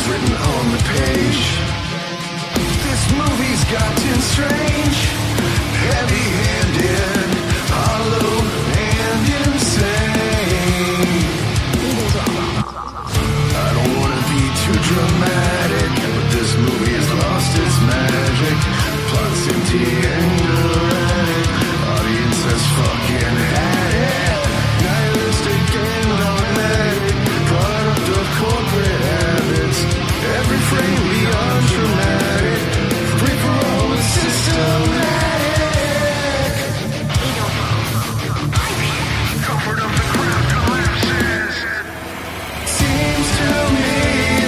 lines written on the page. This movie's gotten strange, heavy-handed, hollow and insane. I don't wanna be too dramatic, but this movie has lost its magic. Plot's empty and erratic, audience has fucking had it. Nihilistic and dogmatic, product of corporate habits. Every frame beyond dramatic, free for all is systematic. Comfort of the crowd collapses. Seems to me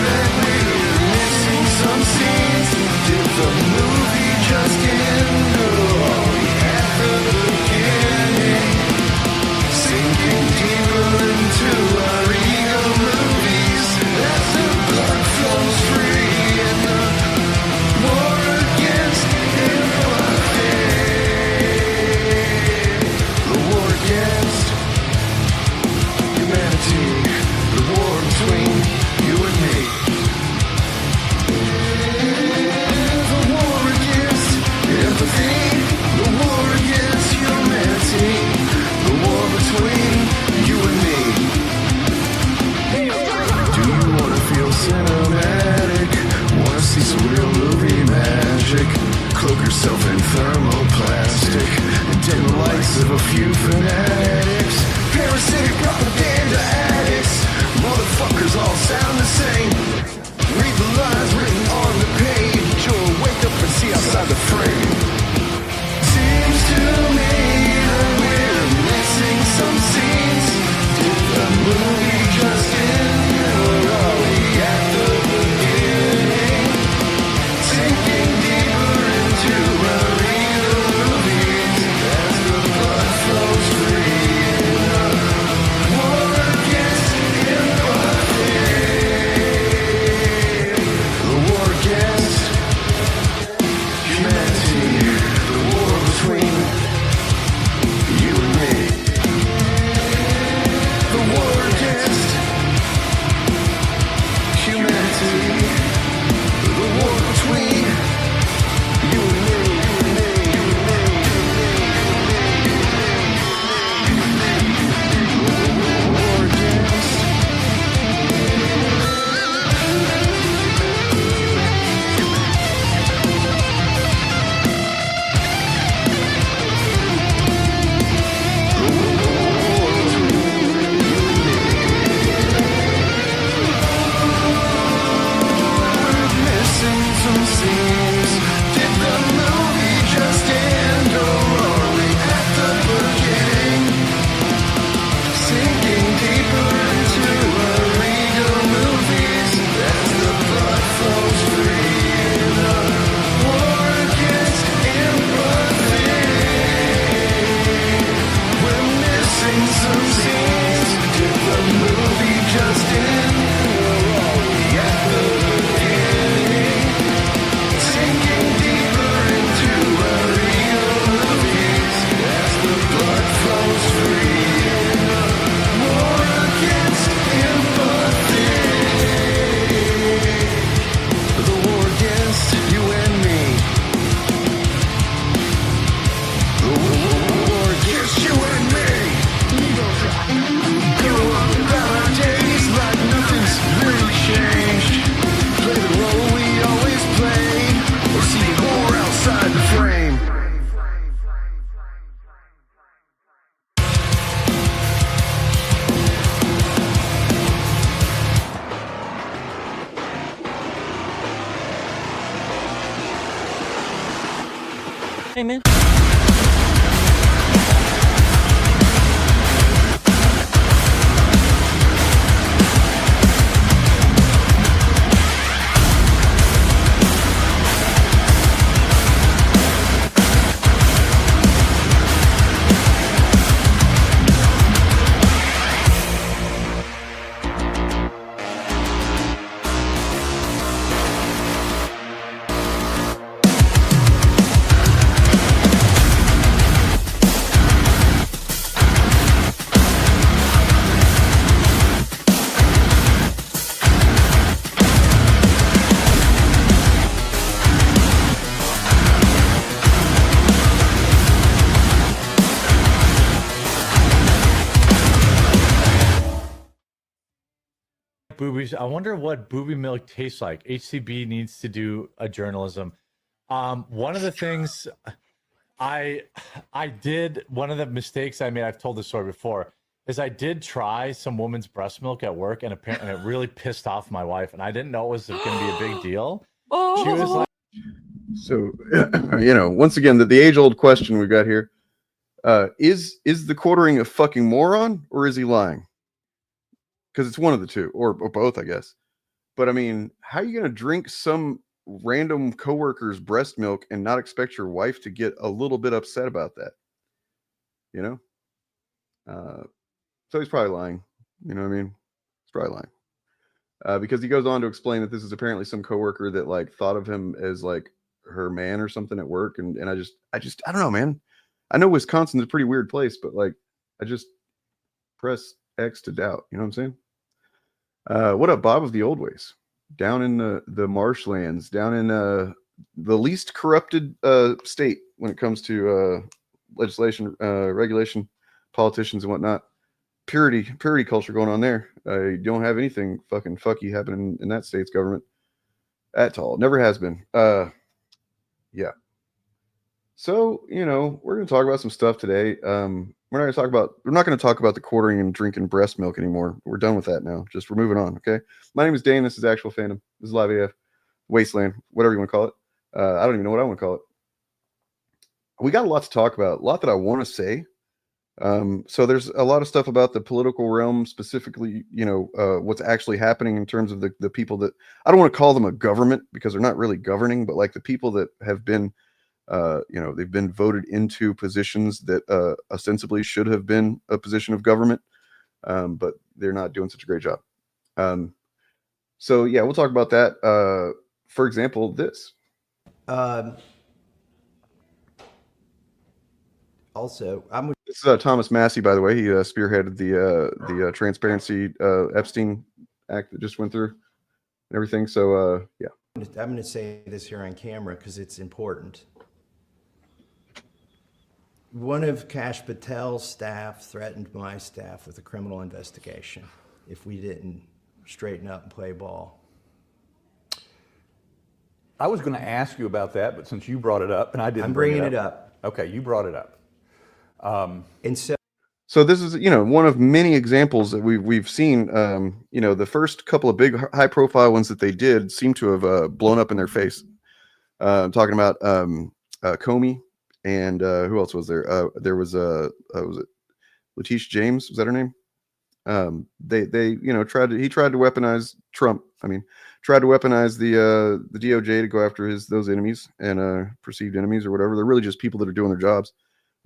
that we're missing some scenes. Did the movie just end or at the beginning? Sinking deeper into our ego movies as the blood flows free in the war against empathy. The war against humanity. The war between you and me. The war against empathy. The war against humanity. The war between you and me. Do you wanna feel cinematic? Wanna see some real movie magic? Cloak yourself in thermoplastic and dim the lights of a few fanatics. Parasitic propaganda addicts. Motherfuckers all sound the same. Read the lines written on the page or wake up and see outside the frame. Seems to me that we're missing some scenes. Did the movie just end or are we at the beginning? Sinking deeper into our real movies as the blood flows free in a war against empathy. The war against humanity. The war between you and me. The war against humanity. The war between you and me. The war against. Missing some scenes. Did the movie just end or are we at the beginning? Sinking deeper into our ego movies as the blood flows free in a war against empathy. We're missing some scenes. Did the movie just end or are we at the beginning? Sinking deeper into our ego movies as the blood flows free in a war against empathy. The war against you and me. The war against you and me. Go on about our days like nothing's really changed. Play the role we always played, or see more outside the frame. Hey, man. boobies. I wonder what booby milk tastes like. HCB needs to do a journalism. One of the things I did, one of the mistakes I made, I've told this story before, is I did try some woman's breast milk at work, and apparently it really pissed off my wife, and I didn't know it was going to be a big deal. She was like, so, once again, the age-old question we've got here, is the quartering a fucking moron, or is he lying? Because it's one of the two, or both, I guess. But I mean, how are you going to drink some random coworker's breast milk and not expect your wife to get a little bit upset about that? So he's probably lying. You know what I mean? He's probably lying. Because he goes on to explain that this is apparently some coworker that like thought of him as like her man or something at work. And I don't know, man. I know Wisconsin's a pretty weird place, but like, I just press X to doubt. You know what I'm saying? What up, Bob of the old ways? Down in the marshlands, down in the least corrupted state when it comes to legislation, regulation, politicians and whatnot. Purity culture going on there. You don't have anything fucking fucky happening in that state's government at all. Never has been. Yeah. So, we're going to talk about some stuff today. We're not going to talk about the quartering and drinking breast milk anymore. We're done with that now. We're moving on. Okay. My name is Dane. This is Actual Fandom. This is LiveAF, Wasteland, whatever you want to call it. I don't even know what I want to call it. We got a lot to talk about, a lot that I want to say. So there's a lot of stuff about the political realm, specifically, what's actually happening in terms of the people that, I don't want to call them a government because they're not really governing, but like the people that have been, they've been voted into positions that ostensibly should have been a position of government, but they're not doing such a great job. So yeah, we'll talk about that. For example, this. Also, this is Thomas Massey, by the way. He spearheaded the Transparency Epstein Act that just went through and everything. So yeah, I'm going to say this here on camera because it's important. One of Kash Patel's staff threatened my staff with a criminal investigation if we didn't straighten up and play ball. I was going to ask you about that, but since you brought it up, and I didn't, I'm bringing it up. Okay, you brought it up. And so this is, one of many examples that we've seen. The first couple of big high profile ones that they did seem to have blown up in their face. I'm talking about Comey and who else was there? There was was it Letitia James? Was that her name? They he tried to weaponize Trump. Tried to weaponize the DOJ to go after those enemies and perceived enemies or whatever. They're really just people that are doing their jobs.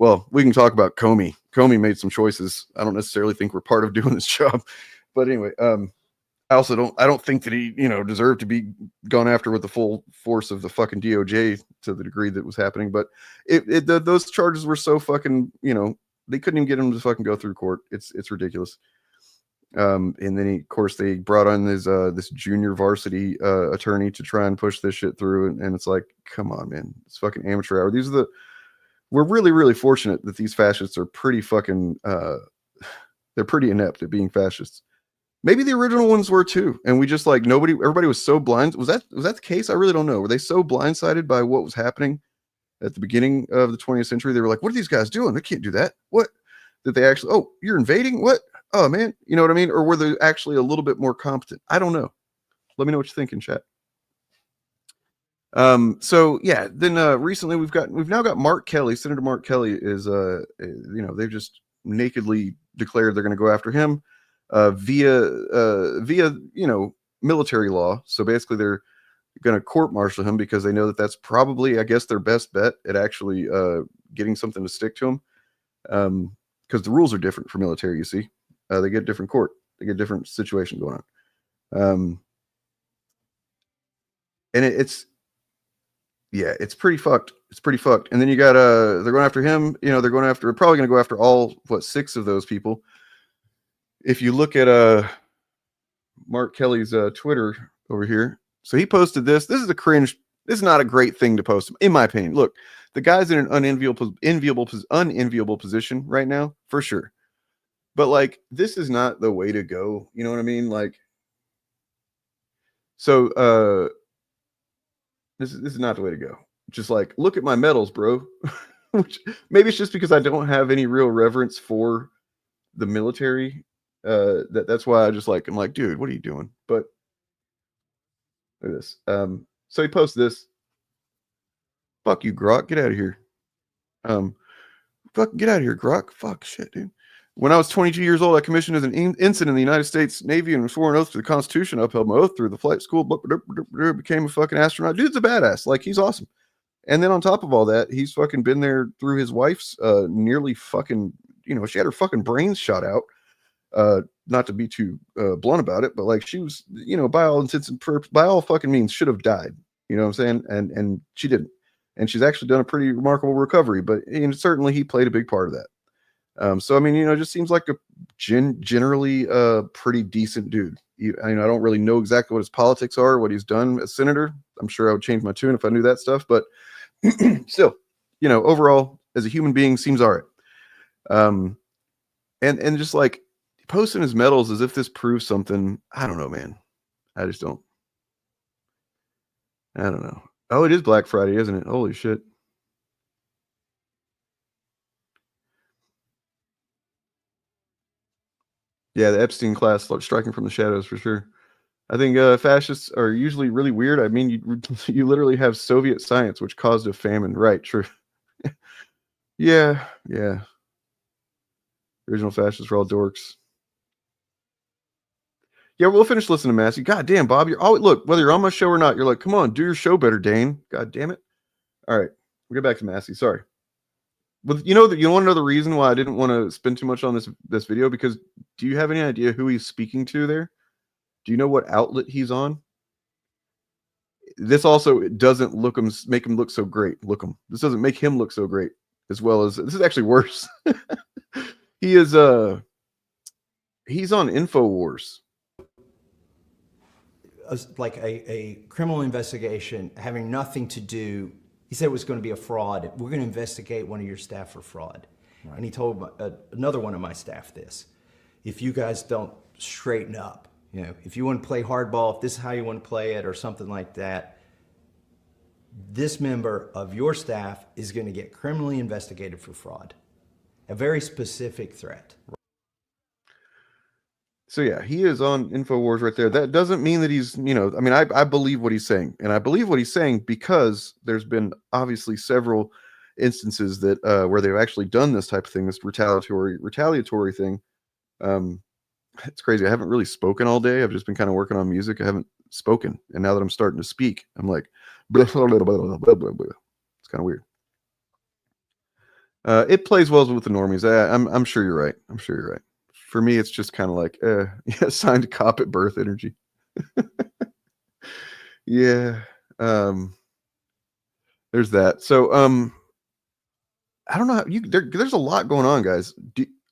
Well, we can talk about Comey. Comey made some choices. I don't necessarily think we're part of doing this job, but anyway, I don't think that he, deserved to be gone after with the full force of the fucking DOJ to the degree that was happening. But those charges were so fucking, they couldn't even get him to fucking go through court. It's ridiculous. And then of course they brought on this junior varsity attorney to try and push this shit through. And it's like, come on, man, it's fucking amateur hour. We're really, really fortunate that these fascists are pretty fucking, they're pretty inept at being fascists. Maybe the original ones were too. And we just everybody was so blind. Was that the case? I really don't know. Were they so blindsided by what was happening at the beginning of the 20th century? They were like, what are these guys doing? They can't do that. What? That they actually, oh, you're invading? What? Oh man. You know what I mean? Or were they actually a little bit more competent? I don't know. Let me know what you think in chat. So yeah, then recently we've now got Mark Kelly. Senator Mark Kelly is they've just nakedly declared they're going to go after him via military law. So basically they're going to court martial him because they know that that's probably, I guess, their best bet at actually getting something to stick to him, because the rules are different for military. You see, they get different court, they get different situation going on, and it's pretty fucked. It's pretty fucked. And then you got they're going after him. They're probably going to go after all 6 of those people. If you look at Mark Kelly's Twitter over here, so he posted this. This is a cringe. This is not a great thing to post, in my opinion. Look, the guy's in an unenviable position right now, for sure. But this is not the way to go. You know what I mean? So this is not the way to go. Just like, look at my medals, bro. Which maybe it's just because I don't have any real reverence for the military. That's why I'm like, dude, what are you doing? But look at this. So he posts this. Fuck you, Grok. Get out of here. Fuck, get out of here, Grok. Fuck, shit, dude. When I was 22 years old, I commissioned as an ensign in the United States Navy and swore an oath to the Constitution. I upheld my oath through the flight school. Became a fucking astronaut. Dude's a badass. Like, he's awesome. And then on top of all that, he's fucking been there through his wife's nearly fucking, she had her fucking brains shot out. Not to be too blunt about it, but like, she was, by all intents and purposes, by all fucking means, should have died. You know what I'm saying? And she didn't. And she's actually done a pretty remarkable recovery, but certainly he played a big part of that. So, I mean, it just seems like a generally pretty decent dude. I don't really know exactly what his politics are, what he's done as senator. I'm sure I would change my tune if I knew that stuff, but still, overall, as a human being, seems all right. And just like posting his medals as if this proves something. I don't know, man. I just don't. I don't know. Oh, it is Black Friday, isn't it? Holy shit. Yeah, the Epstein class striking from the shadows for sure. I think fascists are usually really weird. I mean, you literally have Soviet science, which caused a famine. Right, true. Yeah. Original fascists were all dorks. Yeah, we'll finish listening to Massey. God damn, Bob, you're always, look, whether you're on my show or not, you're like, come on, do your show better, Dane. God damn it. All right, we'll get back to Massey. Sorry. But you want to know the reason why I didn't want to spend too much on this video? Because do you have any idea who he's speaking to there? Do you know what outlet he's on? This also doesn't make him look so great. This doesn't make him look so great, as well as this is actually worse. He's on InfoWars. Like a criminal investigation having nothing to do. He said it was going to be a fraud. We're going to investigate one of your staff for fraud. Right. And he told another one of my staff this. If you guys don't straighten up, if you want to play hardball, if this is how you want to play it or something like that, this member of your staff is going to get criminally investigated for fraud. A very specific threat. So yeah, he is on InfoWars right there. That doesn't mean that he's, I believe what he's saying. And I believe what he's saying because there's been obviously several instances that where they've actually done this type of thing, this retaliatory thing. It's crazy. I haven't really spoken all day. I've just been kind of working on music. I haven't spoken. And now that I'm starting to speak, I'm like, blah, blah, blah, blah, blah, blah, blah. It's kind of weird. It plays well with the normies. I'm sure you're right. For me, it's just kind of like, signed cop at birth energy. Yeah. There's that. So, I don't know. There's a lot going on, guys.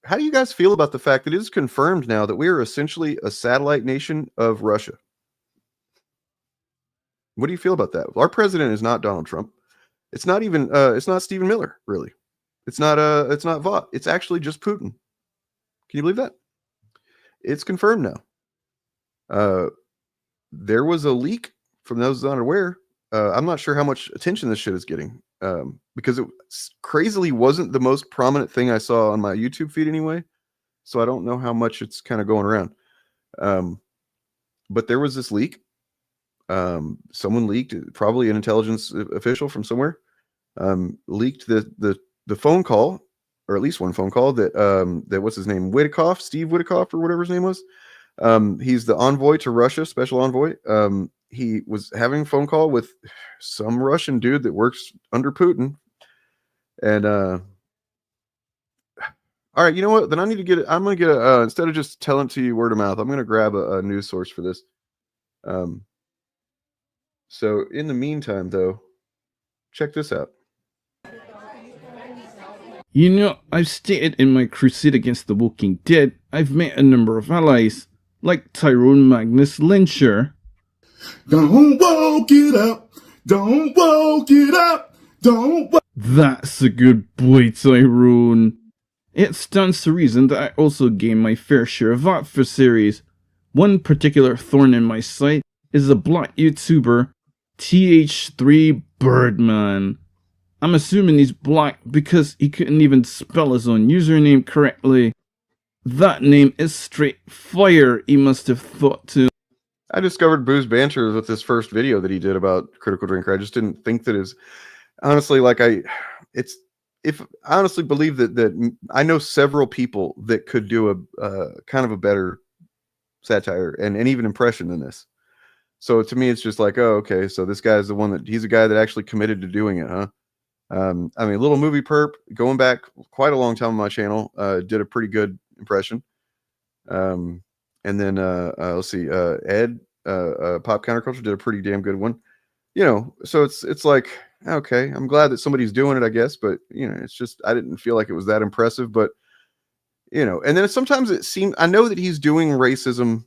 How do you guys feel about the fact that it is confirmed now that we are essentially a satellite nation of Russia? What do you feel about that? Our president is not Donald Trump. It's not even, it's not Stephen Miller, really. It's not Vought. It's actually just Putin. Can you believe that? It's confirmed now. There was a leak from those unaware. I'm not sure how much attention this shit is getting because it crazily wasn't the most prominent thing I saw on my YouTube feed anyway. So I don't know how much it's kind of going around. But there was this leak. Someone leaked, probably an intelligence official from somewhere, leaked the phone call, or at least one phone call that what's his name, Steve Witikoff or whatever his name was. He's the envoy to Russia, special envoy. He was having a phone call with some Russian dude that works under Putin. And all right, you know what? Then I need to get it. I'm going to get instead of just telling to you word of mouth, I'm going to grab a news source for this. So in the meantime, though, check this out. I've stated in my crusade against The Walking Dead, I've met a number of allies, like Tyrone Magnus Lyncher. Don't woke it up, don't woke it up, don't woke. That's a good boy, Tyrone. It stands to reason that I also gain my fair share of adversaries. One particular thorn in my side is a black YouTuber, TH3 Birdman. I'm assuming he's black because he couldn't even spell his own username correctly. That name is straight fire, he must have thought to. I discovered Boo's banter with this first video that he did about Critical Drinker. I just didn't think that his, honestly, like I honestly believe that I know several people that could do a kind of a better satire and even impression than this. So to me, it's just like, oh, okay, so this guy's the one that he's a guy that actually committed to doing it, huh? I mean, Little Movie Perp, going back quite a long time on my channel, did a pretty good impression. And then let's see, Ed, Pop Counterculture did a pretty damn good one. You know, so it's like, okay, I'm glad that somebody's doing it, I guess, but you know, it's just I didn't feel like it was that impressive, but you know, and then sometimes it seemed, I know that he's doing racism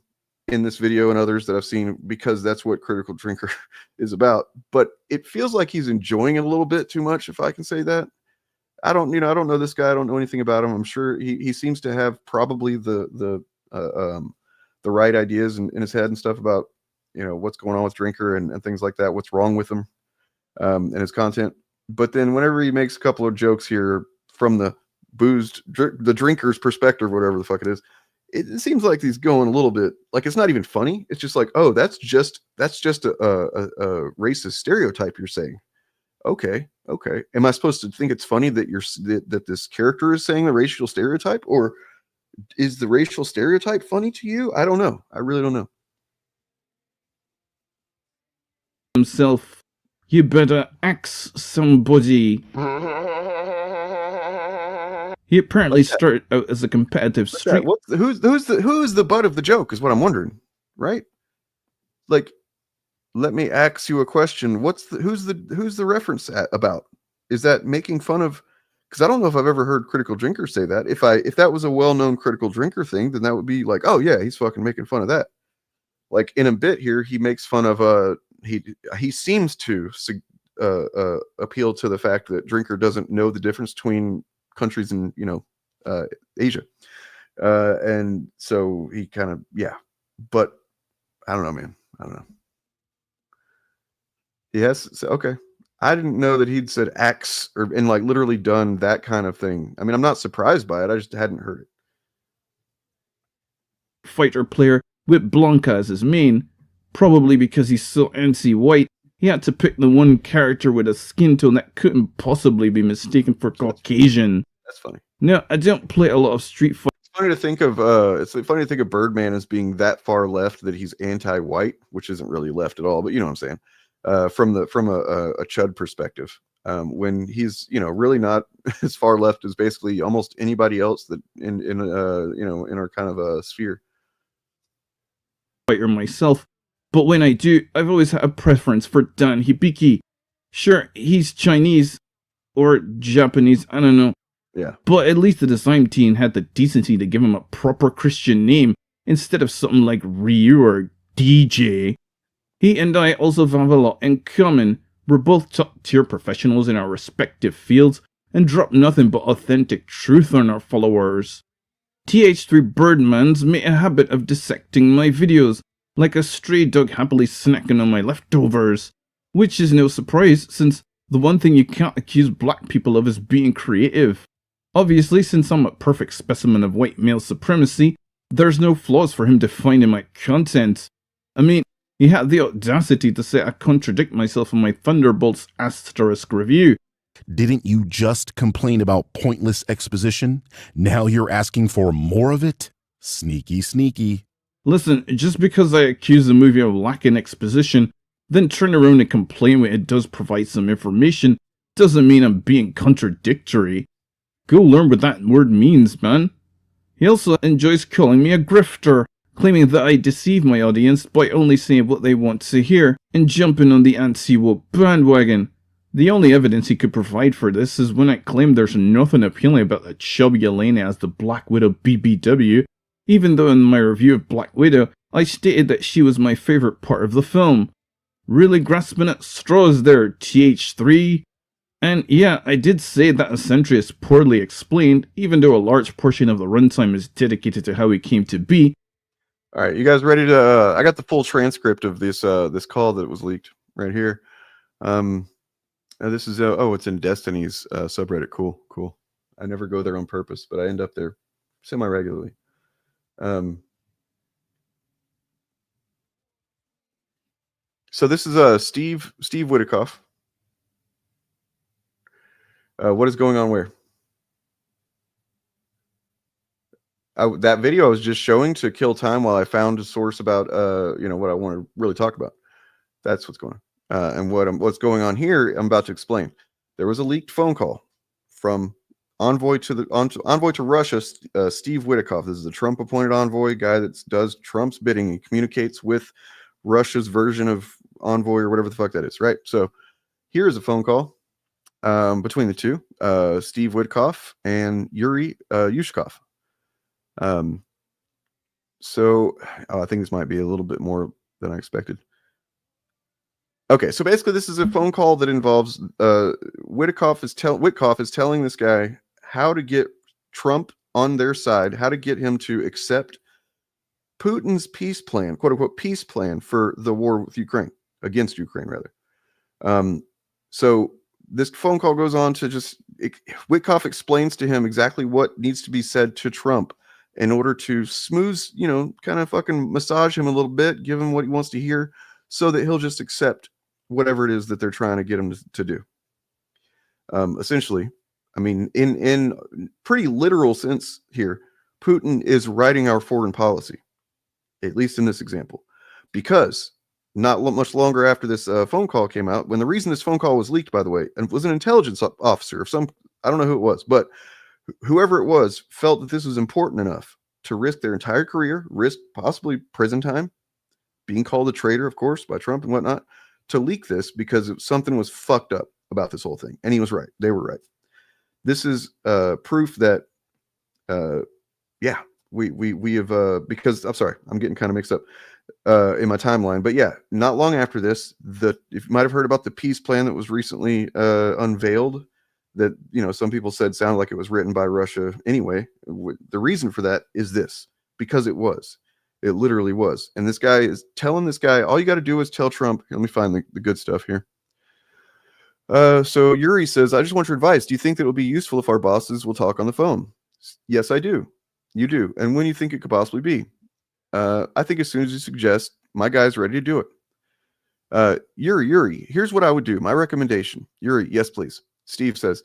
in this video and others that I've seen because that's what Critical Drinker is about, but it feels like he's enjoying it a little bit too much, if I can say that. I don't know this guy. I don't know anything about him. I'm sure he seems to have probably the right ideas in his head and stuff about, you know, what's going on with Drinker and things like that, what's wrong with him and his content. But then whenever he makes a couple of jokes here from the the drinker's perspective, whatever the fuck it is, it seems like he's going a little bit like it's not even funny. It's just like, oh, that's just a racist stereotype you're saying. Okay. Am I supposed to think it's funny that that this character is saying the racial stereotype, or is the racial stereotype funny to you? I don't know. I really don't know. Himself, you better axe somebody. He apparently started out as a competitive street. Who's the butt of the joke is what I'm wondering, right? Like, let me ask you a question. Who's the reference about? Is that making fun of? Because I don't know if I've ever heard Critical Drinker say that. If that was a well-known Critical Drinker thing, then that would be like, oh yeah, he's fucking making fun of that. Like in a bit here, he makes fun of he seems to appeal to the fact that Drinker doesn't know the difference between countries in, you know, Asia, and so he kind of, yeah, but I don't know, man. I don't know. Yes, so, okay. I didn't know that he'd said axe and like literally done that kind of thing. I mean, I'm not surprised by it. I just hadn't heard it. Fighter player with Blanca as his main, probably because he's so anti-white. He had to pick the one character with a skin tone that couldn't possibly be mistaken for Caucasian. That's funny. No, I don't play a lot of Street Fighter. It's funny to think of Birdman as being that far left that he's anti-white, which isn't really left at all, but you know what I'm saying. From a Chud perspective, when he's, you know, really not as far left as basically almost anybody else that in you know, in our kind of a sphere. Fighter myself, but when I do, I've always had a preference for Dan Hibiki. Sure, he's Chinese or Japanese, I don't know. Yeah. But at least the design team had the decency to give him a proper Christian name instead of something like Ryu or DJ. He and I also have a lot in common. We're both top-tier professionals in our respective fields and drop nothing but authentic truth on our followers. TH3 Birdman's made a habit of dissecting my videos, like a stray dog happily snacking on my leftovers. Which is no surprise, since the one thing you can't accuse black people of is being creative. Obviously, since I'm a perfect specimen of white male supremacy, there's no flaws for him to find in my content. I mean, he had the audacity to say I contradict myself in my Thunderbolts asterisk review. Didn't you just complain about pointless exposition? Now you're asking for more of it? Sneaky, sneaky. Listen, just because I accuse the movie of lacking exposition, then turn around and complain when it does provide some information, doesn't mean I'm being contradictory. Go learn what that word means, man. He also enjoys calling me a grifter, claiming that I deceive my audience by only saying what they want to hear and jumping on the anti-woke bandwagon. The only evidence he could provide for this is when I claim there's nothing appealing about the chubby Elena as the Black Widow BBW, even though in my review of Black Widow, I stated that she was my favorite part of the film. Really grasping at straws there, TH3? And yeah, I did say that Eccentric is poorly explained, even though a large portion of the runtime is dedicated to how he came to be. All right, you guys ready to? I got the full transcript of this this call that was leaked right here. This is oh, it's in Destiny's subreddit. Cool. I never go there on purpose, but I end up there semi regularly. So this is Steve Witikoff. What is going on where? That video I was just showing to kill time while I found a source about what I want to really talk about. That's what's going on. And what's going on here, I'm about to explain. There was a leaked phone call from envoy to Russia, Steve Witikoff. This is a Trump appointed envoy, guy that does Trump's bidding. He communicates with Russia's version of envoy or whatever the fuck that is, right? So here is a phone call between the two, Steve Witikoff and Yuri Yushkov. So I think this might be a little bit more than I expected. Okay, so basically this is a phone call that involves Witikoff is telling this guy how to get Trump on their side, how to get him to accept Putin's peace plan, quote unquote peace plan for the war with Ukraine, against Ukraine rather. So this phone call goes on to Witikoff explains to him exactly what needs to be said to Trump in order to smooth, kind of fucking massage him a little bit, give him what he wants to hear, so that he'll just accept whatever it is that they're trying to get him to do. Essentially, I mean, in pretty literal sense here, Putin is writing our foreign policy, at least in this example, because not much longer after this phone call came out, when the reason this phone call was leaked, by the way, and was an intelligence officer of some, I don't know who it was, but whoever it was felt that this was important enough to risk their entire career, risk possibly prison time, being called a traitor, of course, by Trump and whatnot, to leak this because something was fucked up about this whole thing. And he was right. They were right. This is proof that, we have, because I'm sorry, I'm getting kind of mixed up in my timeline. But yeah, not long after this, if you might have heard about the peace plan that was recently unveiled, that, some people said sounded like it was written by Russia anyway. The reason for that is this, because it literally was. And this guy is telling this guy, all you got to do is tell Trump. Let me find the good stuff here. So Yuri says, I just want your advice. Do you think that it will be useful if our bosses will talk on the phone? Yes, I do. You do. And when you think it could possibly be? I think as soon as you suggest, my guy's ready to do it. Yuri, here's what I would do. My recommendation. Yuri, yes, please. Steve says,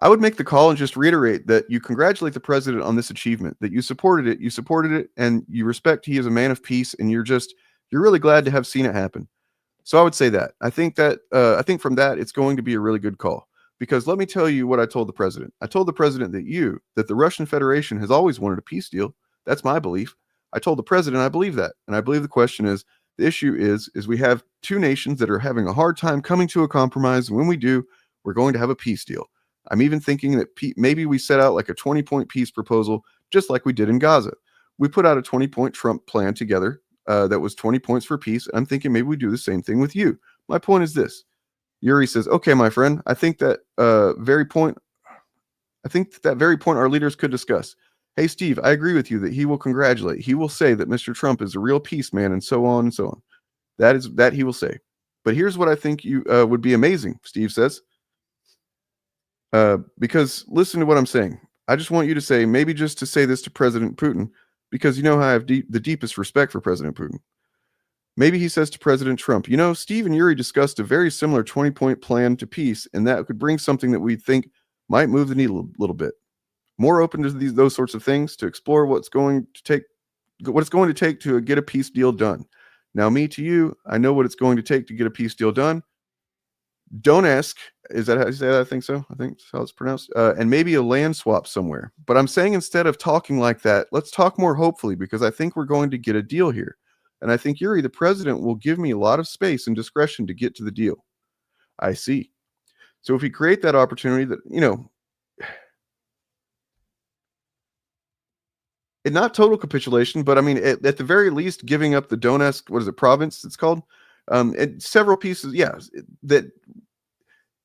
I would make the call and just reiterate that you congratulate the president on this achievement, that you supported it, and you respect he is a man of peace, and you're really glad to have seen it happen. So I would say that. I think from that, it's going to be a really good call, because let me tell you what I told the president. I told the president that the Russian Federation has always wanted a peace deal. That's my belief. I told the president I believe that. And I believe the issue is we have two nations that are having a hard time coming to a compromise. And when we do, we're going to have a peace deal. I'm even thinking that maybe we set out like a 20-point peace proposal, just like we did in Gaza. We put out a 20-point Trump plan together that was 20 points for peace. I'm thinking maybe we do the same thing with you. My point is this. Yuri says, okay, my friend, I think that very point our leaders could discuss. Hey, Steve, I agree with you that he will congratulate. He will say that Mr. Trump is a real peace man, and so on and so on. That he will say. But here's what I think you would be amazing, Steve says. Because listen to what I'm saying. I just want you to say, maybe just to say this to President Putin, because you know how I have the deepest respect for President Putin. Maybe he says to President Trump, Steve and Yuri discussed a very similar 20-point plan to peace, and that could bring something that we think might move the needle a little bit. More open to those sorts of things, to explore what it's going to take to get a peace deal done. Now, me to you, I know what it's going to take to get a peace deal done. Don't ask. Is that how you say that? I think so. I think that's how it's pronounced. And maybe a land swap somewhere. But I'm saying, instead of talking like that, let's talk more hopefully, because I think we're going to get a deal here. And I think Yuri, the president, will give me a lot of space and discretion to get to the deal. I see. So if we create that opportunity that, not total capitulation, but I mean, at the very least, giving up the Donetsk, province it's called, several pieces,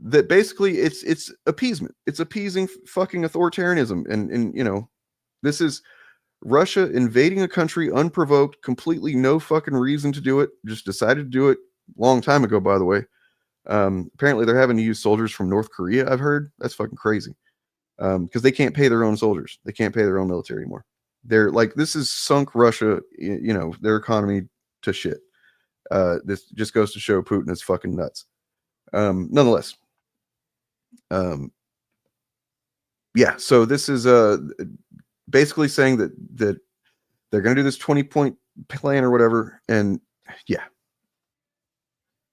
that basically it's appeasement. It's appeasing fucking authoritarianism, and this is Russia invading a country unprovoked, completely no fucking reason to do it, just decided to do it a long time ago, by the way. Apparently they're having to use soldiers from North Korea, I've heard. That's fucking crazy. Because they can't pay their own soldiers. They can't pay their own military anymore. They're like, this is sunk Russia, you know, their economy to shit. This just goes to show Putin is fucking nuts. Nonetheless. Yeah, so this is basically saying that they're going to do this 20-point plan or whatever. And yeah,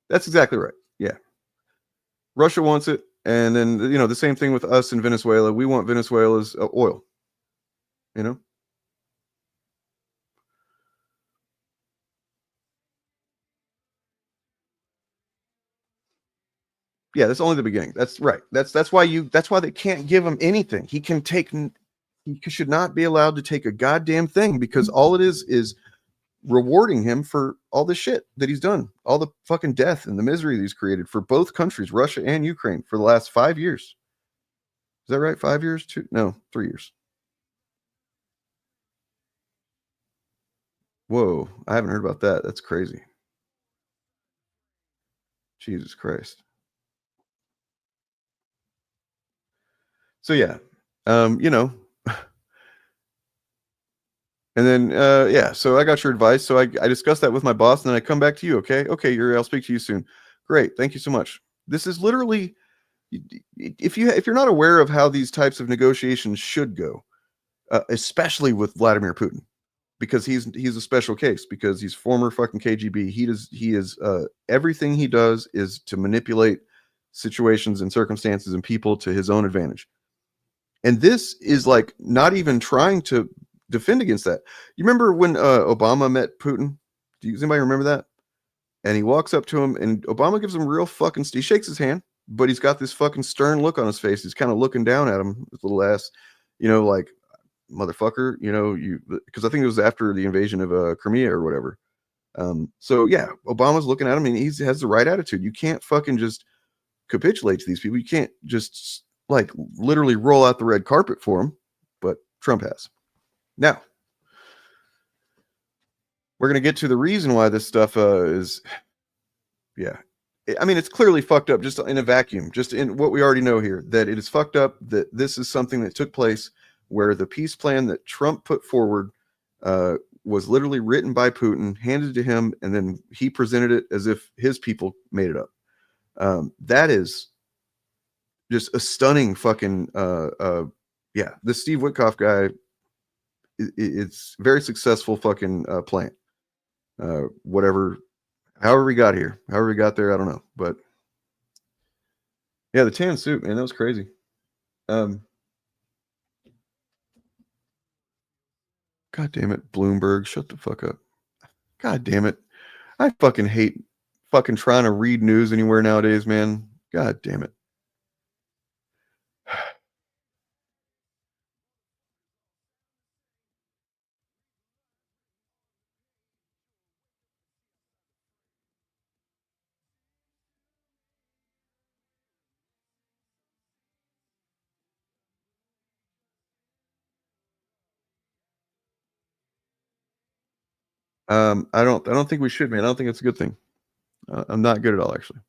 that's exactly right. Yeah. Russia wants it. And then, you know, the same thing with us in Venezuela. We want Venezuela's oil, you know? Yeah, that's only the beginning. That's right. That's why they can't give him anything. He should not be allowed to take a goddamn thing, because all it is rewarding him for all the shit that he's done, all the fucking death and the misery that he's created for both countries, Russia and Ukraine, for the last 5 years. Is that right? 5 years? 3 years. Whoa, I haven't heard about that. That's crazy. Jesus Christ. So yeah, you know, and then yeah, so I got your advice. So I discussed that with my boss, and then I come back to you. Okay, Yuri, I'll speak to you soon. Great, thank you so much. This is literally, if you're not aware of how these types of negotiations should go, especially with Vladimir Putin, because he's a special case, because he's former fucking KGB. He is everything he does is to manipulate situations and circumstances and people to his own advantage. And this is like not even trying to defend against that. You remember when Obama met Putin? Does anybody remember that? And he walks up to him, and Obama gives him real fucking. He shakes his hand, but he's got this fucking stern look on his face. He's kind of looking down at him, his little ass, you know, like, motherfucker, you know, because I think it was after the invasion of Crimea or whatever. So yeah, Obama's looking at him, and he has the right attitude. You can't fucking just capitulate to these people. You can't just like literally roll out the red carpet for them, but Trump has. Now, we're going to get to the reason why this stuff is, yeah. I mean, it's clearly fucked up just in a vacuum, just in what we already know here, that it is fucked up, that this is something that took place where the peace plan that Trump put forward was literally written by Putin, handed to him, and then he presented it as if his people made it up. That is just a stunning fucking, yeah, this Steve Witkoff guy, it's very successful fucking plan. However we got here, however we got there, I don't know. But yeah, the tan suit, man, that was crazy. God damn it, Bloomberg, shut the fuck up. God damn it. I fucking hate fucking trying to read news anywhere nowadays, man. God damn it. I don't think we should, man. I don't think it's a good thing. I'm not good at all, actually.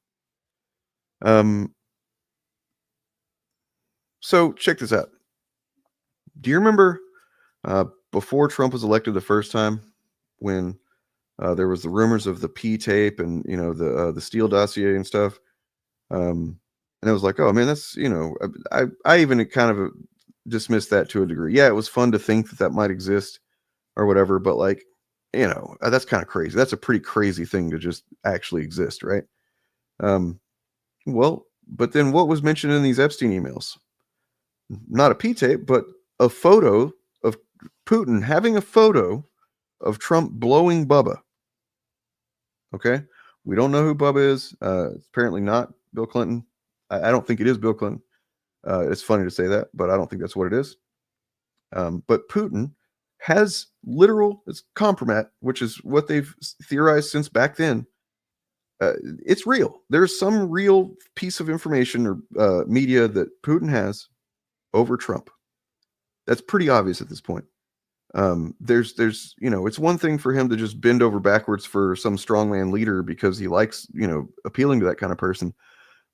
So check this out. Do you remember before Trump was elected the first time, when there was the rumors of the P tape and, you know, the Steele dossier and stuff? And it was like, oh man, that's, you know, I even kind of dismissed that to a degree. Yeah, it was fun to think that might exist or whatever, but like, you know, that's kind of crazy. That's a pretty crazy thing to just actually exist, right? Well, but then what was mentioned in these Epstein emails? Not a P tape, but a photo of Putin having a photo of Trump blowing Bubba. Okay, we don't know who Bubba is. It's apparently not Bill Clinton. I don't think it is Bill Clinton. It's funny to say that, but I don't think that's what it is. But Putin has literal, it's compromat, which is what they've theorized since back then. It's real. There's some real piece of information or media that Putin has over Trump. That's pretty obvious at this point. There's it's one thing for him to just bend over backwards for some strongman leader because he likes appealing to that kind of person.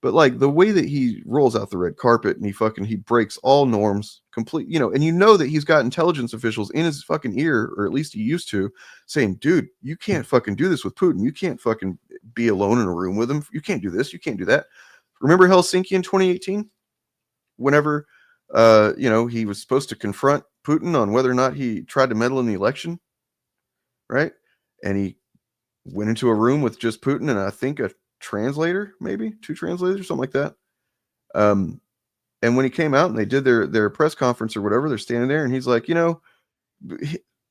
But like the way that he rolls out the red carpet and he breaks all norms complete, and that he's got intelligence officials in his fucking ear, or at least he used to, saying, dude, you can't fucking do this with Putin. You can't fucking be alone in a room with him. You can't do this. You can't do that. Remember Helsinki in 2018? Whenever, he was supposed to confront Putin on whether or not he tried to meddle in the election, right? And he went into a room with just Putin and I think a translator, maybe 2 translators, something like that. And when he came out and they did their press conference or whatever, they're standing there and he's like,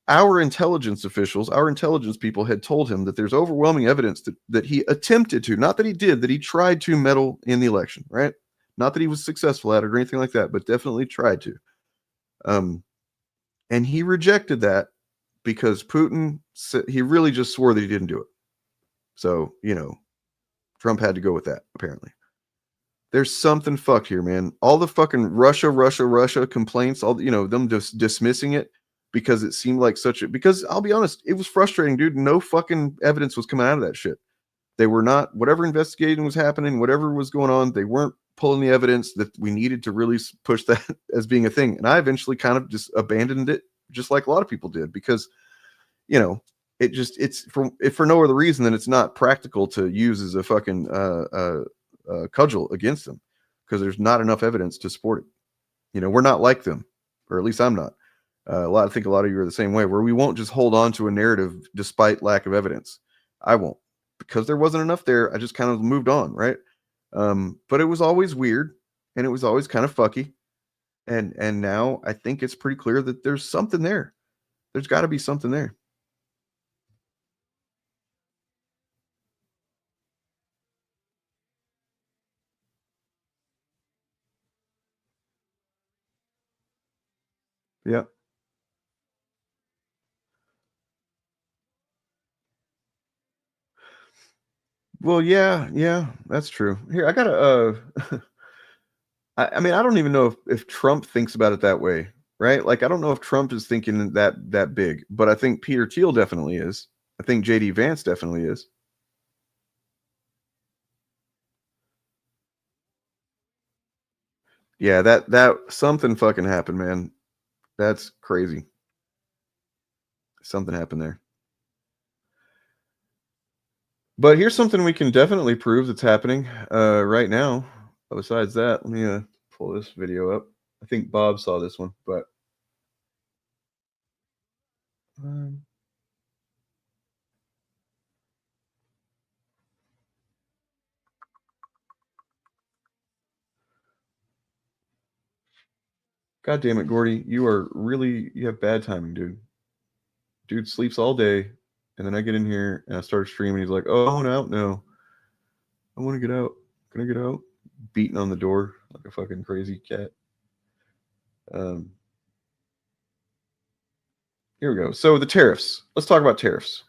our intelligence officials, our intelligence people had told him that there's overwhelming evidence that he attempted to, not that he did, that he tried to meddle in the election, right? Not that he was successful at it or anything like that, but definitely tried to. And he rejected that because Putin, he really just swore that he didn't do it. So, Trump had to go with that, apparently. There's something fucked here, man. All the fucking Russia complaints, all them just dismissing it because it seemed like because I'll be honest, it was frustrating, dude. No fucking evidence was coming out of that shit. They were not, whatever investigating was happening, whatever was going on, they weren't pulling the evidence that we needed to really push that as being a thing. And I eventually kind of just abandoned it, just like a lot of people did, because, it's for no other reason than it's not practical to use as a fucking cudgel against them, because there's not enough evidence to support it. We're not like them, or at least I'm not. I think a lot of you are the same way, where we won't just hold on to a narrative despite lack of evidence. I won't, because there wasn't enough there. I just kind of moved on, right? But it was always weird and it was always kind of fucky. And now I think it's pretty clear that there's something there. There's got to be something there. Yeah. Well, yeah, that's true. Here, I gotta, I mean, I don't even know if Trump thinks about it that way, right? Like, I don't know if Trump is thinking that big, but I think Peter Thiel definitely is. I think JD Vance definitely is. Yeah, that something fucking happened, man. That's crazy. Something happened there. But here's something we can definitely prove that's happening right now. Besides that, let me pull this video up. I think Bob saw this one, but God damn it, Gordy, you have bad timing, dude. Dude sleeps all day, and then I get in here and I start streaming. He's like, "Oh no, I want to get out. Can I get out?" Beating on the door like a fucking crazy cat. Here we go. So the tariffs. Let's talk about tariffs.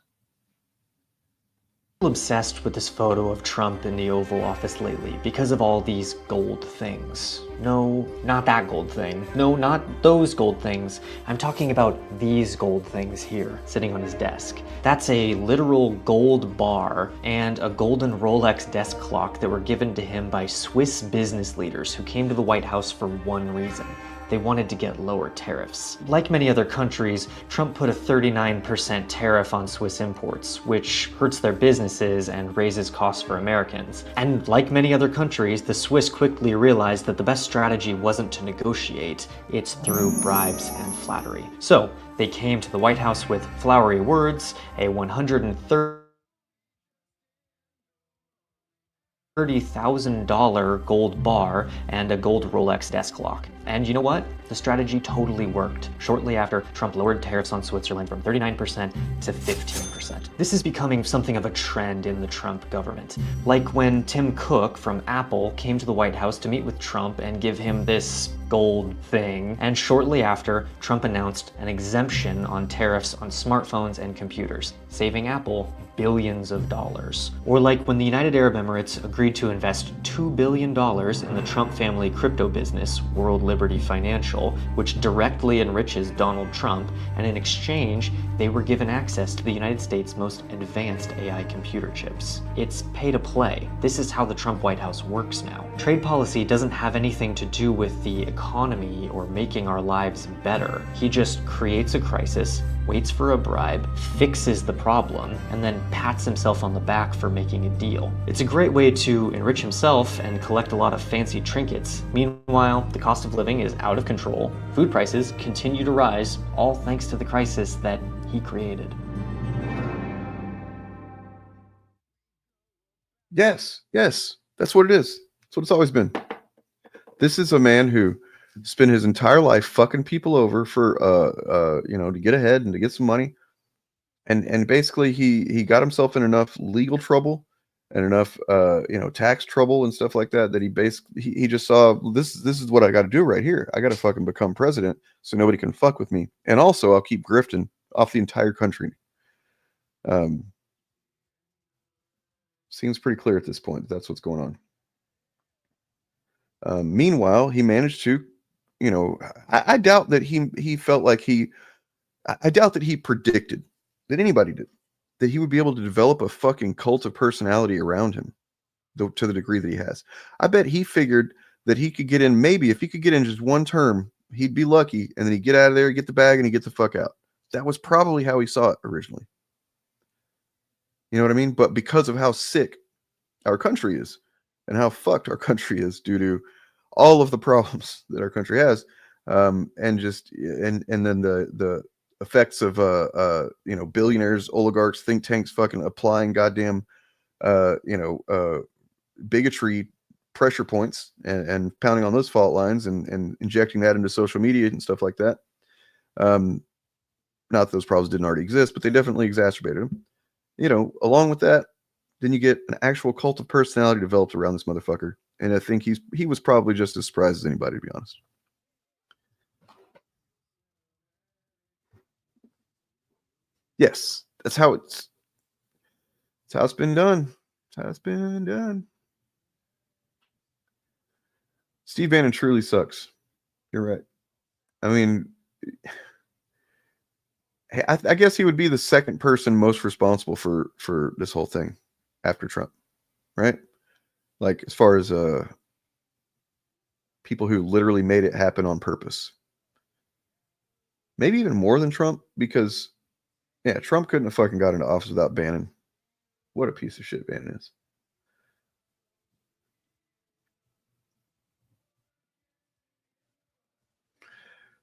I'm obsessed with this photo of Trump in the Oval Office lately because of all these gold things. No, not that gold thing. No, not those gold things. I'm talking about these gold things here, sitting on his desk. That's a literal gold bar and a golden Rolex desk clock that were given to him by Swiss business leaders who came to the White House for one reason. They wanted to get lower tariffs. Like many other countries, Trump put a 39% tariff on Swiss imports, which hurts their businesses and raises costs for Americans. And like many other countries, the Swiss quickly realized that the best strategy wasn't to negotiate, it's through bribes and flattery. So they came to the White House with flowery words, a $130,000 gold bar, and a gold Rolex desk clock. And you know what? The strategy totally worked. Shortly after, Trump lowered tariffs on Switzerland from 39% to 15%. This is becoming something of a trend in the Trump government. Like when Tim Cook from Apple came to the White House to meet with Trump and give him this gold thing. And shortly after, Trump announced an exemption on tariffs on smartphones and computers, saving Apple billions of dollars. Or like when the United Arab Emirates agreed to invest $2 billion in the Trump family crypto business, World Liberty Financial, which directly enriches Donald Trump, and in exchange, they were given access to the United States' most advanced AI computer chips. It's pay to play. This is how the Trump White House works now. Trade policy doesn't have anything to do with the economy or making our lives better. He just creates a crisis, waits for a bribe, fixes the problem, and then pats himself on the back for making a deal. It's a great way to enrich himself and collect a lot of fancy trinkets. Meanwhile, the cost of living is out of control, food prices continue to rise, all thanks to the crisis that he created. Yes, that's what it is. That's what it's always been. This is a man who spent his entire life fucking people over for to get ahead and to get some money, and basically he got himself in enough legal trouble and enough tax trouble and stuff like that he just saw this is what I got to do right here. I got to fucking become president so nobody can fuck with me, and also I'll keep grifting off the entire country. Seems pretty clear at this point that's what's going on. Meanwhile, he managed to, I doubt that he felt like I doubt that he predicted, that anybody did, that he would be able to develop a fucking cult of personality around him to the degree that he has. I bet he figured that he could get in, maybe if he could get in just one term, he'd be lucky, and then he'd get out of there, get the bag, and he'd get the fuck out. That was probably how he saw it originally. You know what I mean? But because of how sick our country is and how fucked our country is due to all of the problems that our country has, and then the effects of billionaires, oligarchs, think tanks fucking applying goddamn bigotry pressure points and pounding on those fault lines and injecting that into social media and stuff like that. Not that those problems didn't already exist, but they definitely exacerbated them. Along with that, then you get an actual cult of personality developed around this motherfucker. And I think he was probably just as surprised as anybody, to be honest. Yes, that's how it's been done. That's how it's been done. Steve Bannon truly sucks. You're right. I mean, I guess he would be the second person most responsible for this whole thing after Trump, right? Like, as far as people who literally made it happen on purpose. Maybe even more than Trump, because Trump couldn't have fucking got into office without Bannon. What a piece of shit Bannon is.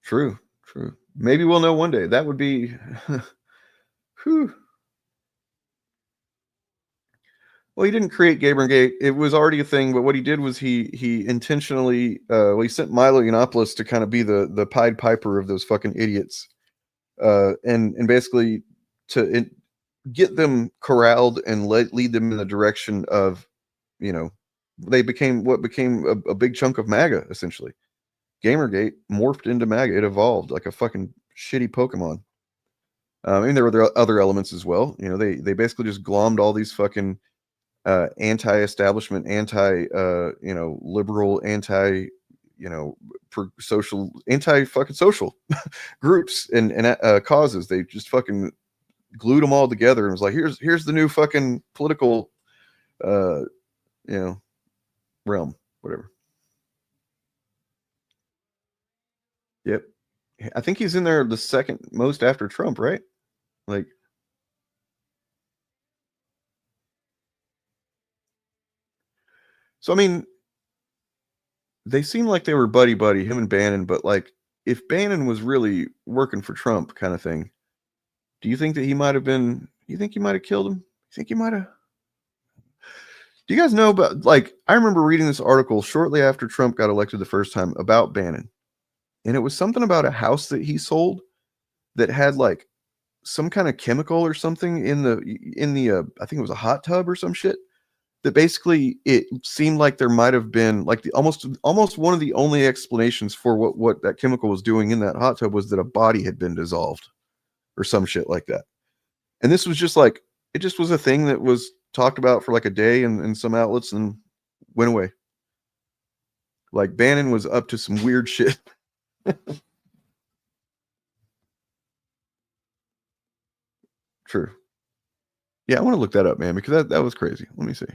True. Maybe we'll know one day. That would be whew. Well, he didn't create Gamergate. It was already a thing, but what he did was he intentionally he sent Milo Yiannopoulos to kind of be the Pied Piper of those fucking idiots. And basically to get them corralled and lead them in the direction of, they became what became a big chunk of MAGA, essentially. Gamergate morphed into MAGA. It evolved like a fucking shitty Pokemon. I mean, there were other elements as well. They basically just glommed all these fucking anti-establishment, liberal, social, anti-fucking social groups and causes. They just fucking glued them all together and was like, here's the new fucking political, realm, whatever. Yep. I think he's in there the second most after Trump, right? Like, so I mean, they seem like they were buddy, him and Bannon, but like, if Bannon was really working for Trump kind of thing, do you think that he might have been, you think he might have killed him? You think he might have? Do you guys know about, like, I remember reading this article shortly after Trump got elected the first time about Bannon. And it was something about a house that he sold that had like some kind of chemical or something in the I think it was a hot tub or some shit, that basically it seemed like there might have been like the almost one of the only explanations for what that chemical was doing in that hot tub was that a body had been dissolved or some shit like that. And this was just like it just was a thing that was talked about for like a day in some outlets and went away. Like Bannon was up to some weird shit. True. Yeah, I want to look that up, man, because that was crazy. Let me see.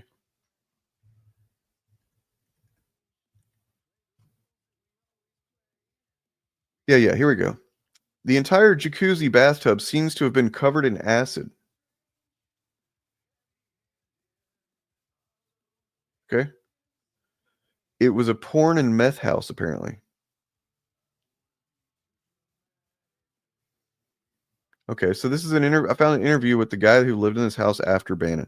Yeah, here we go. The entire jacuzzi bathtub seems to have been covered in acid. Okay. It was a porn and meth house, apparently. Okay, so this is an I found an interview with the guy who lived in this house after Bannon.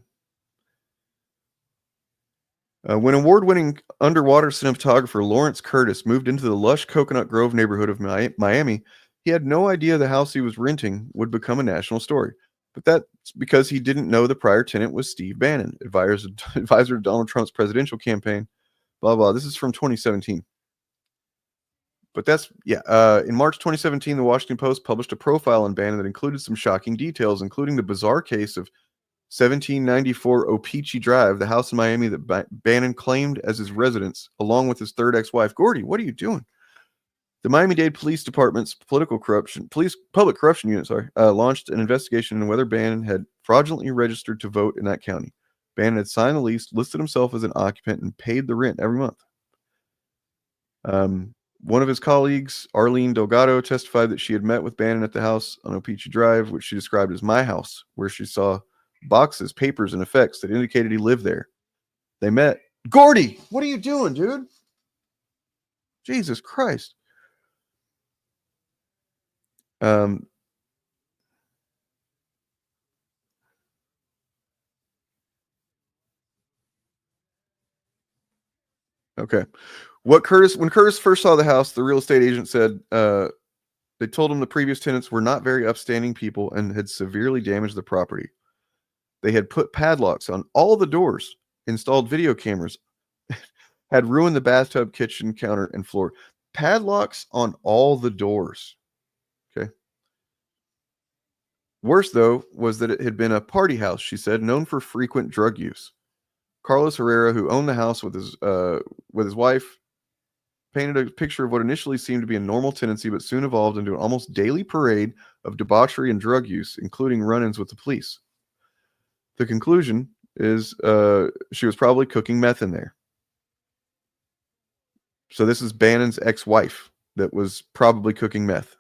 When award-winning underwater cinematographer Lawrence Curtis moved into the lush Coconut Grove neighborhood of Miami, he had no idea the house he was renting would become a national story. But that's because he didn't know the prior tenant was Steve Bannon, advisor to Donald Trump's presidential campaign. Blah, blah. This is from 2017. But that's, yeah. In March 2017, the Washington Post published a profile on Bannon that included some shocking details, including the bizarre case of 1794 Opeechee Drive, the house in Miami that Bannon claimed as his residence, along with his third ex-wife. Gordy, what are you doing? The Miami-Dade Police Department's public corruption unit, launched an investigation into whether Bannon had fraudulently registered to vote in that county. Bannon had signed the lease, listed himself as an occupant, and paid the rent every month. One of his colleagues, Arlene Delgado, testified that she had met with Bannon at the house on Opeechee Drive, which she described as my house, where she saw boxes, papers, and effects that indicated he lived there. They met. Gordy, what are you doing, dude? Jesus Christ. Okay. When Curtis first saw the house, the real estate agent said they told him the previous tenants were not very upstanding people and had severely damaged the property. They had put padlocks on all the doors, installed video cameras, had ruined the bathtub, kitchen, counter, and floor. Padlocks on all the doors. Okay. Worse, though, was that it had been a party house, she said, known for frequent drug use. Carlos Herrera, who owned the house with his wife, painted a picture of what initially seemed to be a normal tenancy, but soon evolved into an almost daily parade of debauchery and drug use, including run-ins with the police. The conclusion is she was probably cooking meth in there. So this is Bannon's ex-wife that was probably cooking meth.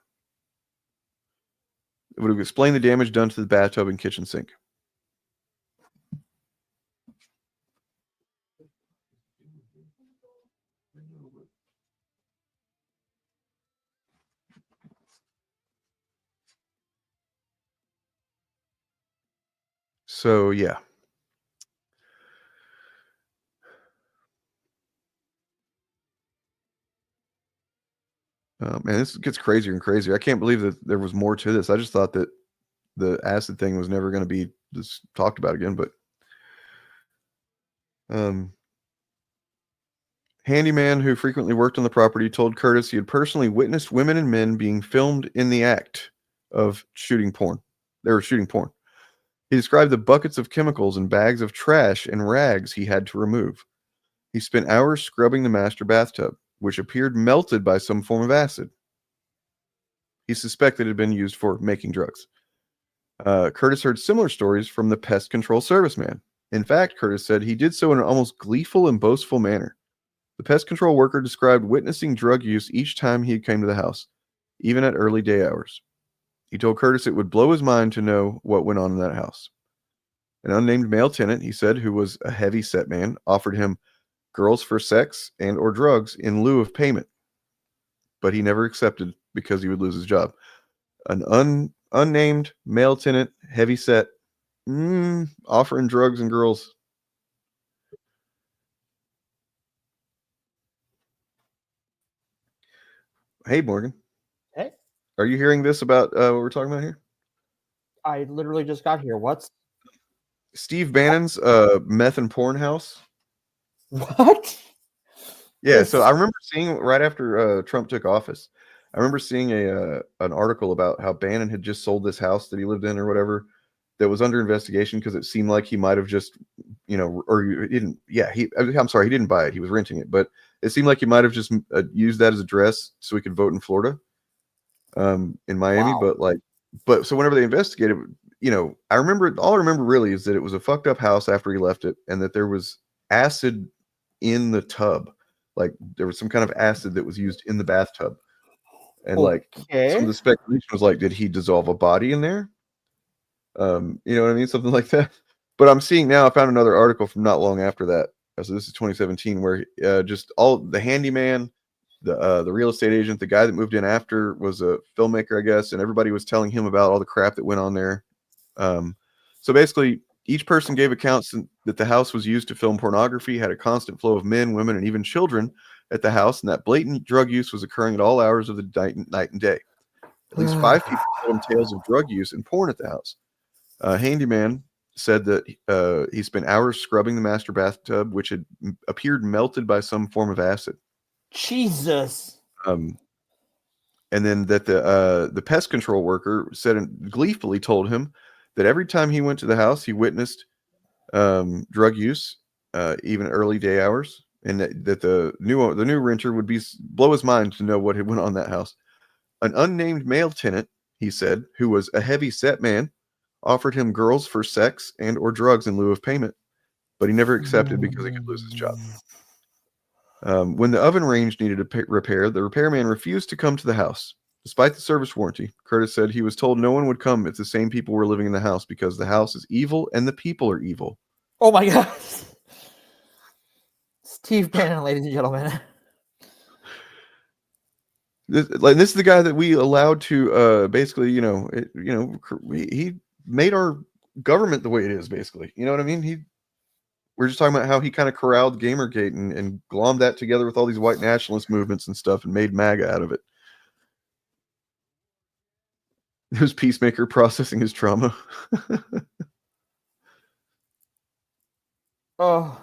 It would have explained the damage done to the bathtub and kitchen sink. So, yeah. Man, this gets crazier and crazier. I can't believe that there was more to this. I just thought that the acid thing was never going to be just talked about again, but handyman who frequently worked on the property told Curtis he had personally witnessed women and men being filmed in the act of shooting porn. They were shooting porn. He described the buckets of chemicals and bags of trash and rags he had to remove. He spent hours scrubbing the master bathtub, which appeared melted by some form of acid. He suspected it had been used for making drugs. Curtis heard similar stories from the pest control serviceman. In fact, Curtis said he did so in an almost gleeful and boastful manner. The pest control worker described witnessing drug use each time he came to the house, even at early day hours. He told Curtis it would blow his mind to know what went on in that house. An unnamed male tenant, he said, who was a heavy-set man, offered him girls for sex and or drugs in lieu of payment, but he never accepted because he would lose his job. An unnamed male tenant, heavy-set, offering drugs and girls. Hey, Morgan. Hey. Are you hearing this about what we're talking about here? I literally just got here. What's Steve Bannon's meth and porn house? what? Yeah, so I remember seeing right after Trump took office, I remember seeing an article about how Bannon had just sold this house that he lived in or whatever that was under investigation because it seemed like he might have just, or he didn't. Yeah, I'm sorry, he didn't buy it. He was renting it, but it seemed like he might have just used that as address so he could vote in Florida, in Miami. Wow. But so whenever they investigated, all I remember really is that it was a fucked up house after he left it, and that there was acid in the tub. Like there was some kind of acid that was used in the bathtub. And like some of the speculation was like, did he dissolve a body in there? You know what I mean? Something like that. But I'm seeing now, I found another article from not long after that. So this is 2017, where just all the handyman, the real estate agent, the guy that moved in after was a filmmaker, I guess, and everybody was telling him about all the crap that went on there. So basically, each person gave accounts that the house was used to film pornography, had a constant flow of men, women, and even children at the house, and that blatant drug use was occurring at all hours of the night and day. At least 5 people told him tales of drug use and porn at the house. Handyman said that he spent hours scrubbing the master bathtub, which had appeared melted by some form of acid. Jesus. And then that the pest control worker said and gleefully told him that every time he went to the house, he witnessed drug use, even early day hours, and that the new renter would blow his mind to know what had went on in that house. An unnamed male tenant, he said, who was a heavy set man, offered him girls for sex and or drugs in lieu of payment, but he never accepted because he could lose his job. When the oven range needed a repair, the repairman refused to come to the house. Despite the service warranty, Curtis said he was told no one would come if the same people were living in the house because the house is evil and the people are evil. Oh my God. Steve Bannon, ladies and gentlemen. This is the guy that we allowed to basically, he made our government the way it is, basically. You know what I mean? We're just talking about how he kind of corralled Gamergate and glommed that together with all these white nationalist movements and stuff and made MAGA out of it. It was Peacemaker processing his trauma. Oh.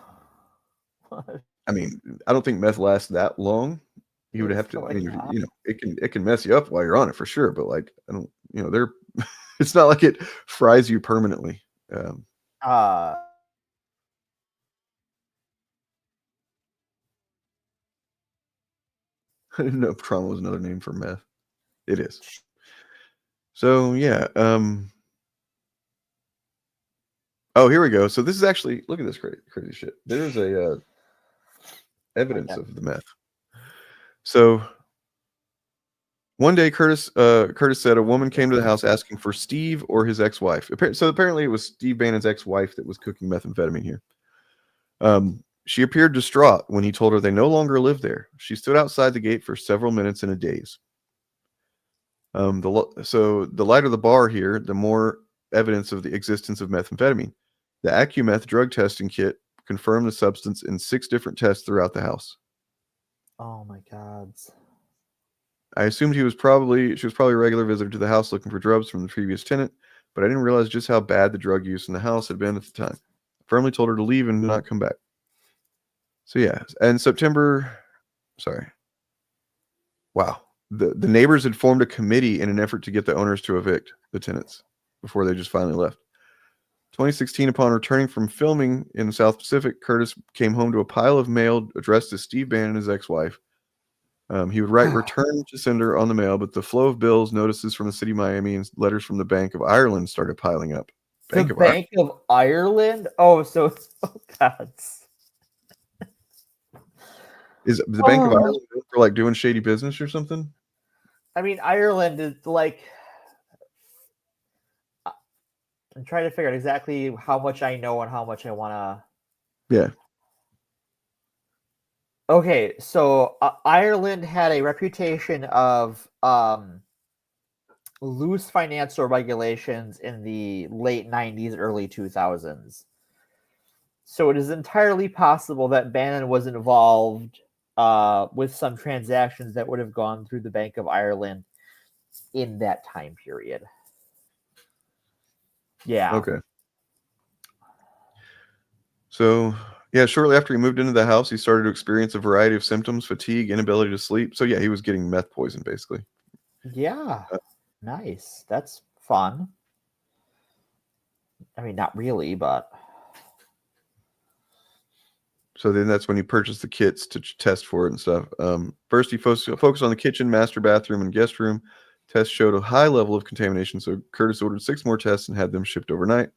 I mean, I don't think meth lasts that long. You would have to, it can mess you up while you're on it for sure, but like, I don't, it's not like it fries you permanently. I didn't know trauma was another name for meth. It is. So yeah. Oh, here we go. So this is actually, look at this crazy shit. There's a evidence of the meth. So one day, Curtis said a woman came to the house asking for Steve or his ex-wife. So apparently it was Steve Bannon's ex-wife that was cooking methamphetamine here. She appeared distraught when he told her they no longer lived there. She stood outside the gate for several minutes in a daze. So the lighter the bar here, the more evidence of the existence of methamphetamine. The AccuMeth drug testing kit confirmed the substance in 6 different tests throughout the house. Oh my God. I assumed she was probably a regular visitor to the house looking for drugs from the previous tenant, but I didn't realize just how bad the drug use in the house had been at the time. I firmly told her to leave and not come back. So yeah, and wow. The neighbors had formed a committee in an effort to get the owners to evict the tenants before they just finally left. 2016, upon returning from filming in the South Pacific, Curtis came home to a pile of mail addressed to Steve Bannon and his ex-wife. He would write return to sender on the mail, but the flow of bills, notices from the city of Miami, and letters from the Bank of Ireland started piling up. Bank of Ireland? Oh, so God. Is the Bank of Ireland for like doing shady business or something? I mean, Ireland is like, I'm trying to figure out exactly how much I know and how much I want to. Yeah. Okay, so Ireland had a reputation of loose financial regulations in the late 90s, early 2000s. So it is entirely possible that Bannon was involved with some transactions that would have gone through the Bank of Ireland in that time period. Yeah. Okay. So, yeah, shortly after he moved into the house, he started to experience a variety of symptoms: fatigue, inability to sleep. So, yeah, he was getting meth poison, basically. Yeah. Nice. That's fun. I mean, not really, but So then that's when he purchased the kits to test for it and stuff. First, he focused on the kitchen, master bathroom, and guest room. Tests showed a high level of contamination, so Curtis ordered 6 more tests and had them shipped overnight.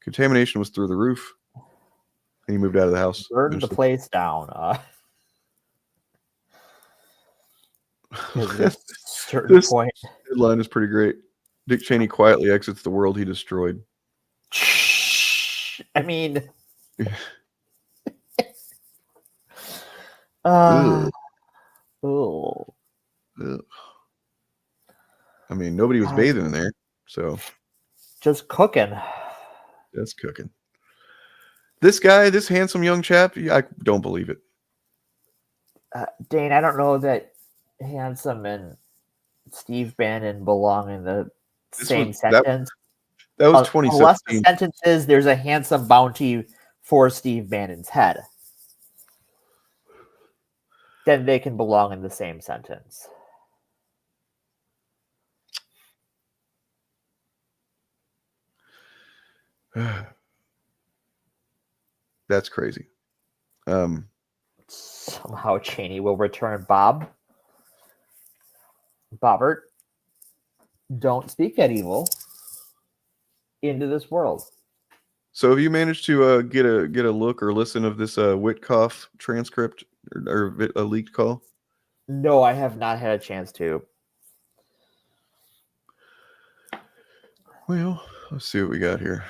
Contamination was through the roof, and he moved out of the house. burned the place down. This headline is pretty great. Dick Cheney quietly exits the world he destroyed. I mean, Ugh. oh, Ugh. I mean, nobody was bathing in there, so just cooking. that's cooking. This guy, this handsome young chap, I don't believe it. Dane, I don't know that handsome and Steve Bannon belong in the same sentence. That was 2017. Unless the sentence is there's a handsome bounty for Steve Bannon's head, then they can belong in the same sentence. That's crazy. Somehow Cheney will return Bobbert. Don't speak that evil into this world. So have you managed to get a look or listen of this Witkoff transcript or a leaked call? No, I have not had a chance to. Well, let's see what we got here.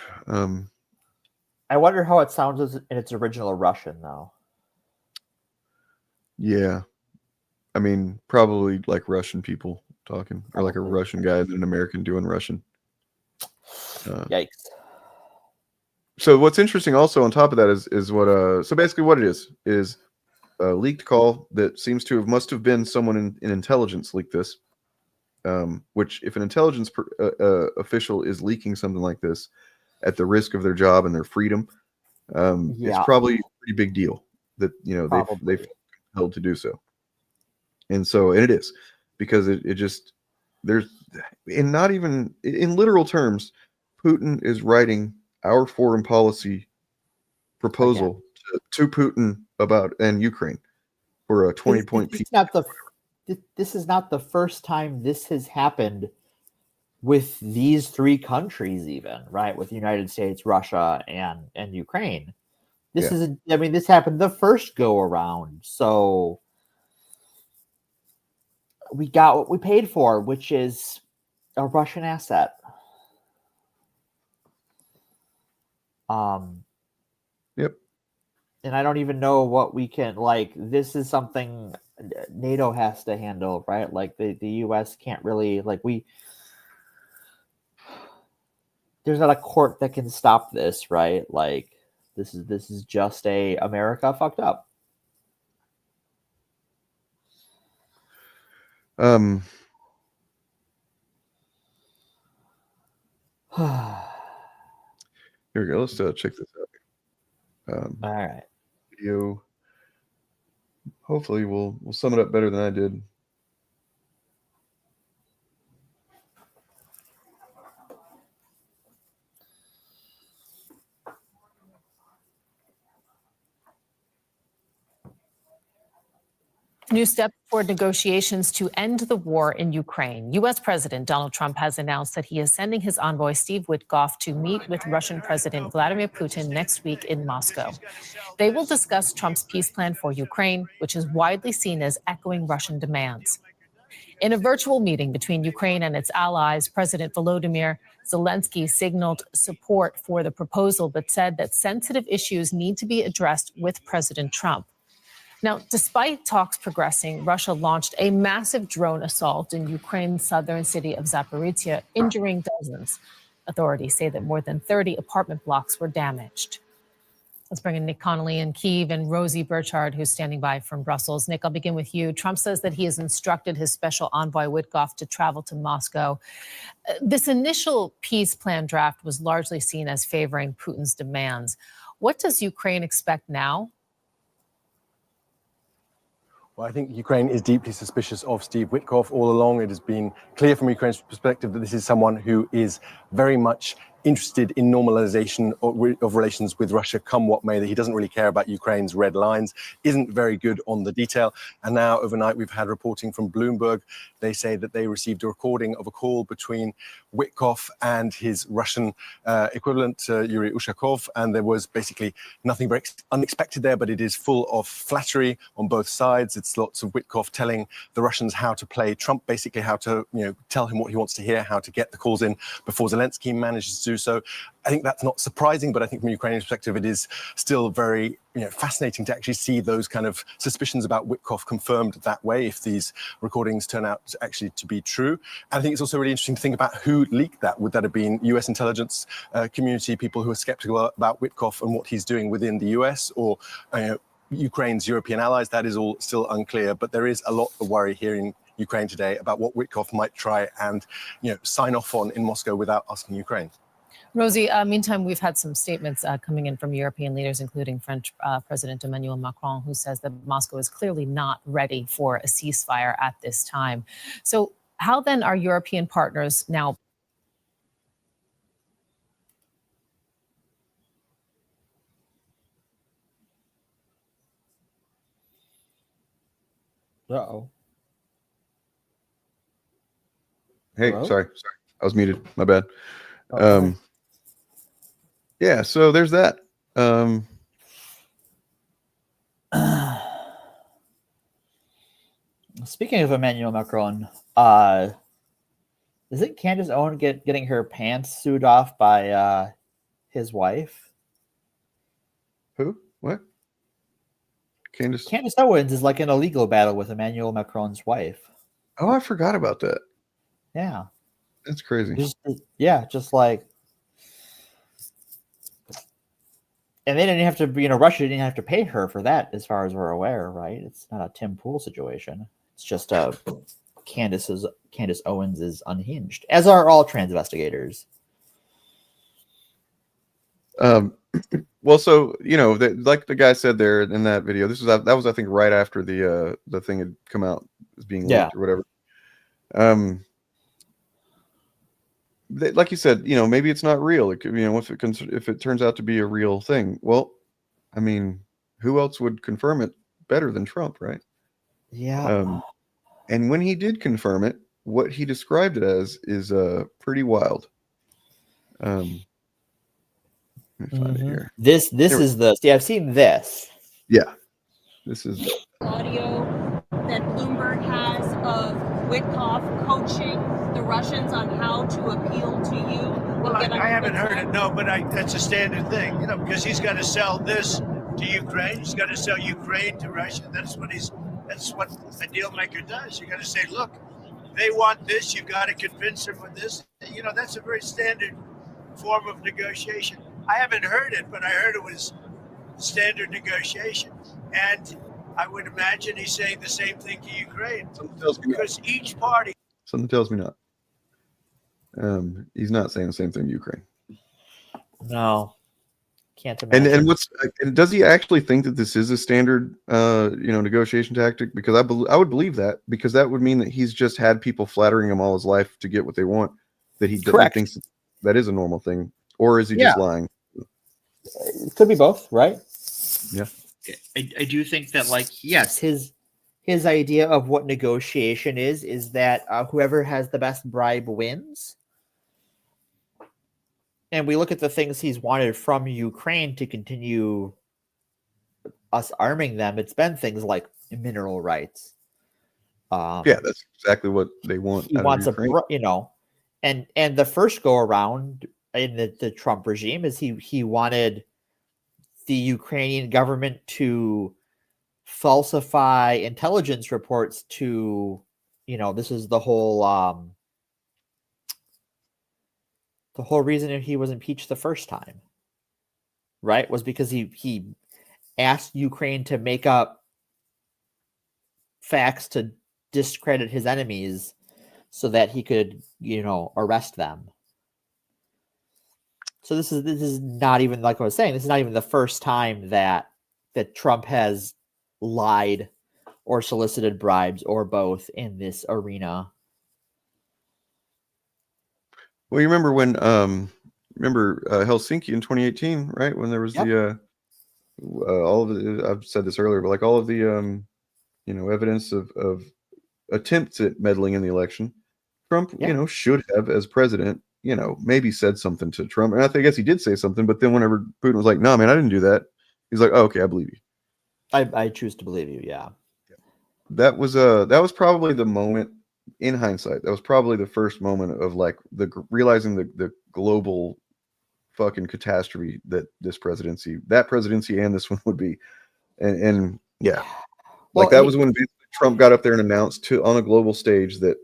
I wonder how it sounds in its original Russian, though. Yeah. I mean, probably like Russian people talking, or like a Russian guy and an American doing Russian. Yikes. So what's interesting also on top of that is what so basically what it is a leaked call that seems to must have been someone in intelligence leaked this. Which if an intelligence official is leaking something like this at the risk of their job and their freedom, it's probably a pretty big deal that they've compelled to do so. And it is, because it just there's not even in literal terms, Putin is writing our foreign policy proposal to Putin about Ukraine for a 20-point piece. This is not the first time this has happened with these 3 countries, even, right? With the United States, Russia, and Ukraine. This happened the first go around. So we got what we paid for, which is a Russian asset. Yep. And I don't even know what we can, this is something NATO has to handle, right? Like the US can't really, there's not a court that can stop this, right? Like this is just America fucked up. Here we go. Let's check this out. All right. Video. Hopefully we'll sum it up better than I did. New step for negotiations to end the war in Ukraine. U.S. President Donald Trump has announced that he is sending his envoy Steve Witkoff to meet with Russian President Vladimir Putin next week in Moscow. They will discuss Trump's peace plan for Ukraine, which is widely seen as echoing Russian demands. In a virtual meeting between Ukraine and its allies, President Volodymyr Zelensky signaled support for the proposal, but said that sensitive issues need to be addressed with President Trump. Now, despite talks progressing, Russia launched a massive drone assault in Ukraine's southern city of Zaporizhia, injuring dozens. Authorities say that more than 30 apartment blocks were damaged. Let's bring in Nick Connolly in Kyiv and Rosie Burchard, who's standing by from Brussels. Nick, I'll begin with you. Trump says that he has instructed his special envoy Witkoff to travel to Moscow. This initial peace plan draft was largely seen as favoring Putin's demands. What does Ukraine expect now? Well, I think Ukraine is deeply suspicious of Steve Witkoff all along. It has been clear from Ukraine's perspective that this is someone who is very much interested in normalization of relations with Russia, come what may. That he doesn't really care about Ukraine's red lines, isn't very good on the detail. And now overnight we've had reporting from Bloomberg. They say that they received a recording of a call between Witkoff and his Russian equivalent, Yuri Ushakov, and there was basically nothing very unexpected there, but it is full of flattery on both sides. It's lots of Witkoff telling the Russians how to play Trump, basically how to tell him what he wants to hear, how to get the calls in before Zelensky manages to do so. I think that's not surprising, but I think from a Ukrainian perspective, it is still very fascinating to actually see those kind of suspicions about Witkoff confirmed that way, if these recordings turn out actually to be true. And I think it's also really interesting to think about who leaked that. Would that have been US intelligence community, people who are skeptical about Witkoff and what he's doing within the US, or Ukraine's European allies? That is all still unclear, but there is a lot of worry here in Ukraine today about what Witkoff might try and sign off on in Moscow without asking Ukraine. Rosie, meantime, we've had some statements coming in from European leaders, including French President Emmanuel Macron, who says that Moscow is clearly not ready for a ceasefire at this time. So how then are European partners now? Uh-oh. Hey, Hello? sorry. I was muted. My bad. Oh, Yeah, so there's that. Speaking of Emmanuel Macron, isn't Candace Owen getting her pants sewed off by his wife? Who? What? Candace Owens is like in a legal battle with Emmanuel Macron's wife. Oh, I forgot about that. Yeah. That's crazy. Just like, and they didn't have to, Russia didn't have to pay her for that, as far as we're aware, right? It's not a Tim Pool situation. It's just Candace Owens is unhinged, as are all trans investigators. Well, so like the guy said there in that video, that was I think right after the thing had come out as being leaked or whatever. Like you said, maybe it's not real. It could, if it turns out to be a real thing. Well, I mean, who else would confirm it better than Trump, right? Yeah. And when he did confirm it, what he described it as is pretty wild. Let me find it here. This is I've seen this. Yeah. This is audio that Bloomberg has of Witkoff coaching the Russians on how to appeal to you. Well, I haven't heard it, no, but that's a standard thing, because he's got to sell this to Ukraine. He's got to sell Ukraine to Russia. That's what a deal maker does. You got to say, look, they want this. You got to convince them with this. That's a very standard form of negotiation. I haven't heard it, but I heard it was standard negotiation. And I would imagine he's saying the same thing to Ukraine, because each party. Something tells me not. He's not saying the same thing to Ukraine. No, can't imagine. And does he actually think that this is a standard, negotiation tactic? Because I would believe that, because that would mean that he's just had people flattering him all his life to get what they want. That he thinks that is a normal thing, or is he just lying? It could be both, right? Yeah. I do think that, yes, his idea of what negotiation is that whoever has the best bribe wins. And we look at the things he's wanted from Ukraine to continue us arming them. It's been things like mineral rights. That's exactly what they want. He wants and the first go around in the Trump regime is he wanted the Ukrainian government to falsify intelligence reports to, this is the whole reason he was impeached the first time, right? Was because he asked Ukraine to make up facts to discredit his enemies so that he could, arrest them. So this is not even, like I was saying, this is not even the first time that Trump has lied or solicited bribes or both in this arena. Well, you remember when remember Helsinki in 2018, right? When there was the all of the, I've said this earlier, but like all of the evidence of attempts at meddling in the election. Trump, should have, as president, maybe said something to Trump. And I guess he did say something, but then whenever Putin was like, no, man, I didn't do that. He's like, oh, okay, I believe you. I choose to believe you. Yeah. That was probably the moment in hindsight. That was probably the first moment of like realizing the global fucking catastrophe that that presidency and this one would be. And yeah, like that was when Trump got up there and announced on a global stage that,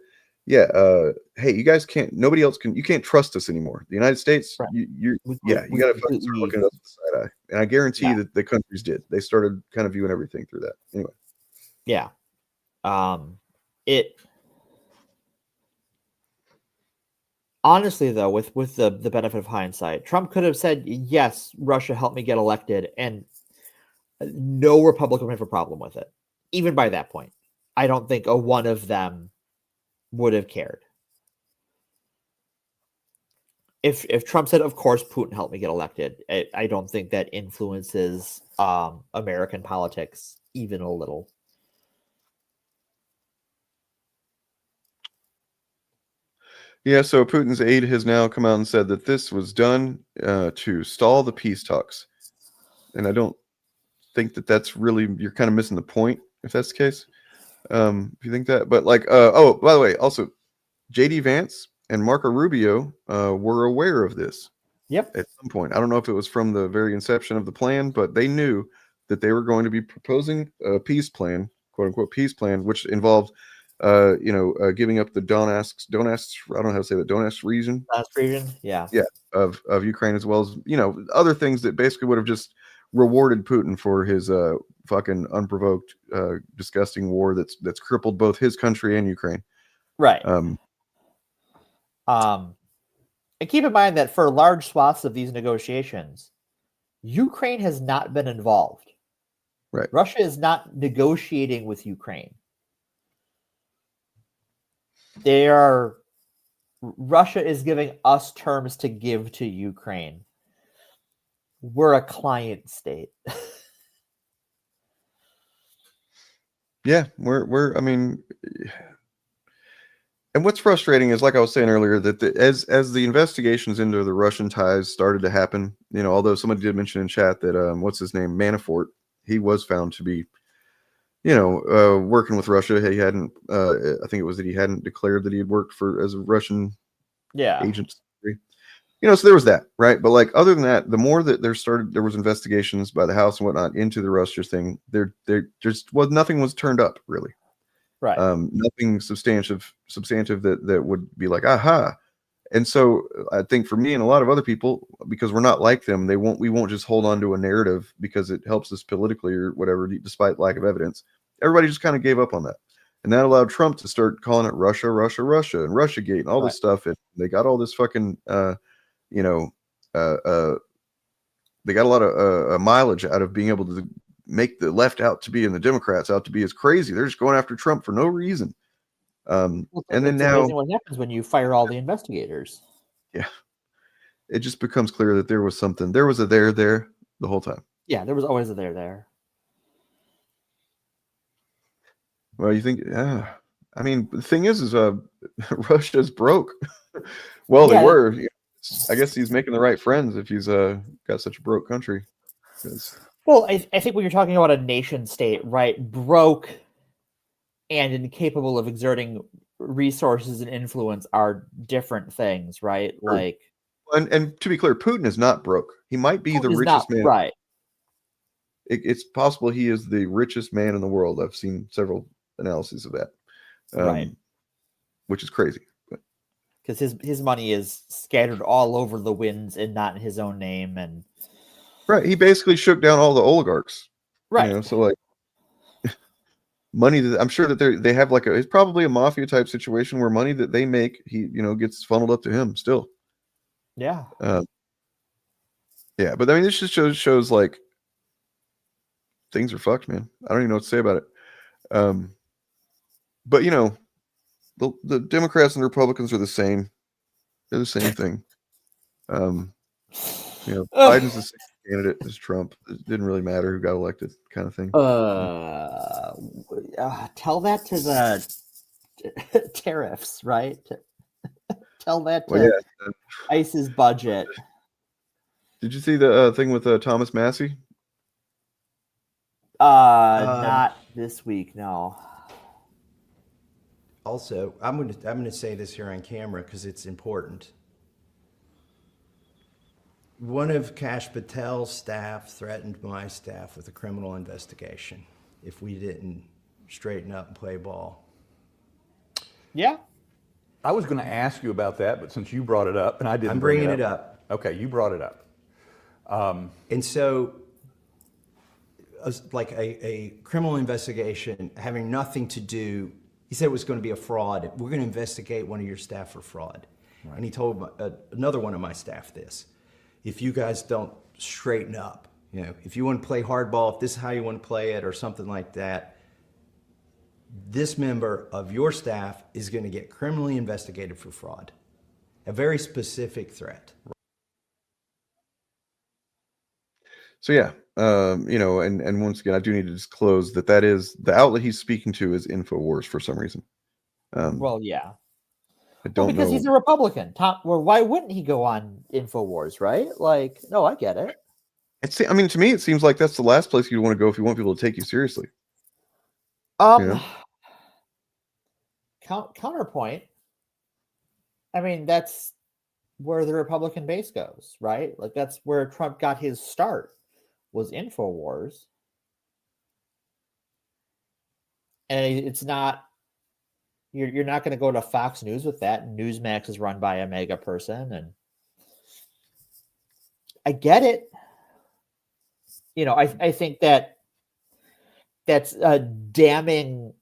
hey, you guys nobody else you can't trust us anymore. The United States, you got to fucking start looking at us with the side eye. And I guarantee that the countries did. They started kind of viewing everything through that. Anyway. Yeah. Honestly, though, with the benefit of hindsight, Trump could have said, yes, Russia helped me get elected, and no Republican would have a problem with it. Even by that point, I don't think one of them would have cared. If Trump said, of course, Putin helped me get elected, I don't think that influences American politics even a little. Yeah, so Putin's aide has now come out and said that this was done to stall the peace talks. And I don't think that that's really, you're kind of missing the point if that's the case. If you think that, but like, oh, by the way, also JD Vance and Marco Rubio were aware of this. Yep. At some point. I don't know if it was from the very inception of the plan, but they knew that they were going to be proposing a peace plan, quote unquote peace plan, which involved giving up the Donetsk, I don't know how to say that, Donetsk region. Yeah. Yeah, of Ukraine, as well as, other things that basically would have just rewarded Putin for his fucking unprovoked, disgusting war that's crippled both his country and Ukraine. Right. And keep in mind that for large swaths of these negotiations, Ukraine has not been involved. Right. Russia is not negotiating with Ukraine. Russia is giving us terms to give to Ukraine. We're a client state. Yeah, I mean, and what's frustrating is, like I was saying earlier, that as the investigations into the Russian ties started to happen, although somebody did mention in chat that what's his name, Manafort, he was found to be, working with Russia. He hadn't, I think it was that he hadn't declared that he had worked as a Russian agent. So there was that, right? But like, other than that, the more that there was investigations by the House and whatnot into the Russia thing, there just was nothing was turned up really. Right. Nothing substantive that would be like, aha. And so I think for me and a lot of other people, because we're not like them, we won't just hold on to a narrative because it helps us politically or whatever, despite lack of evidence. Everybody just kind of gave up on that. And that allowed Trump to start calling it Russia, and Russiagate and all this stuff. And they got all this fucking, they got a lot of mileage out of being able to make the left out to be and the Democrats out to be as crazy. They're just going after Trump for no reason. And then now, amazing what happens when you fire all the investigators. Yeah, it just becomes clear that there was something. There was a there the whole time. Yeah, there was always a there. Well, you think? I mean, the thing is Russia's broke. Well, they were. I guess he's making the right friends if he's got such a broke country. Well, I think when you're talking about a nation state, right, broke and incapable of exerting resources and influence are different things, right? Sure. Like, and to be clear, Putin is not broke. He might be the richest man. Right. It's possible he is the richest man in the world. I've seen several analyses of that. Right. Which is crazy. Because his money is scattered all over the winds and not in his own name. And right. He basically shook down all the oligarchs. Right. So like money that I'm sure that they have like it's probably a mafia type situation where money that they make, he gets funneled up to him still. Yeah. Yeah, but I mean, this just shows like things are fucked, man. I don't even know what to say about it. But the Democrats and the Republicans are the same. They're the same thing. You know, Biden's the same candidate as Trump. It didn't really matter who got elected, kind of thing. Tell that to the tariffs, right? Tell that to ICE's budget. Did you see the thing with Thomas Massey? Not this week, no. Also, I'm gonna say this here on camera because it's important. One of Kash Patel's staff threatened my staff with a criminal investigation if we didn't straighten up and play ball. Yeah. I was going to ask you about that, but since you brought it up, and I didn't, I'm bringing it up. Okay, you brought it up. And so, like a criminal investigation having nothing to do. He said it was going to be a fraud. We're going to investigate one of your staff for fraud. Right. And he told another one of my staff this. If you guys don't straighten up, you know, if you want to play hardball, if this is how you want to play it or something like that, this member of your staff is going to get criminally investigated for fraud. A very specific threat. So yeah, you know, and once again, I do need to disclose that is the outlet he's speaking to is InfoWars for some reason. Well, yeah. I don't because know. he's a Republican. Well, why wouldn't he go on InfoWars, right? Like, no, I get it. I mean, to me, it seems like that's the last place you'd want to go if you want people to take you seriously. Counterpoint. I mean, that's where the Republican base goes, right? Like, that's where Trump got his start, was InfoWars. And it's not, you're not going to go to Fox News with that. Newsmax is run by a mega person, and I get it. You know, I think that's a damning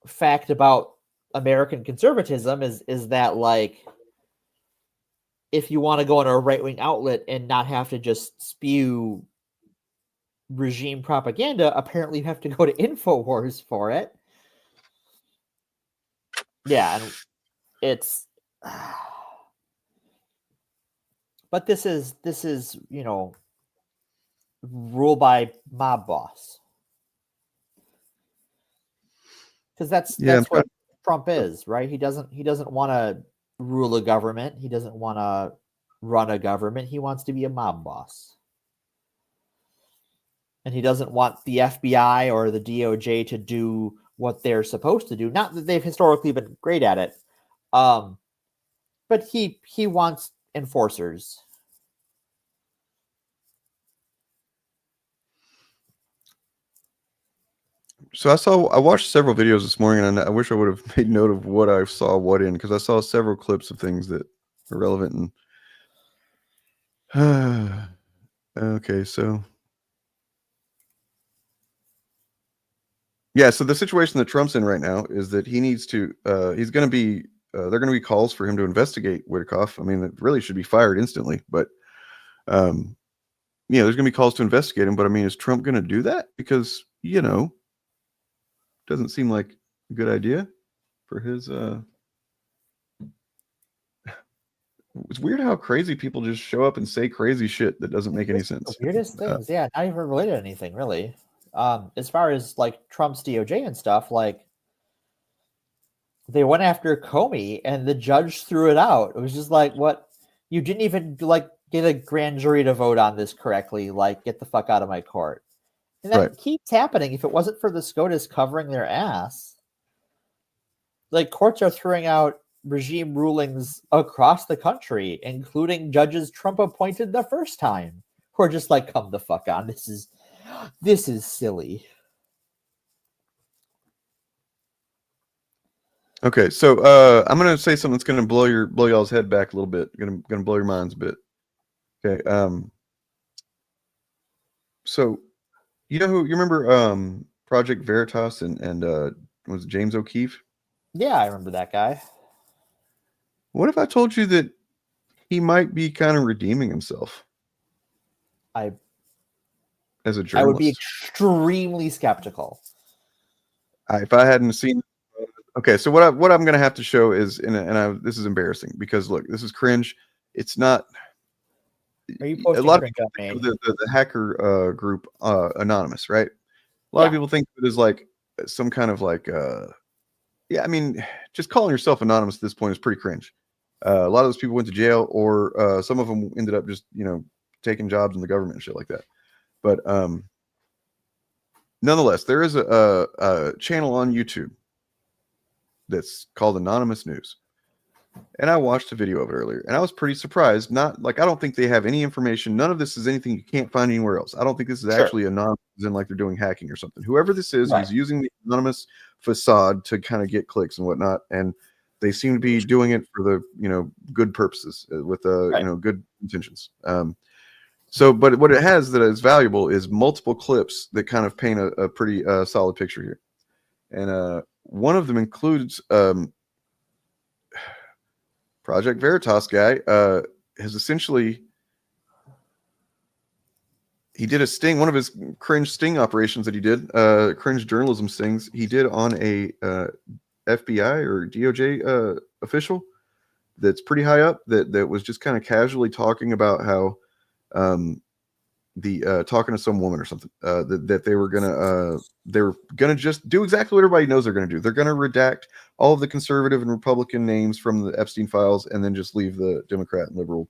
fact about American conservatism is that, like, if you want to go on a right-wing outlet and not have to just spew regime propaganda, apparently you have to go to InfoWars for it. Yeah, and it's but this is, you know, rule by mob boss. Because that's what Trump is, right? He doesn't want to rule a government. He doesn't want to run a government. He wants to be a mob boss. And he doesn't want the FBI or the DOJ to do what they're supposed to do. Not that they've historically been great at it. But he wants enforcers. So I watched several videos this morning, and I wish I would have made note of what I saw what in, because I saw several clips of things that are relevant. And okay, so yeah, so the situation that Trump's in right now is that he needs to he's going to be there are going to be calls for him to investigate Witkoff. I mean, it really should be fired instantly, but there's going to be calls to investigate him. But I mean, is Trump going to do that? Because, you know, doesn't seem like a good idea for his it's weird how crazy people just show up and say crazy shit that doesn't make any sense. The weirdest things, yeah, not even related to anything, really. As far as like Trump's DOJ and stuff, like they went after Comey and the judge threw it out. It was just like, what? You didn't even like get a grand jury to vote on this correctly. Like, get the fuck out of my court. And that keeps happening. If it wasn't for the SCOTUS covering their ass, like, courts are throwing out regime rulings across the country, including judges Trump appointed the first time, who are just like, come the fuck on. This is silly. Okay, so I'm gonna say something that's gonna blow y'all's head back a little bit. Gonna blow your minds a bit. Okay. So you remember Project Veritas and was it James O'Keefe? Yeah, I remember that guy. What if I told you that he might be kind of redeeming himself? As a journalist, I would be extremely skeptical. If I hadn't seen. Okay, so what I'm going to have to show is, this is embarrassing because look, this is cringe. It's not. Are you a posting lot of print people on think of main? the hacker group Anonymous, right? A lot Yeah. of people think of it as like some kind of like yeah, I mean, just calling yourself anonymous at this point is pretty cringe. A lot of those people went to jail, or some of them ended up just, taking jobs in the government and shit like that. But nonetheless, there is a channel on YouTube that's called Anonymous News. And I watched a video of it earlier, and I was pretty surprised. Not like, I don't think they have any information. None of this is anything you can't find anywhere else. I don't think this is actually anonymous, as in like they're doing hacking or something. Whoever this is, Right. he's using the anonymous facade to kind of get clicks and whatnot, and they seem to be doing it for the good purposes, with good intentions. So, but what it has that is valuable is multiple clips that kind of paint a pretty solid picture here, and one of them includes Project Veritas guy has essentially, he did a sting, one of his cringe sting operations that he did, cringe journalism stings, he did on a FBI or DOJ official that's pretty high up, that was just kind of casually talking about how talking to some woman or something, that they were gonna just do exactly what everybody knows they're gonna do. They're gonna redact all of the conservative and Republican names from the Epstein files, and then just leave the Democrat and liberal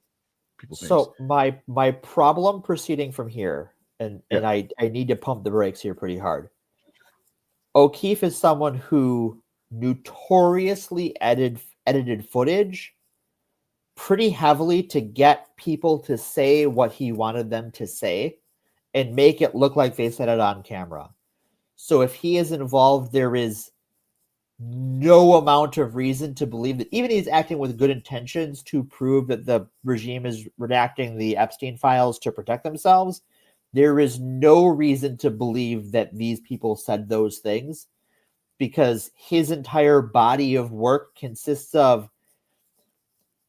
people's names. So my problem proceeding from here, and I need to pump the brakes here pretty hard. O'Keefe is someone who notoriously edited footage pretty heavily to get people to say what he wanted them to say and make it look like they said it on camera. So if he is involved, there is no amount of reason to believe that, even he's acting with good intentions to prove that the regime is redacting the Epstein files to protect themselves, there is no reason to believe that these people said those things, because his entire body of work consists of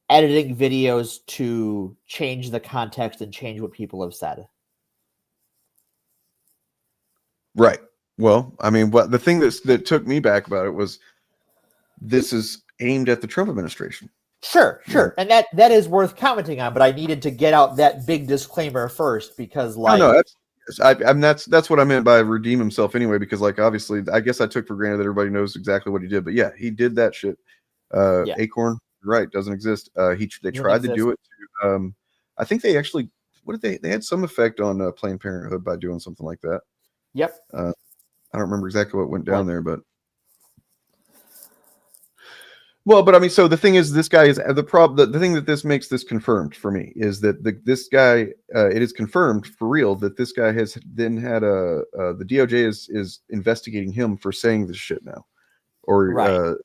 editing videos to change the context and change what people have said. Right. Well, I mean, what the thing that took me back about it was, this is aimed at the Trump administration. Sure. And that is worth commenting on, but I needed to get out that big disclaimer first, because that's what I meant by redeem himself anyway, because obviously I guess I took for granted that everybody knows exactly what he did, but yeah, he did that shit. Acorn, right, doesn't exist. They tried to do it to, I think they actually, they had some effect on Planned Parenthood by doing something like that. Yep. I don't remember exactly what went down there, but I mean, so the thing is, this guy is the problem. The thing that this makes this confirmed for me is that this guy, it is confirmed for real that this guy has then had the DOJ is investigating him for saying this shit now, or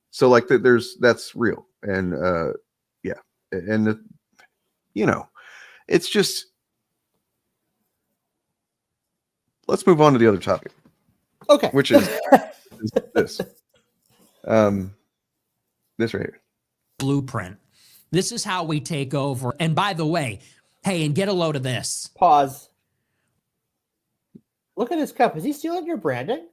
so that's real, and and it's just, let's move on to the other topic. Okay. Which is this. This right here. Blueprint. This is how we take over. And by the way, hey, and get a load of this. Pause. Look at his cup. Is he stealing your branding?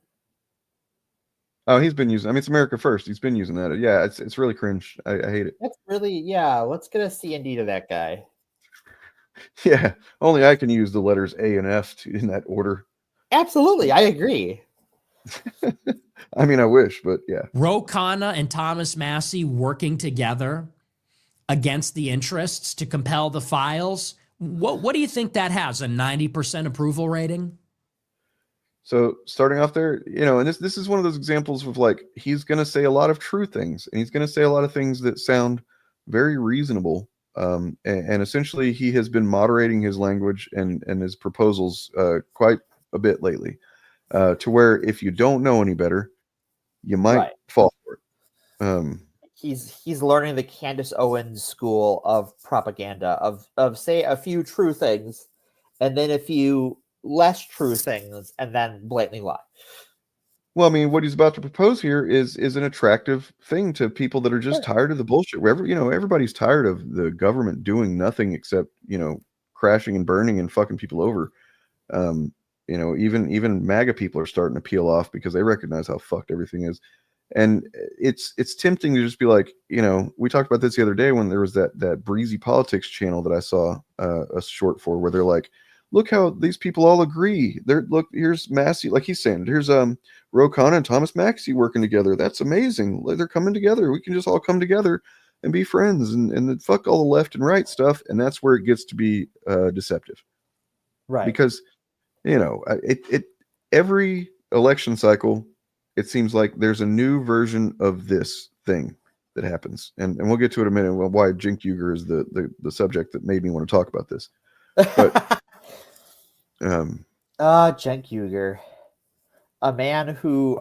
Oh, he's been using, I mean, it's America First. He's been using that. Yeah, it's really cringe. I hate it. That's really, let's get a C&D to that guy. Yeah, only I can use the letters A and F in that order. Absolutely, I agree. I mean, I wish, but yeah. Ro Khanna and Thomas Massie working together against the interests to compel the files. What do you think that has? A 90% approval rating? So starting off there, and this is one of those examples of he's going to say a lot of true things, and he's going to say a lot of things that sound very reasonable. And essentially he has been moderating his language and his proposals quite a bit lately, to where if you don't know any better, you might fall for it. He's learning the Candace Owens school of propaganda of say a few true things and then a few less true things and then blatantly lie. Well, I mean, what he's about to propose here is an attractive thing to people that are just tired of the bullshit. Everybody's tired of the government doing nothing except, crashing and burning and fucking people over. Even MAGA people are starting to peel off because they recognize how fucked everything is. And it's tempting to just be like, you know, we talked about this the other day when there was that Breezy Politics channel that I saw a short for, where they're like, look how these people all agree. Look, here's Massey, like he's saying, here's Ro Khanna and Thomas Maxey working together. That's amazing. They're coming together. We can just all come together and be friends and then fuck all the left and right stuff. And that's where it gets to be deceptive. Right. Because, you know, every election cycle, it seems like there's a new version of this thing that happens. And we'll get to it in a minute, why Cenk Uygur is the subject that made me want to talk about this. But Cenk Uygur, a man who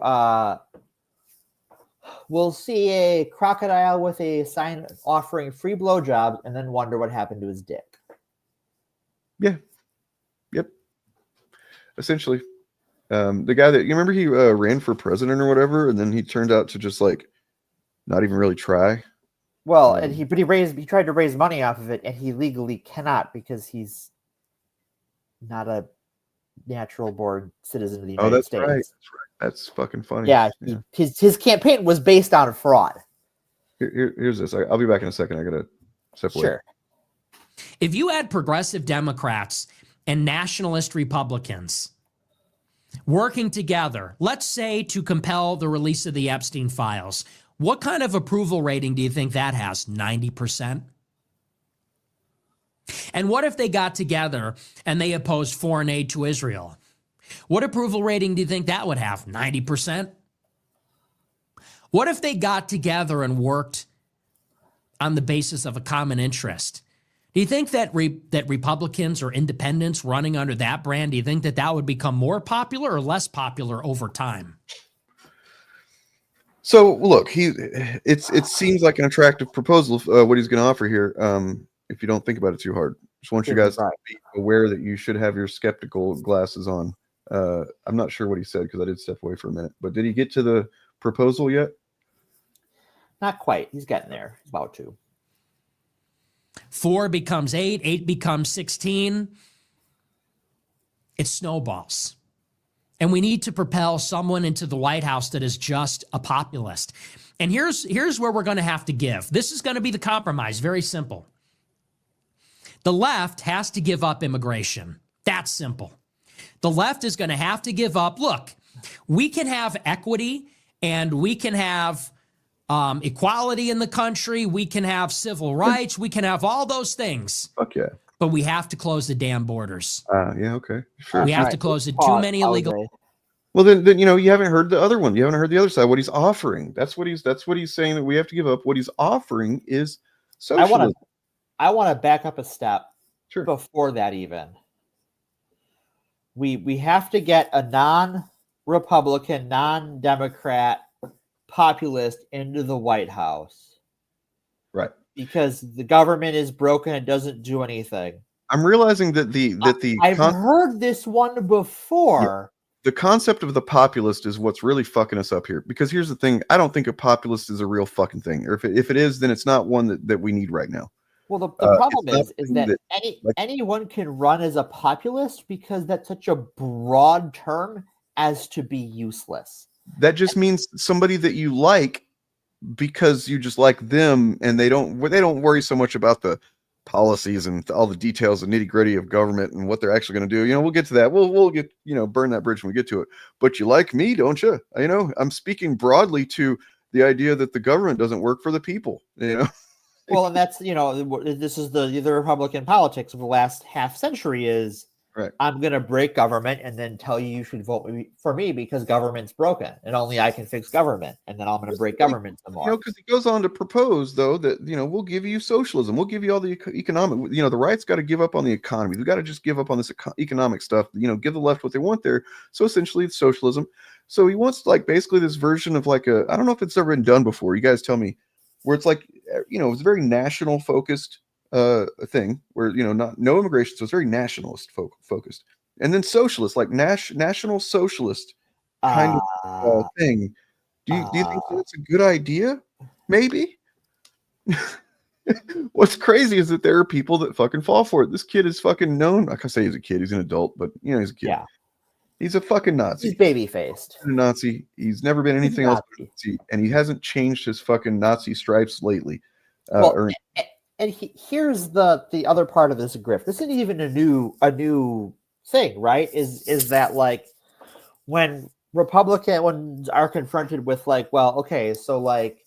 will see a crocodile with a sign offering free blowjobs and then wonder what happened to his dick. Yeah. Yep. Essentially. The guy that, you remember he ran for president or whatever, and then he turned out to just like not even really try. Well, and he tried to raise money off of it, and he legally cannot because he's not a natural born citizen of the United States. Right. That's right. That's fucking funny. Yeah, his campaign was based on fraud. Here's this. I'll be back in a second. I gotta step away. Sure. If you had progressive Democrats and nationalist Republicans working together, let's say to compel the release of the Epstein files, what kind of approval rating do you think that has? 90%? And what if they got together and they opposed foreign aid to Israel? What approval rating do you think that would have? 90%? What if they got together and worked on the basis of a common interest? Do you think that that Republicans or independents running under that brand, do you think that would become more popular or less popular over time? So look, it seems like an attractive proposal, what he's going to offer here. If you don't think about it too hard, just want you guys to be aware that you should have your skeptical glasses on. I'm not sure what he said because I did step away for a minute, but did he get to the proposal yet? Not quite. He's getting there. He's about to. 4 becomes 8, 8 becomes 16. It snowballs. And we need to propel someone into the White House that is just a populist. And here's where we're going to have to give. This is going to be the compromise. Very simple. The left has to give up immigration. That's simple. The left is going to have to give up. Look, we can have equity and we can have equality in the country. We can have civil rights. We can have all those things. Fuck yeah. But we have to close the damn borders. Yeah, okay. Sure. We have to close it. Too many illegal. Well, then you know, you haven't heard the other one. You haven't heard the other side. What he's offering. That's what he's saying that we have to give up. What he's offering is socialism. I want to back up a step before that even. We have to get a non-Republican, non-Democrat populist into the White House. Right. Because the government is broken and doesn't do anything. I'm realizing that I've heard this one before. Yeah. The concept of the populist is what's really fucking us up here. Because here's the thing. I don't think a populist is a real fucking thing. Or if it is, then it's not one that we need right now. Well, the problem is that anyone can run as a populist because that's such a broad term as to be useless. That just means somebody that you like because you just like them, and they don't worry so much about the policies and all the details and nitty-gritty of government and what they're actually going to do. You know, we'll get to that. We'll get, you know, burn that bridge when we get to it. But you like me, don't you? You know, I'm speaking broadly to the idea that the government doesn't work for the people, you know. Well, and that's, you know, this is the Republican politics of the last half century is, right, I'm going to break government and then tell you should vote for me because government's broken and only I can fix government. And then I'm going to break government some more. You know, because he goes on to propose, though, that, you know, we'll give you socialism. We'll give you all the economic, you know, the right's got to give up on the economy. We've got to just give up on this economic stuff, you know, give the left what they want there. So essentially it's socialism. So he wants like basically this version of like I don't know if it's ever been done before. You guys tell me, where it's like, you know, it's a very national focused thing where, you know, no immigration. So it's very nationalist focused, and then socialist, like national socialist kind of thing. Do you think that's a good idea? Maybe. What's crazy is that there are people that fucking fall for it. This kid is fucking known. Like I say, he's a kid. He's an adult, but you know, he's a kid. Yeah. He's a fucking Nazi. He's baby-faced. A Nazi. He's never been anything else but a Nazi, and he hasn't changed his fucking Nazi stripes lately. Here's the other part of this grift. This isn't even a new thing, right? Is that like when Republicans are confronted with like, well, okay, so like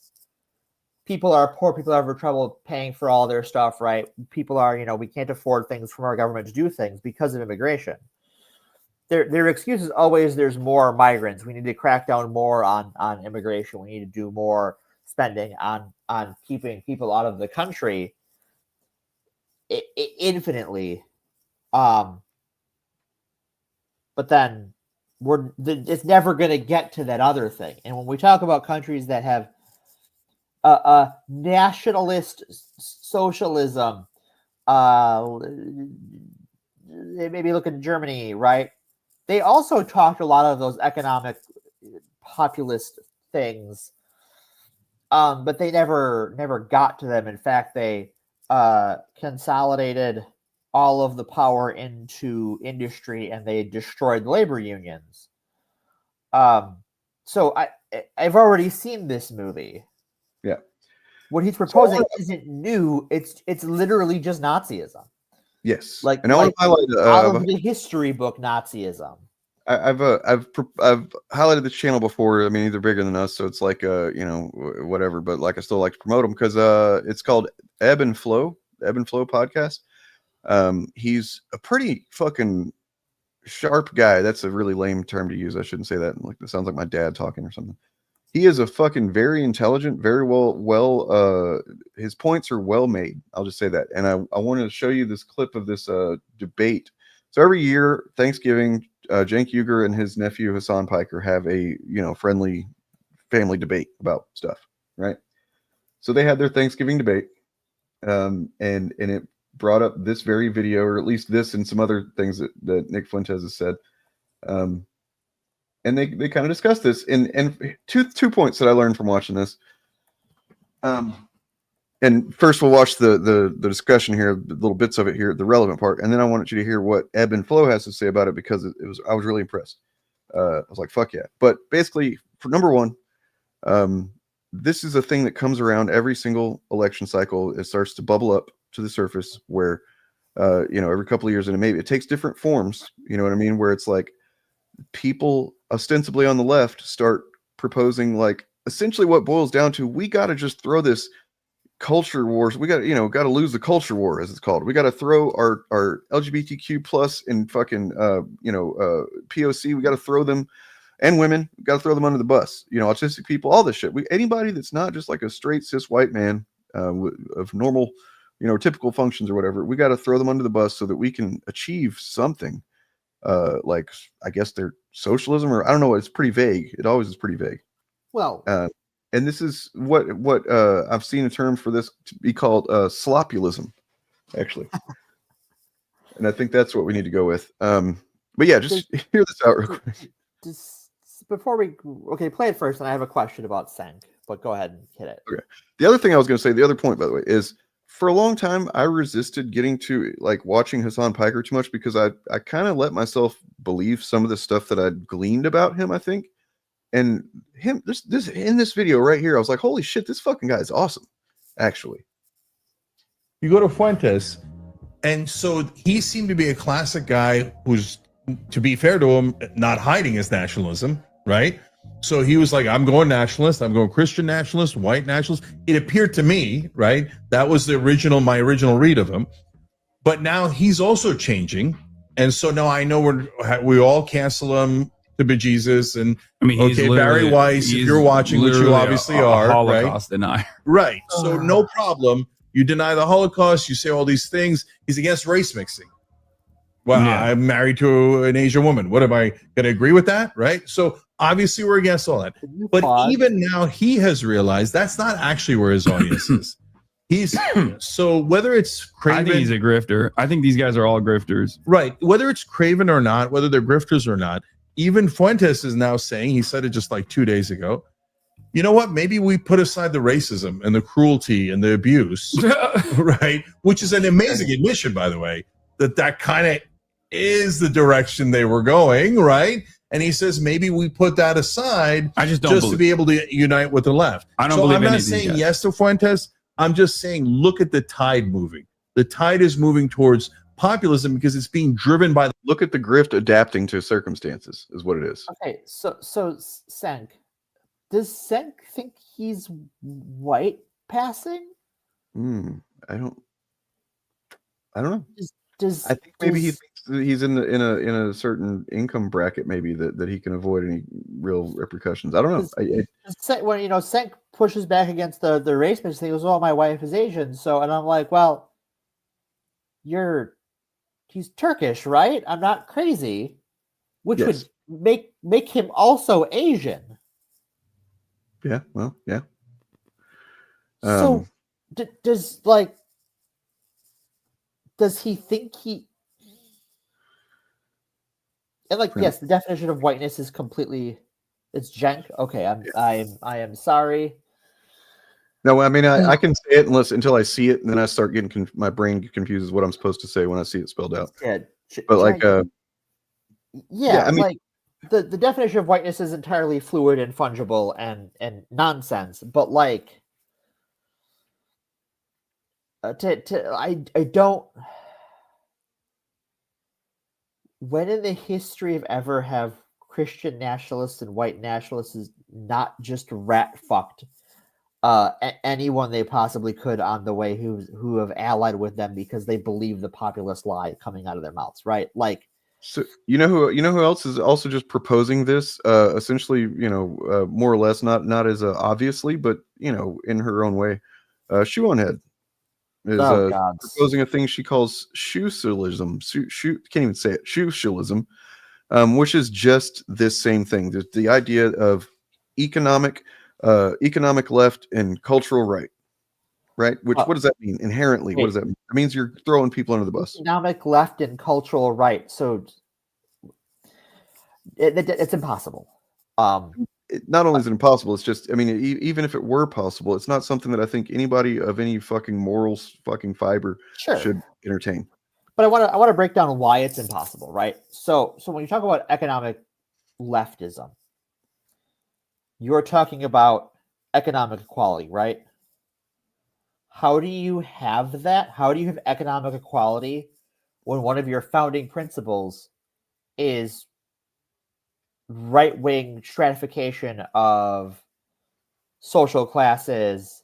people are poor, people have trouble paying for all their stuff, right? People are, we can't afford things from our government to do things because of immigration. Their excuse is always there's more migrants. We need to crack down more on immigration. We need to do more spending on keeping people out of the country infinitely. But then it's never going to get to that other thing. And when we talk about countries that have nationalist socialism, maybe look at Germany, right? They also talked a lot of those economic populist things, but they never got to them. In fact, they consolidated all of the power into industry and they destroyed labor unions. So I've already seen this movie. Yeah. What he's proposing isn't new. It's literally just Nazism. Yes. Like, and I want to highlight out of the history book Nazism. I've highlighted this channel before. I mean, they're bigger than us, so it's like whatever. But like, I still like to promote them because it's called Ebb and Flow podcast. He's a pretty fucking sharp guy. That's a really lame term to use. I shouldn't say that. Like, it sounds like my dad talking or something. He is a fucking very intelligent, very well. His points are well made. I'll just say that. And I wanted to show you this clip of this debate. So every year, Thanksgiving, Cenk Uygur and his nephew Hassan Piker have a friendly family debate about stuff, right? So they had their Thanksgiving debate, and it brought up this very video, or at least this and some other things that Nick Fuentes has said. And they kind of discussed this, and two points that I learned from watching this. And first we'll watch the discussion here, the little bits of it here, the relevant part, and then I wanted you to hear what Ebb and Flow has to say about it, because I was really impressed. I was like, fuck yeah. But basically, for number one, this is a thing that comes around every single election cycle. It starts to bubble up to the surface where every couple of years, and it takes different forms, you know what I mean, where it's like people ostensibly on the left start proposing, like, essentially what boils down to, we got to just throw this culture wars. We got to lose the culture war, as it's called. We got to throw our LGBTQ plus and fucking POC. We got to throw them, and women. We got to throw them under the bus. Autistic people, all this shit. Anybody that's not just like a straight cis white man of normal, typical functions or whatever. We got to throw them under the bus so that we can achieve something. Like, I guess they're socialism, or I don't know. It's pretty vague. It always is pretty vague. Well. And this is what I've seen a term for this to be called slopulism, actually. And I think that's what we need to go with. But yeah, just hear this out real quick. Just before play it first, and I have a question about Cenk, but go ahead and hit it. Okay. The other thing I was going to say, the other point, by the way, is for a long time I resisted getting to like watching Hassan Piker too much, because I kind of let myself believe some of the stuff that I'd gleaned about him, I think. And him, this in this video right here, I was like, holy shit, this fucking guy is awesome, actually. You go to Fuentes, and so he seemed to be a classic guy who's, to be fair to him, not hiding his nationalism, right? So he was like, I'm going nationalist, I'm going Christian nationalist, white nationalist. It appeared to me, right? That was my original read of him. But now he's also changing. And so now I know we all cancel him to bejesus. And I mean, okay, Barry Weiss, if you're watching, which you obviously are, Holocaust denier. Right. So no problem. You deny the Holocaust, you say all these things. He's against race mixing. Well, yeah. I'm married to an Asian woman. What am I going to agree with that? Right. So obviously we're against all that. But even now he has realized that's not actually where his audience is. So whether it's Craven, I think he's a grifter. I think these guys are all grifters. Right. Whether it's Craven or not, whether they're grifters or not, even Fuentes is now saying, he said it just like 2 days ago, you know what? Maybe we put aside the racism and the cruelty and the abuse, right? Which is an amazing admission, by the way, that kind of is the direction they were going, right? And he says maybe we put that aside I just don't to believe. be able to unite with the left. I don't So believe I'm any not of these saying guys. yes to Fuentes. I'm just saying look at the tide moving. The tide is moving towards populism because it's being driven by. Look at the grift adapting to circumstances is what it is. Okay, so Cenk, does Cenk think he's white passing? I don't know. Does I think maybe he thinks that he's in a certain income bracket, maybe that he can avoid any real repercussions. I don't know. When Cenk pushes back against the race thing, he goes, "Oh, my wife is Asian," and I'm like, "Well, he's Turkish, right? I'm not crazy," which Yes. would make him also Asian. Yeah. Well, yeah. So does he think he? And yes, the definition of whiteness is completely. It's Cenk. Okay, I am sorry. No, I mean I can say it until I see it, and then I start getting my brain confuses what I'm supposed to say when I see it spelled out. Yeah, but I mean, the definition of whiteness is entirely fluid and fungible and nonsense. But I don't. When in the history of ever have Christian nationalists and white nationalists not just rat fucked anyone they possibly could on the way who have allied with them because they believe the populist lie coming out of their mouths, right? So you know who else is also just proposing this essentially, more or less, not as obviously, but in her own way. Shoe-on-head is proposing a thing she calls shoe-cialism. Can't even say it. Shoe-cialism, which is just this same thing. The idea of economic left and cultural right. Which what does that mean inherently? What does that mean? It means you're throwing people under the bus. Economic left and cultural right. So it's impossible. Not only is it impossible, it's just, I mean, even if it were possible, it's not something that I think anybody of any fucking morals, fucking fiber should entertain. But I want to break down why it's impossible, right? So when you talk about economic leftism, you're talking about economic equality, right? How do you have that? How do you have economic equality when one of your founding principles is right-wing stratification of social classes,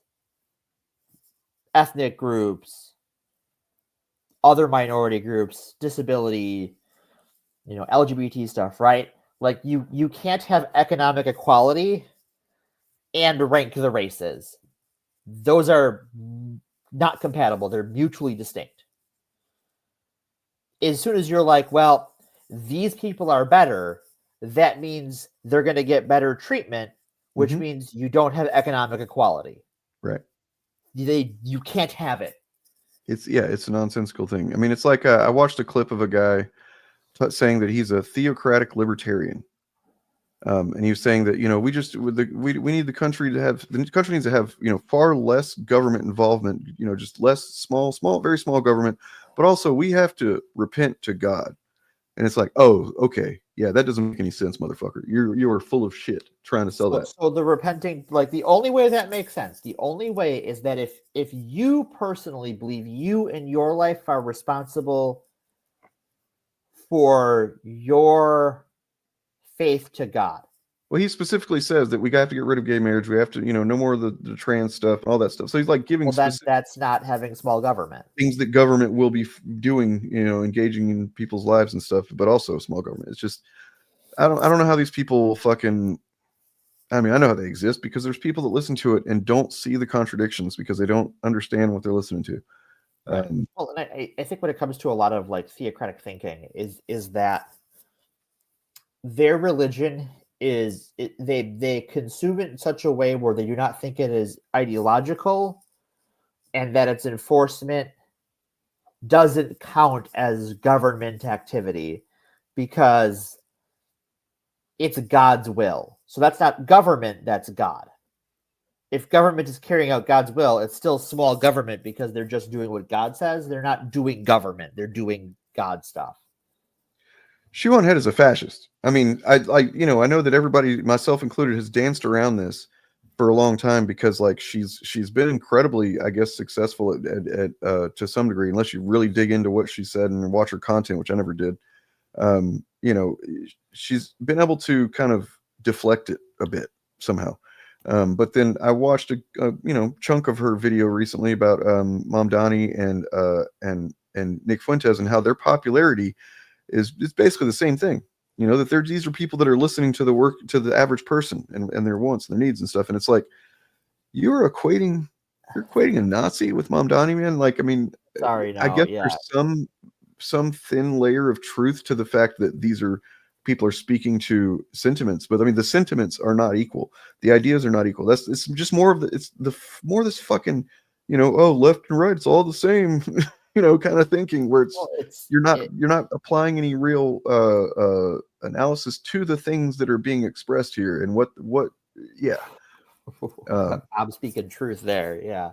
ethnic groups, other minority groups, disability, LGBT stuff, right? You can't have economic equality and rank the races. Those are not compatible. They're mutually distinct. As soon as you're like, well, these people are better, that means they're going to get better treatment, which means you don't have economic equality. Right. You can't have it. It's a nonsensical thing. I mean, it's like I watched a clip of a guy saying that he's a theocratic libertarian. And he was saying that, we need the country needs to have, far less government involvement, just less very small government, but also we have to repent to God. And it's like, oh, okay. Yeah, that doesn't make any sense, motherfucker. You are full of shit trying to sell that. So the repenting, the only way that makes sense, the only way is that if you personally believe you in your life are responsible for your faith to God. Well, he specifically says that we have to get rid of gay marriage. We have to, no more of the trans stuff, all that stuff. So he's giving that's not having small government. Things that government will be doing, engaging in people's lives and stuff, but also small government. It's just, I don't know how these people fucking, I mean, I know how they exist because there's people that listen to it and don't see the contradictions because they don't understand what they're listening to. Well, and I think when it comes to a lot of theocratic thinking is that their religion they consume it in such a way where they do not think it is ideological, and that its enforcement doesn't count as government activity because it's God's will. So that's not government, that's God. If government is carrying out God's will, it's still small government because they're just doing what God says. They're not doing government. They're doing God stuff. Shoe on Head is a fascist. I mean, I know that everybody, myself included, has danced around this for a long time because like she's been incredibly, I guess, successful at to some degree, unless you really dig into what she said and watch her content, which I never did. She's been able to kind of deflect it a bit somehow. But then I watched a chunk of her video recently about Mom Donnie and Nick Fuentes and how their popularity is basically the same thing. That these are people that are listening to the average person and their wants and their needs and stuff. And it's like, you're equating a Nazi with Mom Donnie, man. Like, I mean, sorry, no, I guess yeah. there's some thin layer of truth to the fact that people are speaking to sentiments, but I mean, the sentiments are not equal. The ideas are not equal. It's just more of more this fucking, left and right, it's all the same, kind of thinking where you're not applying any real analysis to the things that are being expressed here and what yeah. I'm speaking truth there, yeah.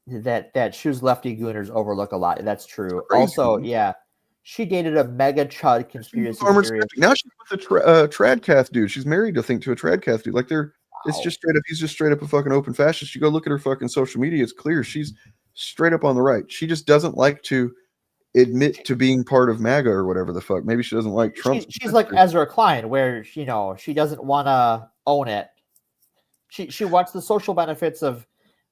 That Shoe's lefty gooners overlook a lot. That's true. Crazy. Also, yeah, she dated a mega chud conspiracy theorist. Now she's with a tradcath dude. She's married, I think, to a tradcath dude. Like it's just straight up. He's just straight up a fucking open fascist. You go look at her fucking social media. It's clear she's straight up on the right. She just doesn't like to admit to being part of MAGA or whatever the fuck. Maybe she doesn't like Trump. She's like Ezra Klein, where she doesn't want to own it. She wants the social benefits of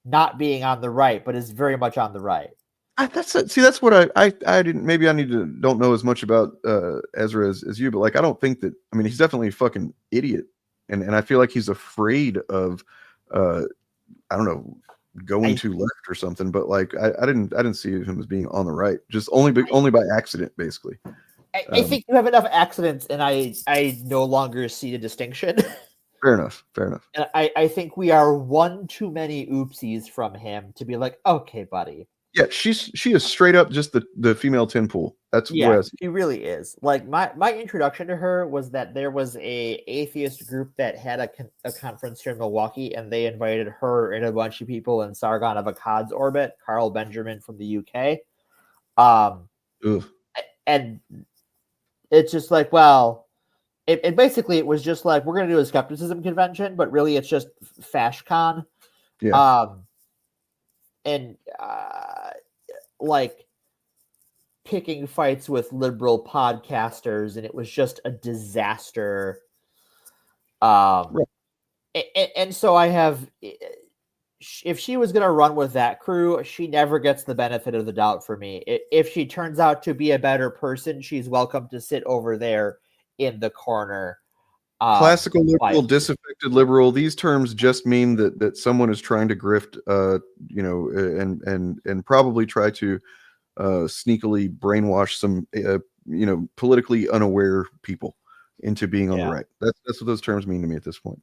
not being on the right, but is very much on the right. That's what I didn't. Maybe I don't know as much about Ezra as you, but like I don't think that. I mean, he's definitely a fucking idiot, and I feel like he's afraid of I don't know, going too left or something. But like I didn't see him as being on the right, just only by accident, basically. I think you have enough accidents, and I no longer see the distinction. Fair enough. And I think we are one too many oopsies from him to be like, okay, buddy. Yeah, she is straight up just the female tin pool. That's yeah, she really is. Like my introduction to her was that there was a atheist group that had a conference here in Milwaukee, and they invited her and a bunch of people in Sargon of Akkad's orbit, Carl Benjamin from the UK. And it's just like, well, it basically it was just like, we're gonna do a skepticism convention, but really it's just FashCon. Yeah. Like picking fights with liberal podcasters, and it was just a disaster. And so I have, if she was going to run with that crew, she never gets the benefit of the doubt for me. If she turns out to be a better person, she's welcome to sit over there in the corner. Classical liberal, disaffected liberal. These terms just mean that someone is trying to grift, and probably try to sneakily brainwash some, politically unaware people into being on the right. That's what those terms mean to me at this point.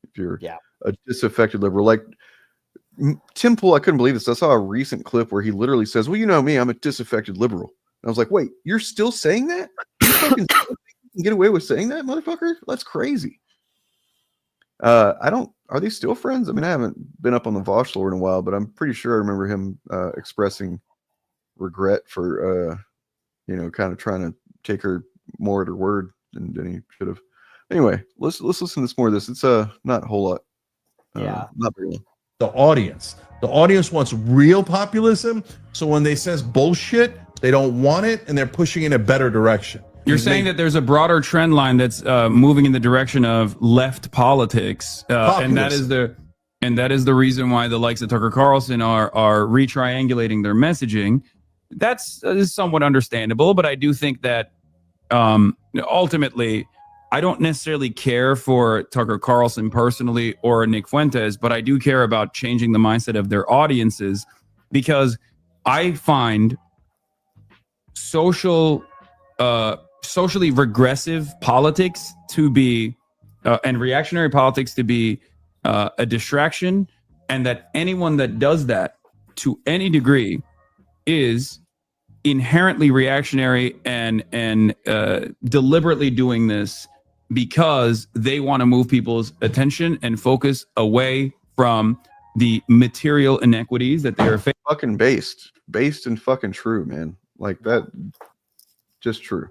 If you're a disaffected liberal, like Tim Pool, I couldn't believe this. I saw a recent clip where he literally says, "Well, you know me, I'm a disaffected liberal." And I was like, "Wait, you're still saying that? You fucking get away with saying that, motherfucker? That's crazy." Are they still friends? I mean, I haven't been up on the Vosh Lord in a while, but I'm pretty sure I remember him expressing regret for kind of trying to take her more at her word than he should have. Anyway, let's listen to this more of this. It's not a whole lot. Not very long. The audience wants real populism, so when they sense bullshit, they don't want it, and they're pushing in a better direction. You're saying that there's a broader trend line that's moving in the direction of left politics, and that is the reason why the likes of Tucker Carlson are retriangulating their messaging. That's somewhat understandable, but I do think that ultimately, I don't necessarily care for Tucker Carlson personally or Nick Fuentes, but I do care about changing the mindset of their audiences, because I find socially regressive politics to be and reactionary politics to be a distraction, and that anyone that does that to any degree is inherently reactionary and deliberately doing this because they want to move people's attention and focus away from the material inequities that they are facing. Fucking based and fucking true, man. Like that. just true.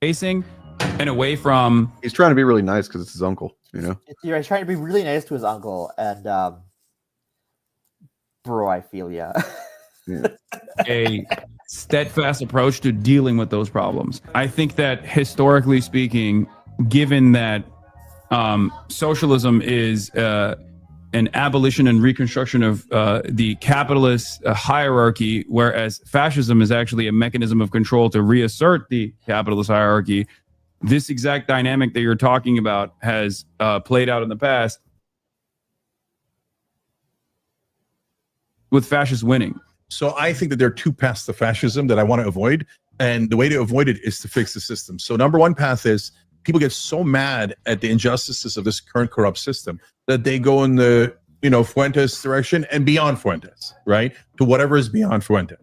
Facing and away from. He's trying to be really nice because it's his uncle, you know. He's trying to be really nice to his uncle, and bro, I feel ya. Yeah. A steadfast approach to dealing with those problems. I think that historically speaking, given that socialism is an abolition and reconstruction of the capitalist hierarchy, whereas fascism is actually a mechanism of control to reassert the capitalist hierarchy, this exact dynamic that you're talking about has played out in the past with fascists winning. So I think that there are two paths to fascism that I want to avoid. And the way to avoid it is to fix the system. So number one path is people get so mad at the injustices of this current corrupt system that they go in the, Fuentes direction and beyond Fuentes, right? To whatever is beyond Fuentes.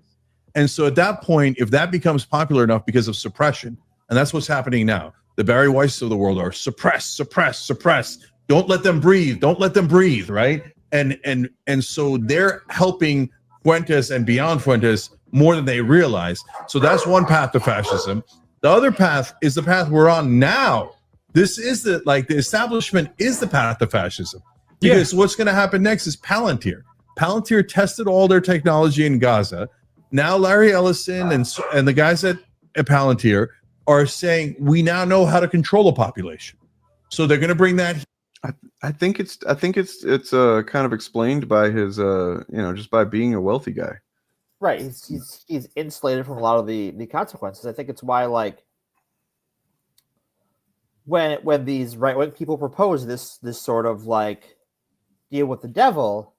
And so at that point, if that becomes popular enough because of suppression, and that's what's happening now, the Barry Weiss of the world are suppress, suppress, suppress. Don't let them breathe. Don't let them breathe, right? And so they're helping Fuentes and beyond Fuentes more than they realize. So that's one path to fascism. The other path is the path we're on now. This is the establishment is the path to fascism. Because what's going to happen next is Palantir. Palantir tested all their technology in Gaza. Now Larry Ellison and the guys at Palantir are saying we now know how to control a population. So they're going to bring that. I think it's kind of explained by his just by being a wealthy guy. Right. He's insulated from a lot of the consequences. I think it's why when these right-wing people propose this sort of deal with the devil,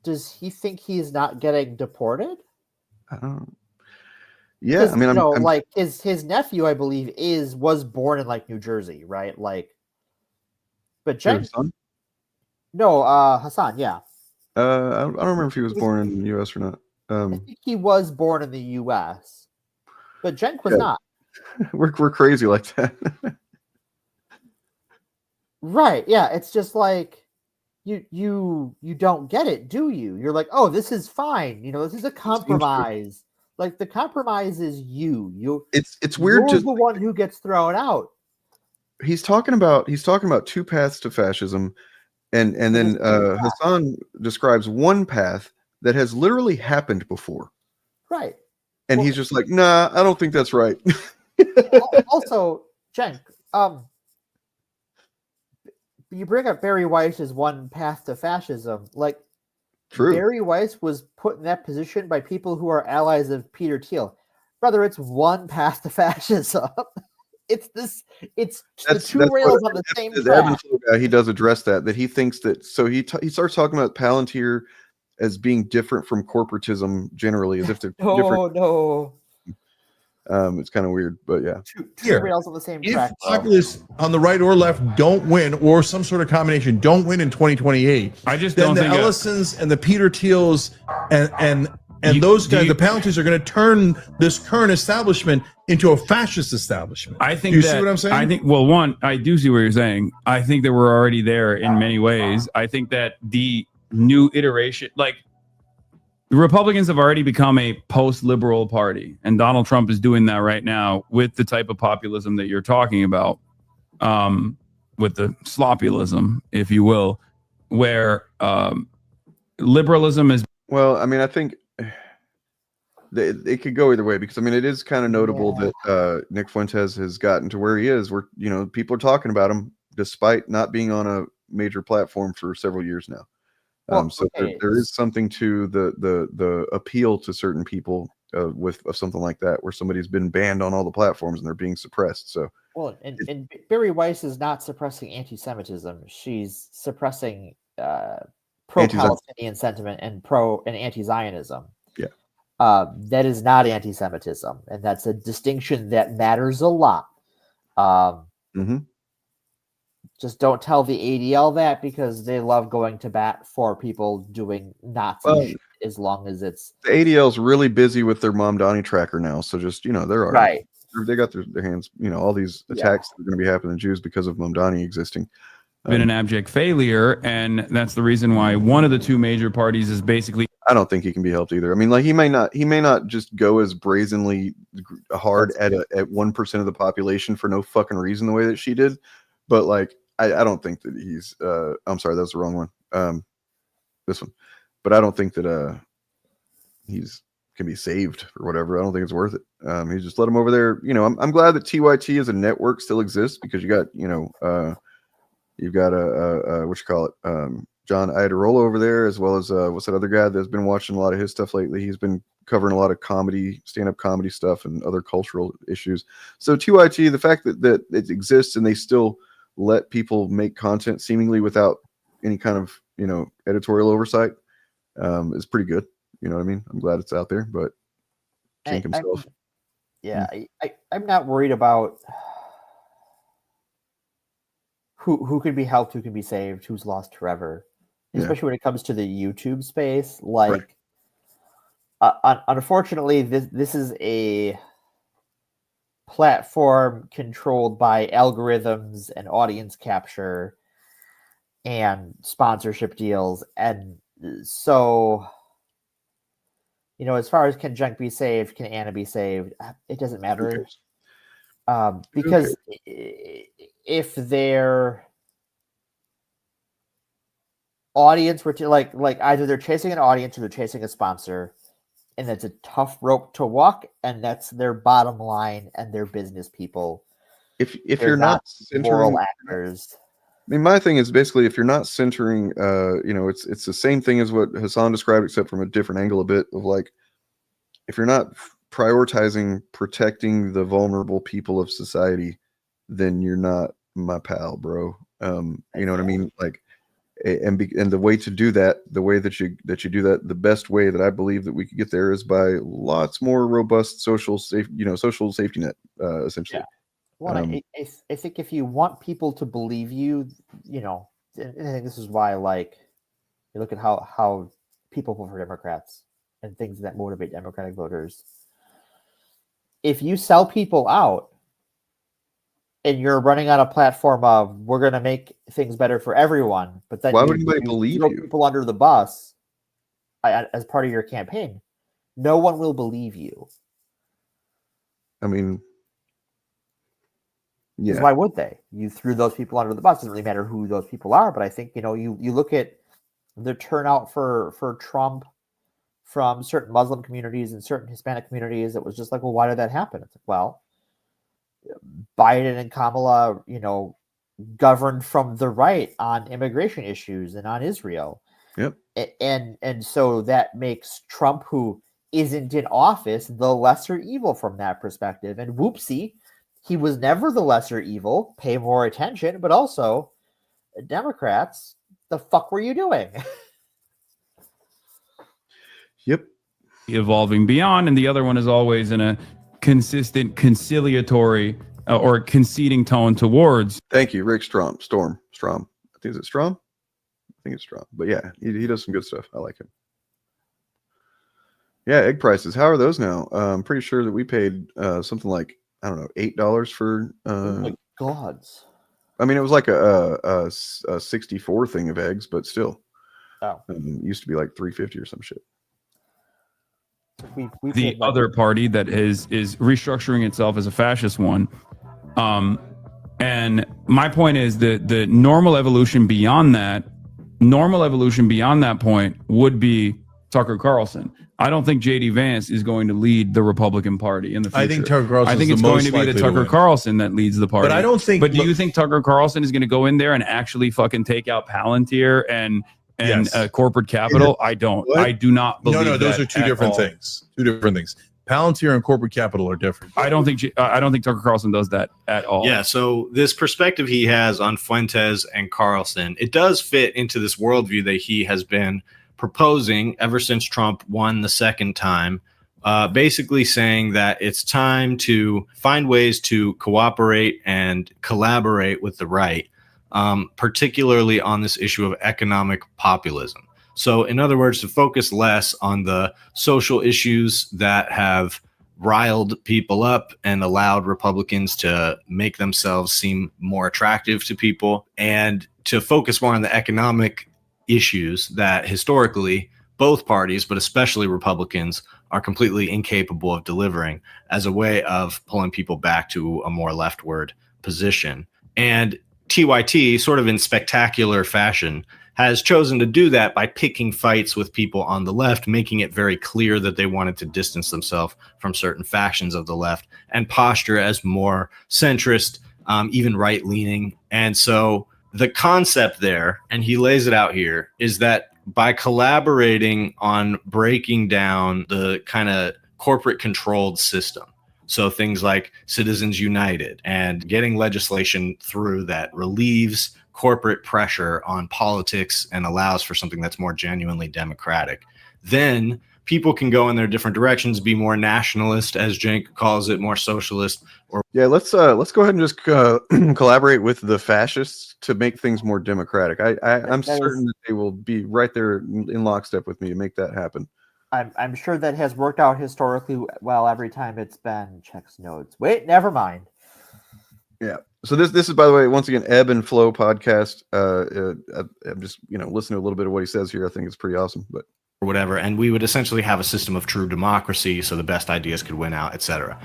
does he think he's not getting deported? I don't. Yeah, I mean, I'm his nephew, I believe, was born in New Jersey, right? But Hassan? No, Hassan, yeah. I don't remember if he was born in the U.S. or not. I think he was born in the U.S., but Cenk was not. We're crazy like that. Right? Yeah, it's just you don't get it, do you? You're like, oh, this is fine. This is a compromise. The compromise is you. It's weird. You're the one who gets thrown out. He's talking about two paths to fascism, and then Hassan describes one path that has literally happened before. Right. And he's just like, nah, I don't think that's right. Also, Cenk, you bring up Barry Weiss as one path to fascism. True. Barry Weiss was put in that position by people who are allies of Peter Thiel. Brother, it's one path to fascism. It's the two rails on the same track. He does address that he thinks that. So he starts talking about Palantir as being different from corporatism generally, as if they're different. No. It's kind of weird, but yeah. Two rails on the same track. If populists on the right or left don't win, or some sort of combination don't win in 2028, I just then don't the think Ellisons and the Peter Thiels and those guys, the Palantires, are going to turn this current establishment into a fascist establishment. I think you see what I'm saying? I think, well, one, I do see what you're saying. I think that we're already there in many ways. I think that the new iteration, the Republicans have already become a post-liberal party, and Donald Trump is doing that right now with the type of populism that you're talking about, with the sloppyism, if you will, where liberalism is. Well, I mean, I think it could go either way, because I mean, it is kind of notable that Nick Fuentes has gotten to where he is, where people are talking about him despite not being on a major platform for several years now. There is something to the appeal to certain people of something like that, where somebody's been banned on all the platforms and they're being suppressed. So and Barry Weiss is not suppressing anti-Semitism; she's suppressing pro-Palestinian sentiment and anti-Zionism. Yeah, that is not anti-Semitism, and that's a distinction that matters a lot. Just don't tell the ADL that, because they love going to bat for people doing Nazi shit, as long as it's... The ADL's really busy with their Mamdani tracker now, so just, they're all right. They got their hands, all these attacks that are going to be happening to Jews because of Mamdani existing. Been an abject failure, and that's the reason why one of the two major parties is basically I don't think he can be helped either. I mean, like he may not just go as brazenly hard at 1% of the population for no fucking reason the way that she did, but like I don't think that he's. I'm sorry, that's the wrong one. This one, but I don't think that he's can be saved or whatever. I don't think it's worth it. He just let him over there. You know, I'm glad that TYT as a network still exists because you got you've got what you call it. John Iadarola over there, as well as what's that other guy that's been watching a lot of his stuff lately. He's been covering a lot of comedy, stand-up comedy stuff and other cultural issues. So TYT, the fact that it exists and they still let people make content seemingly without any kind of, editorial oversight is pretty good. You know what I mean? I'm glad it's out there, but Cenk himself. I'm not worried about who can be helped, who can be saved, who's lost forever. Especially when it comes to the YouTube space. Like, unfortunately, this is a platform controlled by algorithms and audience capture and sponsorship deals. And so, as far as can Cenk be saved, can Anna be saved, it doesn't matter. Because if their audience were to like either they're chasing an audience or they're chasing a sponsor, and it's a tough rope to walk, and that's their bottom line and their business people. If you're not moral actors. I mean, my thing is basically if you're not centering, it's the same thing as what Hassan described, except from a different angle a bit of like, if you're not prioritizing protecting the vulnerable people of society, then you're not my pal, bro. You know what I mean? Like, and the way to do that, the way that you do that, the best way that I believe that we could get there is by lots more robust social safety net, essentially. Yeah. Well, I think if you want people to believe you, and I think this is why, like, you look at how people vote for Democrats and things that motivate Democratic voters. If you sell people out and you're running on a platform of we're going to make things better for everyone, but then why would anybody believe you? People under the bus as part of your campaign, no one will believe you. I mean, yeah. Why would they? You threw those people under the bus. It doesn't really matter who those people are, but I think you look at the turnout for Trump from certain Muslim communities and certain Hispanic communities. It was just like, well, why did that happen? It's like, well, Biden and Kamala, governed from the right on immigration issues and on Israel. Yep. And so that makes Trump, who isn't in office, the lesser evil from that perspective. And whoopsie, he was never the lesser evil. Pay more attention, but also Democrats, the fuck were you doing? Yep. Evolving beyond, and the other one is always in a consistent conciliatory or conceding tone towards. Thank you, Rick Strom. I think it's Strom. I think it's Strom. But yeah, he does some good stuff. I like him. Yeah, egg prices. How are those now? I'm pretty sure that we paid something like, I don't know, $8 for. Oh my gods. I mean, it was like a 64 thing of eggs, but still. Oh. It used to be like $3.50 or some shit. The other party that is restructuring itself as a fascist one. And my point is that the normal evolution beyond that point would be Tucker Carlson. I don't think J.D. Vance is going to lead the Republican Party in the future. I think Tucker Carlson. I think it's going to be the Tucker Carlson that leads the party. But I don't think. But do you think Tucker Carlson is going to go in there and actually fucking take out Palantir and corporate capital? I don't. What? I do not believe. No, those that are two at different all. things. Two different things. Palantir and corporate capital are different. I don't think Tucker Carlson does that at all. Yeah, so this perspective he has on Fuentes and Carlson, it does fit into this worldview that he has been proposing ever since Trump won the second time, basically saying that it's time to find ways to cooperate and collaborate with the right, particularly on this issue of economic populism. So, in other words, to focus less on the social issues that have riled people up and allowed Republicans to make themselves seem more attractive to people, and to focus more on the economic issues that historically both parties, but especially Republicans, are completely incapable of delivering as a way of pulling people back to a more leftward position. And TYT, sort of in spectacular fashion, has chosen to do that by picking fights with people on the left, making it very clear that they wanted to distance themselves from certain factions of the left and posture as more centrist, even right-leaning. And so the concept there, and he lays it out here, is that by collaborating on breaking down the kind of corporate controlled system, so things like Citizens United and getting legislation through that relieves corporate pressure on politics and allows for something that's more genuinely democratic, then people can go in their different directions, be more nationalist, as Cenk calls it, more socialist. Or let's go ahead and just collaborate with the fascists to make things more democratic. I'm certain that they will be right there in lockstep with me to make that happen. I'm sure that has worked out historically well every time it's been checks notes. Wait, never mind. Yeah. So this is, by the way, once again, Ebb and Flow podcast. I'm just listening to a little bit of what he says here. I think it's pretty awesome. But or whatever, and we would essentially have a system of true democracy, so the best ideas could win out, etc.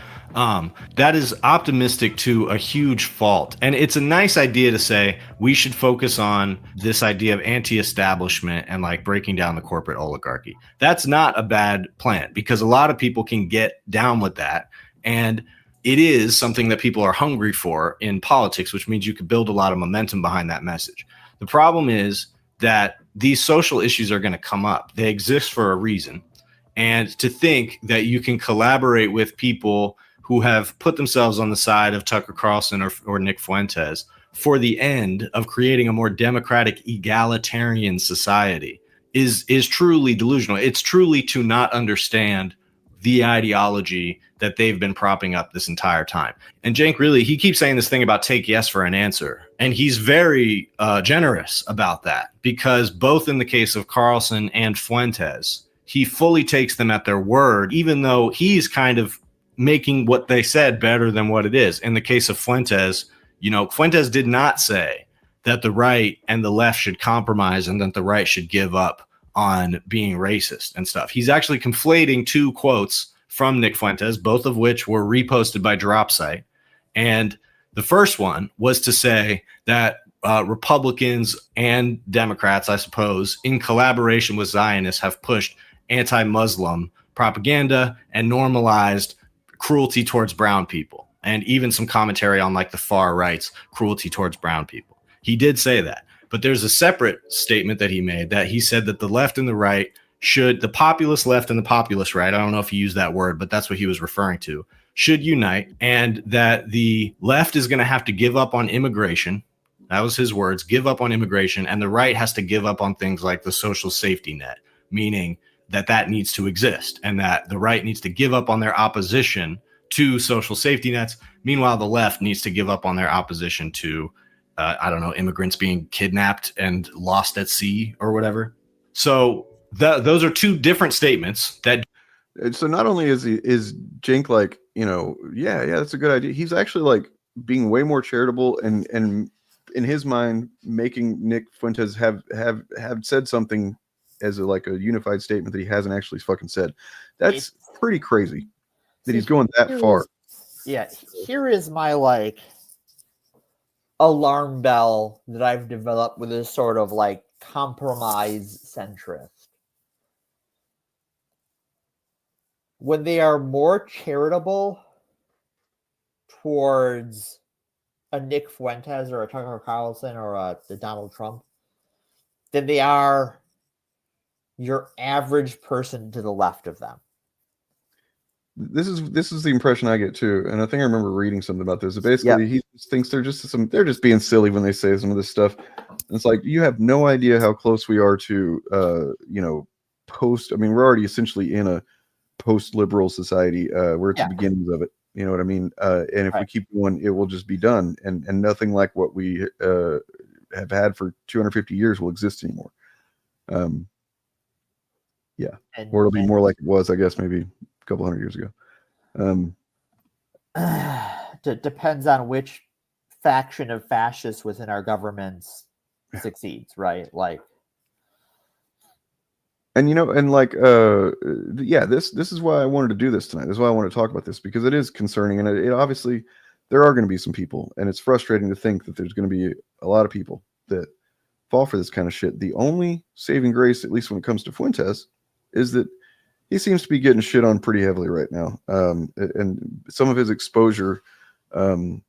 That is optimistic to a huge fault, and it's a nice idea to say we should focus on this idea of anti-establishment and like breaking down the corporate oligarchy. That's not a bad plan, because a lot of people can get down with that, and it is something that people are hungry for in politics, which means you could build a lot of momentum behind that message. The problem is that these social issues are going to come up. They exist for a reason. And to think that you can collaborate with people who have put themselves on the side of Tucker Carlson or Nick Fuentes for the end of creating a more democratic, egalitarian society is truly delusional. It's truly to not understand the ideology that they've been propping up this entire time. And Cenk, really, he keeps saying this thing about take yes for an answer. And he's very generous about that, because both in the case of Carlson and Fuentes, he fully takes them at their word, even though he's kind of making what they said better than what it is. In the case of Fuentes, Fuentes did not say that the right and the left should compromise and that the right should give up on being racist and stuff. He's actually conflating two quotes from Nick Fuentes, both of which were reposted by Dropsite. And the first one was to say that Republicans and Democrats, I suppose, in collaboration with Zionists, have pushed anti-Muslim propaganda and normalized cruelty towards brown people, and even some commentary on like the far right's cruelty towards brown people. He did say that. But there's a separate statement that he made that he said that the left and the right should, the populist left and the populist right, I don't know if he used that word, but that's what he was referring to, should unite, and that the left is going to have to give up on immigration. That was his words, give up on immigration, and the right has to give up on things like the social safety net, meaning that needs to exist, and that the right needs to give up on their opposition to social safety nets. Meanwhile, the left needs to give up on their opposition to immigrants being kidnapped and lost at sea or whatever. So those are two different statements. That so not only is Cenk like, yeah, that's a good idea. He's actually like being way more charitable and in his mind making Nick Fuentes have said something as a unified statement that he hasn't actually fucking said. That's pretty crazy that he's going that far. Yeah, here is my alarm bell that I've developed with this sort of compromise centrist. When they are more charitable towards a Nick Fuentes or a Tucker Carlson or a Donald Trump than they are your average person to the left of them. This is the impression I get too, and I think I remember reading something about this. Basically, he thinks they're just being silly when they say some of this stuff. And it's like, you have no idea how close we are to post. I mean, we're already essentially in a post-liberal society. We're at the beginnings of it. You know what I mean? And if we keep going, it will just be done, and nothing like what we have had for 250 years will exist anymore. Or it'll be more like it was, I guess, maybe a couple hundred years ago. Depends on which faction of fascists within our governments succeeds, right? And and like yeah, this is why I wanted to do this tonight. This is why I want to talk about this, because it is concerning, and it obviously there are going to be some people, and it's frustrating to think that there's going to be a lot of people that fall for this kind of shit. The only saving grace, at least when it comes to Fuentes, is that he seems to be getting shit on pretty heavily right now. And some of his exposure, it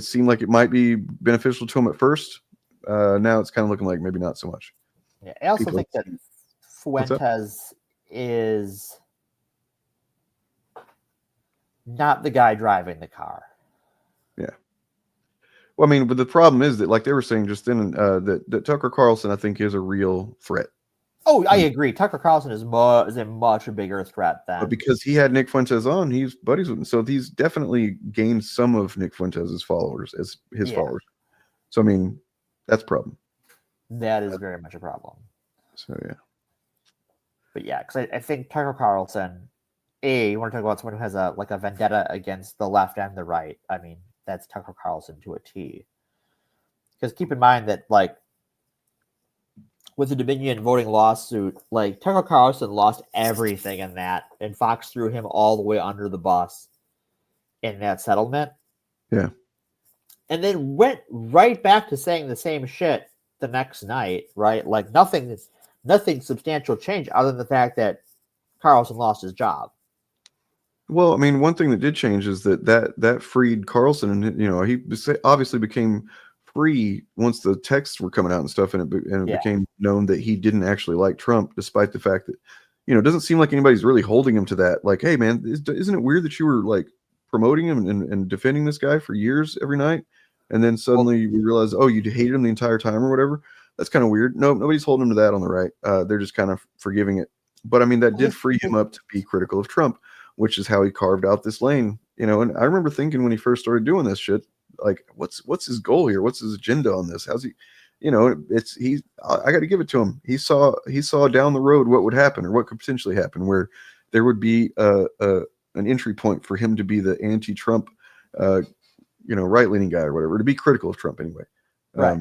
seemed like it might be beneficial to him at first. Now it's kind of looking like maybe not so much. Yeah, I also People- think that Fuentes is not the guy driving the car. Yeah. Well, I mean, but the problem is that, like they were saying just then, that Tucker Carlson, I think, is a real threat. Oh, I agree. Tucker Carlson is a much bigger threat than. But because he had Nick Fuentes on, he's buddies with him. So he's definitely gained some of Nick Fuentes' followers as his followers. So, I mean, that's a problem. That is very much a problem. So, yeah. But yeah, because I think Tucker Carlson, you want to talk about someone who has a vendetta against the left and the right. I mean, that's Tucker Carlson to a T. Because keep in mind that, like, with the Dominion voting lawsuit, like, Tucker Carlson lost everything in that, and Fox threw him all the way under the bus in that settlement. Yeah. And then went right back to saying the same shit the next night, right? Like, nothing substantial changed other than the fact that Carlson lost his job. Well, I mean, one thing that did change is that freed Carlson, and he obviously became free once the texts were coming out and stuff, and it became known that he didn't actually like Trump, despite the fact that it doesn't seem like anybody's really holding him to that. Like, hey man, isn't it weird that you were like promoting him and defending this guy for years every night, and then suddenly we realize, oh, you hated him the entire time or whatever? That's kind of weird. No, nobody's holding him to that on the right. They're just kind of forgiving it. But I mean, that did free him up to be critical of Trump, which is how he carved out this lane. And I remember thinking when he first started doing this shit, like, what's his goal here? What's his agenda on this? How's he? I got to give it to him. He saw down the road what would happen, or what could potentially happen, where there would be an entry point for him to be the anti-Trump, right-leaning guy or whatever, to be critical of Trump anyway. Right.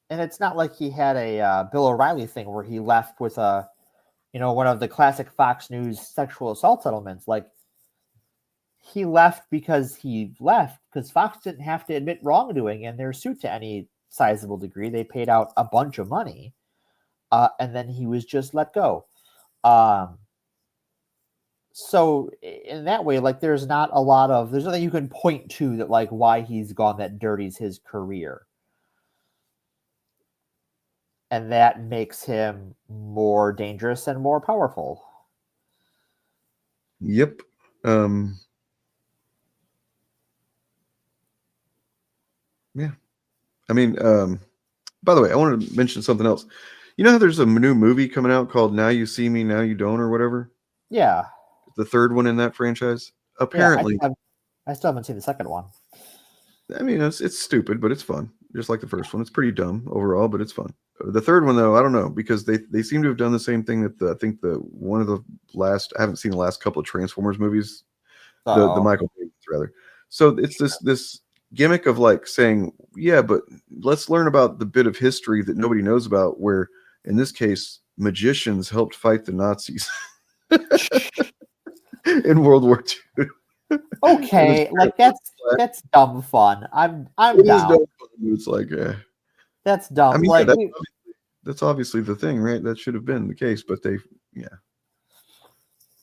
And it's not like he had a Bill O'Reilly thing where he left with one of the classic Fox News sexual assault settlements. Like, he left because Fox didn't have to admit wrongdoing in their suit to any sizable degree. They paid out a bunch of money, and then he was just let go. So in that way, like, there's nothing you can point to that, like, why he's gone that dirties his career. And that makes him more dangerous and more powerful. Yep. Yeah. I mean, by the way, I wanted to mention something else. You know how there's a new movie coming out called Now You See Me, Now You Don't, or whatever? Yeah. The third one in that franchise? Apparently. Yeah, I still haven't seen the second one. I mean, it's stupid, but it's fun. Just like the first one. It's pretty dumb overall, but it's fun. The third one, though, I don't know, because they seem to have done the same thing that I think one of the last, I haven't seen the last couple of Transformers movies, the Michael Bay ones, rather. So it's this gimmick of, like, saying, yeah, but let's learn about the bit of history that nobody knows about, where in this case, magicians helped fight the Nazis in World War II. Okay, like, that's dumb fun. I'm down. Dumb. It's like, that's dumb. I mean, like, that's obviously the thing, right? That should have been the case, but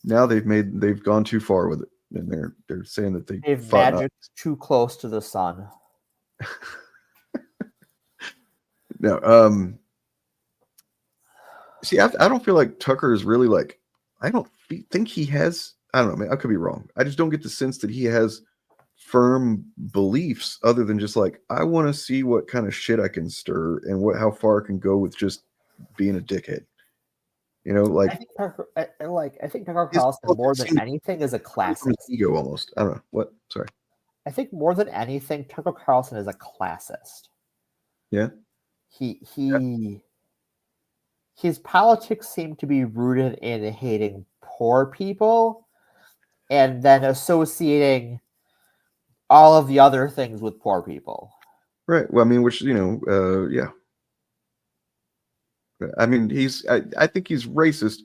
now they've gone too far with it, and they're saying that they've magicked too close to the sun. No, see, I don't feel like Tucker is really, like, I don't think he has. I don't know, man. I could be wrong. I just don't get the sense that he has firm beliefs other than just, like, I want to see what kind of shit I can stir and how far I can go with just being a dickhead. Like, I think Tucker Carlson, more than anything, is a classist. Ego, almost. I don't know what. Sorry. I think more than anything, Tucker Carlson is a classist. Yeah. His politics seem to be rooted in hating poor people, and then associating all of the other things with poor people. Right. Well, I mean, which, yeah. I mean, I think he's racist,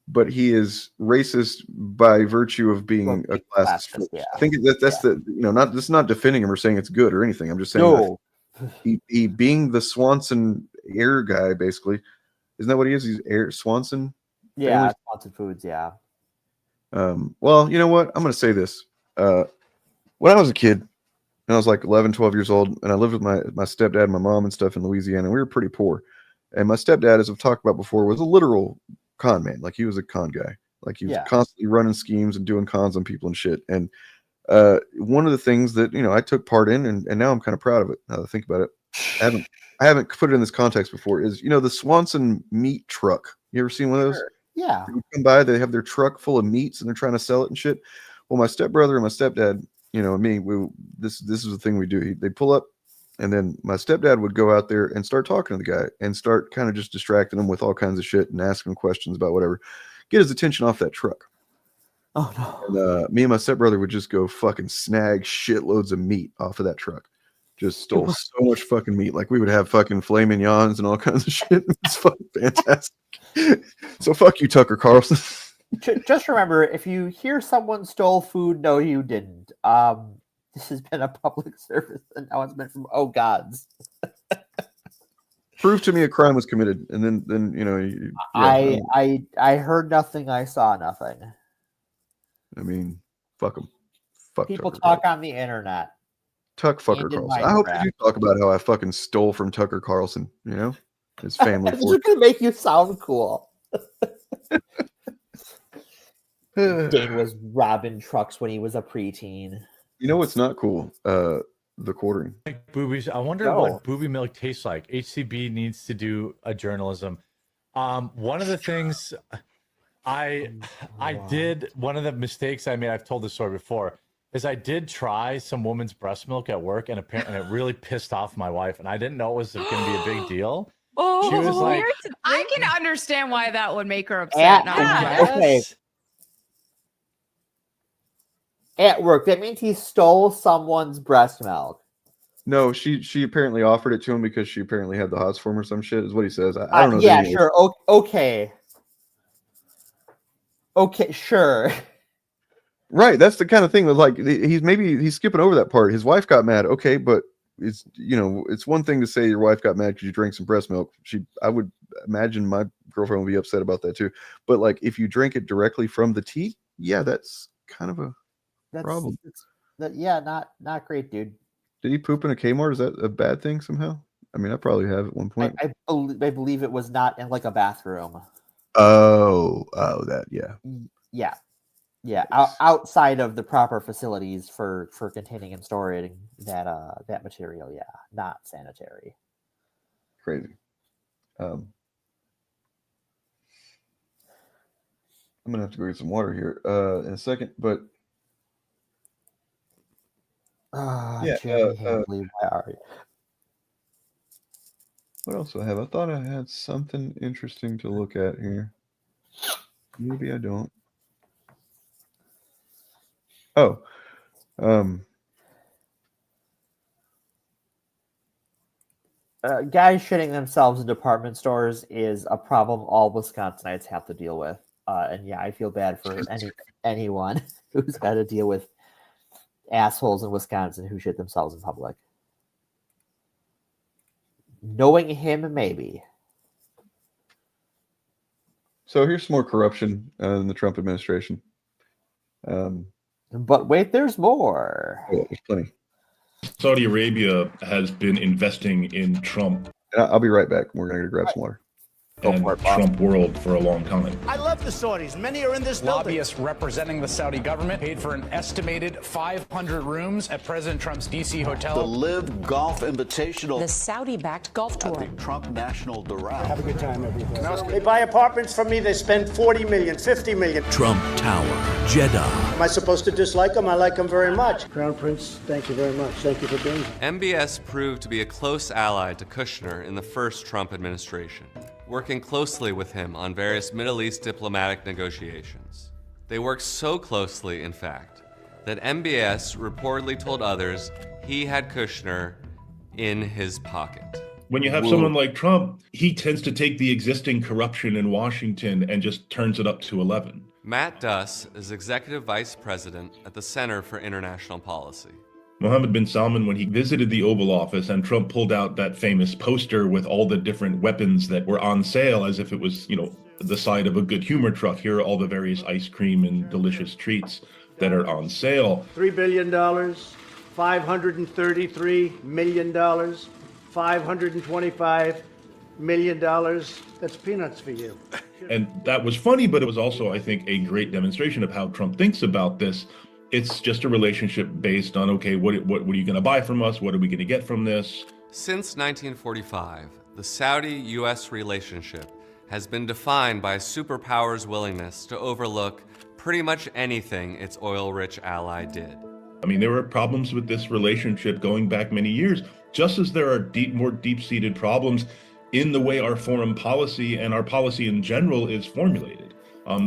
but he is racist by virtue of being a classist. Yeah. I think that's the not this is not defending him or saying it's good or anything. I'm just saying he being the Swanson air guy, basically. Isn't that what he is? He's air Swanson. Yeah, family? Swanson Foods. Yeah. Well, you know what? I'm going to say this. When I was a kid, and I was like 11, 12 years old, and I lived with my stepdad and my mom and stuff in Louisiana, and we were pretty poor. And my stepdad, as I've talked about before, was a literal con man. Like, he was a con guy. Like, he was constantly running schemes and doing cons on people and shit. And one of the things that, I took part in, and now I'm kind of proud of it, now that I think about it. I haven't put it in this context before, is, the Swanson meat truck. You ever seen one of those? Sure. Yeah. People come by, they have their truck full of meats, and they're trying to sell it and shit. Well, my stepbrother and my stepdad, and me, this is the thing we do. They pull up, and then my stepdad would go out there and start talking to the guy and start kind of just distracting him with all kinds of shit and asking him questions about whatever. Get his attention off that truck. Oh, no. And me and my stepbrother would just go fucking snag shitloads of meat off of that truck. Just stole so much fucking meat. Like, we would have fucking filet mignons and all kinds of shit. It's fucking fantastic. So fuck you, Tucker Carlson. Just remember, if you hear someone stole food, no, you didn't. This has been a public service, and now it's been from gods. Prove to me a crime was committed, and then I heard nothing. I saw nothing. I mean, fuck them. Fuck people Tucker talk on the internet. Fucker Carlson. I hope you talk about how I fucking stole from Tucker Carlson. His family. It's gonna make you sound cool. Dane was robbing trucks when he was a preteen. You know what's not cool? The quartering. Boobies. I wonder what booby milk tastes like. HCB needs to do a journalism. One of the things I did, one of the mistakes I made, I've told this story before, is I did try some woman's breast milk at work, and apparently it really pissed off my wife, and I didn't know it was going to be a big deal. She was like, I can understand why that would make her upset. Okay. At work, that means he stole someone's breast milk. No, she apparently offered it to him because she apparently had the hots for him or some shit, is what he says. I don't know. Yeah, sure. Okay. Okay, sure. Right, that's the kind of thing that, like, he's skipping over that part. His wife got mad. Okay, but it's it's one thing to say your wife got mad because you drank some breast milk. I would imagine my girlfriend would be upset about that too. But like, if you drink it directly from the tea, yeah, that's kind of a problem. Not great, dude. Did he poop in a Kmart? Is that a bad thing somehow? I mean, I probably have at one point. I believe it was not in like a bathroom. Oh, that, yeah. Yeah, outside of the proper facilities for containing and storing that material, not sanitary. Crazy. I'm gonna have to go get some water here in a second, but Jeremy Handley, where are you? What else do I have? I thought I had something interesting to look at here. Maybe I don't. Oh, guys shitting themselves in department stores is a problem all Wisconsinites have to deal with. And yeah, I feel bad for anyone who's got to deal with assholes in Wisconsin who shit themselves in public. Knowing him, maybe. So here's some more corruption in the Trump administration. But wait, there's more. Oh, there's plenty. Saudi Arabia has been investing in Trump. I'll be right back. We're going to grab some water. And Trump world for a long time. I love the Saudis. Many are in this building. Lobbyists representing the Saudi government paid for an estimated 500 rooms at President Trump's D.C. hotel. The Live Golf Invitational. The Saudi-backed golf tour. At the Trump National Doral. Have a good time, everybody. They buy apartments from me. They spend $40 million, $50 million. Trump Tower, Jeddah. Am I supposed to dislike them? I like them very much. Crown Prince, thank you very much. Thank you for being here. MBS proved to be a close ally to Kushner in the first Trump administration, working closely with him on various Middle East diplomatic negotiations. They worked so closely, in fact, that MBS reportedly told others he had Kushner in his pocket. When you have someone like Trump, he tends to take the existing corruption in Washington and just turns it up to 11. Matt Duss is Executive Vice President at the Center for International Policy. Mohammed bin Salman, when he visited the Oval Office and Trump pulled out that famous poster with all the different weapons that were on sale as if it was, the side of a Good Humor truck. Here are all the various ice cream and delicious treats that are on sale. $3 billion, $533 million, $525 million. That's peanuts for you. And that was funny, but it was also, I think, a great demonstration of how Trump thinks about this. It's just a relationship based on, okay, what are you going to buy from us? What are we going to get from this? Since 1945, the Saudi-U.S. relationship has been defined by a superpower's willingness to overlook pretty much anything its oil-rich ally did. I mean, there were problems with this relationship going back many years, just as there are more deep-seated problems in the way our foreign policy and our policy in general is formulated.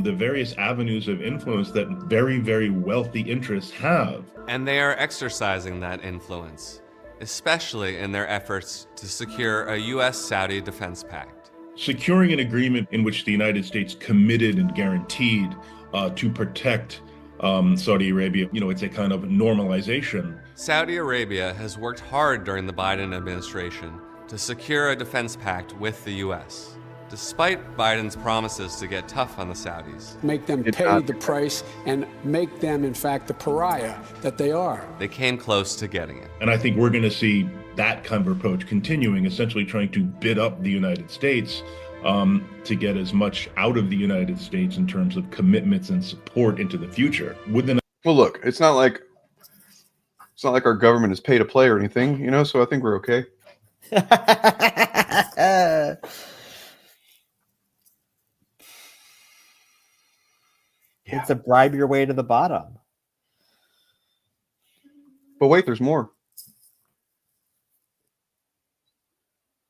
The various avenues of influence that very, very wealthy interests have. And they are exercising that influence, especially in their efforts to secure a U.S.-Saudi defense pact. Securing an agreement in which the United States committed and guaranteed to protect Saudi Arabia, it's a kind of normalization. Saudi Arabia has worked hard during the Biden administration to secure a defense pact with the U.S. Despite Biden's promises to get tough on the Saudis. Make them pay the price and make them, in fact, the pariah that they are. They came close to getting it. And I think we're going to see that kind of approach continuing, essentially trying to bid up the United States to get as much out of the United States in terms of commitments and support into the future. Well, look, it's not like our government is pay to play or anything, so I think we're okay. It's a bribe your way to the bottom. But wait, there's more.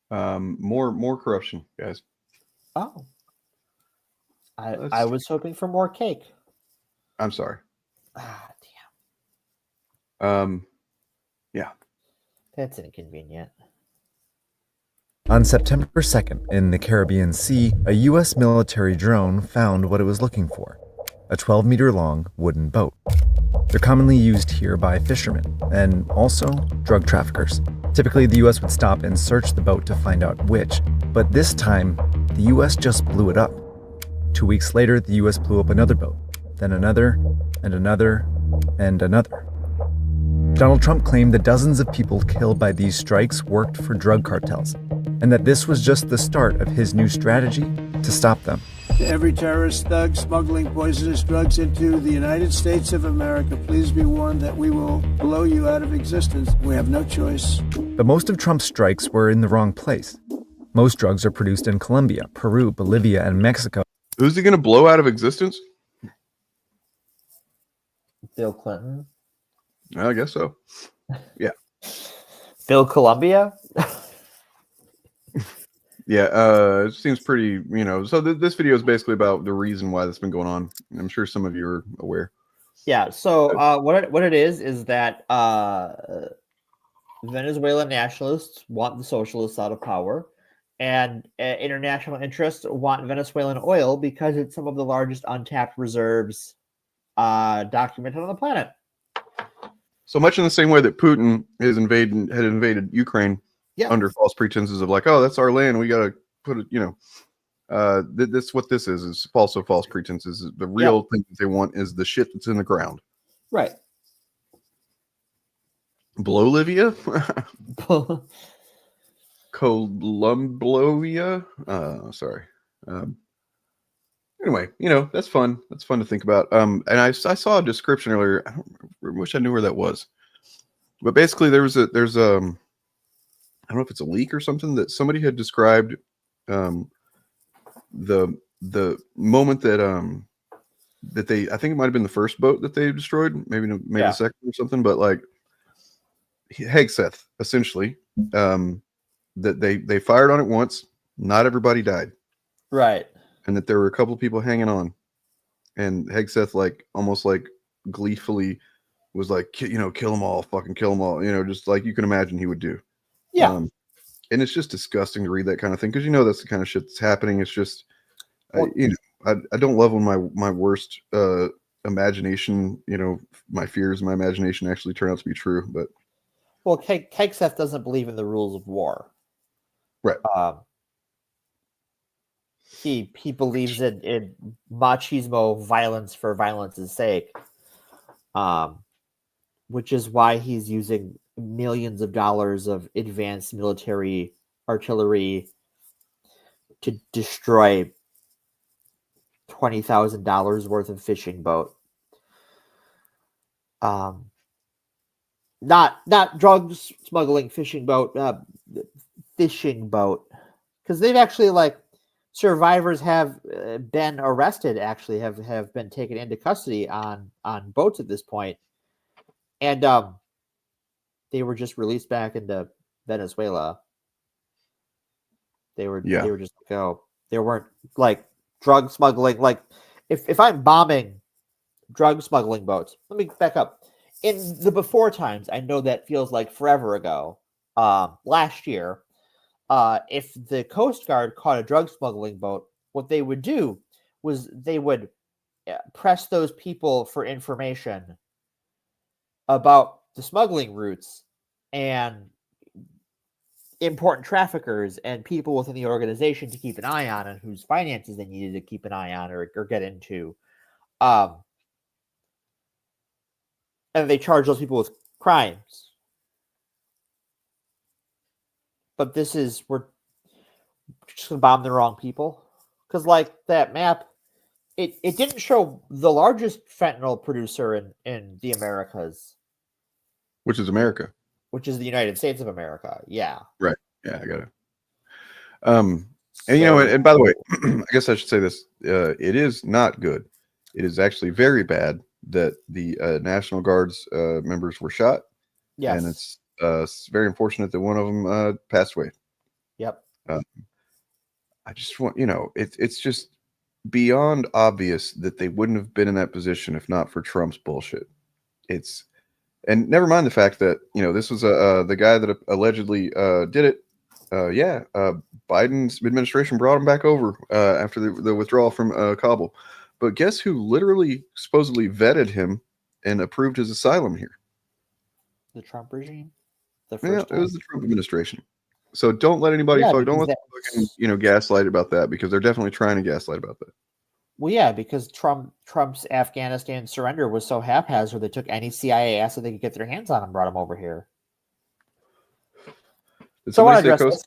More corruption, guys. Oh. I was hoping for more cake. I'm sorry. Ah, damn. Yeah. That's inconvenient. On September 2nd, in the Caribbean Sea, a U.S. military drone found what it was looking for. A 12-meter-long wooden boat. They're commonly used here by fishermen and also drug traffickers. Typically, the U.S. would stop and search the boat to find out which, but this time, the U.S. just blew it up. 2 weeks later, the U.S. blew up another boat, then another, and another, and another. Donald Trump claimed that dozens of people killed by these strikes worked for drug cartels, and that this was just the start of his new strategy to stop them. To every terrorist thug smuggling poisonous drugs into the United States of America, please be warned that we will blow you out of existence. We have no choice. But most of Trump's strikes were in the wrong place. Most drugs are produced in Colombia, Peru, Bolivia, and Mexico. Who's he going to blow out of existence? Bill Clinton. I guess so. Yeah. Bill Columbia? Yeah, it seems pretty, so this video is basically about the reason why that's been going on. I'm sure some of you are aware. Yeah, so what it is that Venezuelan nationalists want the socialists out of power, and international interests want Venezuelan oil because it's some of the largest untapped reserves documented on the planet. So much in the same way that Putin had invaded Ukraine under false pretenses of like, oh, that's our land, we got to put it, this what this is also false pretenses. The real thing that they want is the shit that's in the ground. Right. Bolivia? Columbia? Sorry. Anyway, that's fun. That's fun to think about. And I saw a description earlier. I wish I knew where that was. But basically there's I don't know if it's a leak or something that somebody had described the moment that that they, I think it might have been the first boat that they destroyed, maybe the second or something, but like Hegseth essentially, that they fired on it once, not everybody died. Right. And that there were a couple of people hanging on, and Hegseth like almost like gleefully was like, kill them all, fucking kill them all, just like you can imagine he would do. Yeah. and it's just disgusting to read that kind of thing, because that's the kind of shit that's happening. It's just, I don't love when my worst imagination, my fears, my imagination actually turn out to be true. But well, Kegseff doesn't believe in the rules of war. Right. He believes in machismo, violence for violence's sake, which is why he's using millions of dollars of advanced military artillery to destroy $20,000 worth of fishing boat. Not drugs smuggling fishing boat, because they've actually survivors have been arrested. Actually, have been taken into custody on boats at this point, and they were just released back into Venezuela. They were just they weren't drug smuggling. If I'm bombing drug smuggling boats, let me back up. In the before times, I know that feels like forever ago. Last year, if the Coast Guard caught a drug smuggling boat, what they would do was they would press those people for information about the smuggling routes and important traffickers and people within the organization to keep an eye on, and whose finances they needed to keep an eye on or get into. And they charge those people with crimes. But we're just going to bomb the wrong people. Because that map, it didn't show the largest fentanyl producer in the Americas. Which is America. Which is the United States of America. Yeah. Right. Yeah, I got it. And and by the way, I guess I should say this. It is not good. It is actually very bad that the National Guard's members were shot. Yes. And it's very unfortunate that one of them passed away. Yep. I just want, it's just beyond obvious that they wouldn't have been in that position if not for Trump's bullshit. And never mind the fact that, this was the guy that allegedly did it. Biden's administration brought him back over after the withdrawal from Kabul. But guess who literally supposedly vetted him and approved his asylum here? The Trump regime? It was the Trump administration. So don't let anybody don't let them gaslight about that, because they're definitely trying to gaslight about that. Well, yeah, because Trump's Afghanistan surrender was so haphazard, they took any CIA asset they could get their hands on and brought him over here. So I want to address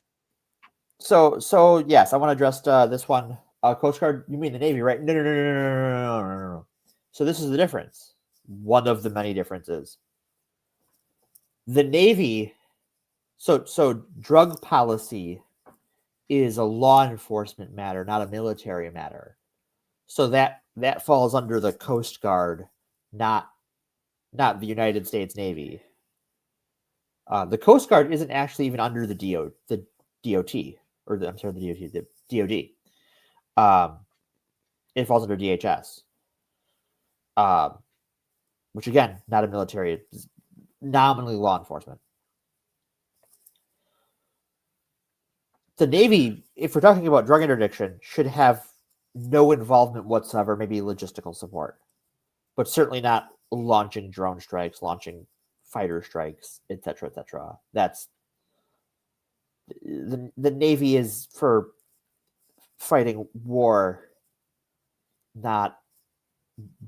this. So yes, I want to address this one. Coast Guard, you mean the Navy, right? No. So this is the difference. One of the many differences. The Navy, so drug policy is a law enforcement matter, not a military matter. So that falls under the Coast Guard, not the United States Navy. The Coast Guard isn't actually even under the DOT. It falls under DHS, which again, not a military, it's nominally law enforcement. The Navy, if we're talking about drug interdiction, should have no involvement whatsoever, maybe logistical support, but certainly not launching drone strikes, launching fighter strikes, etc., etc. That's the Navy is for fighting war, not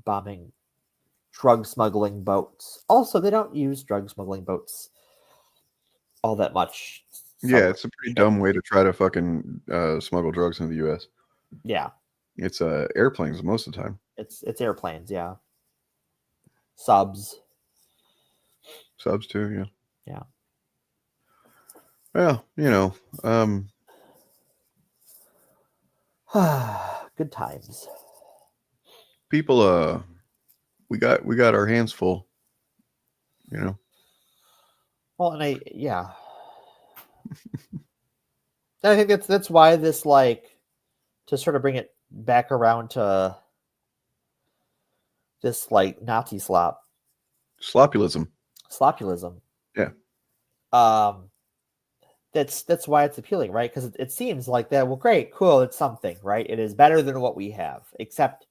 bombing drug smuggling boats. Also, they don't use drug smuggling boats all that much. Yeah, it's a pretty dumb way to try to fucking smuggle drugs into the U.S. Yeah. It's airplanes most of the time. It's airplanes, yeah. Subs too, yeah. Well, good times. People, we got our hands full. Well, and I think that's why this, to sort of bring it back around to this Nazi slopulism. Yeah. That's why it's appealing, right? Because it seems like that. Well, great, cool, it's something, right? It is better than what we have, except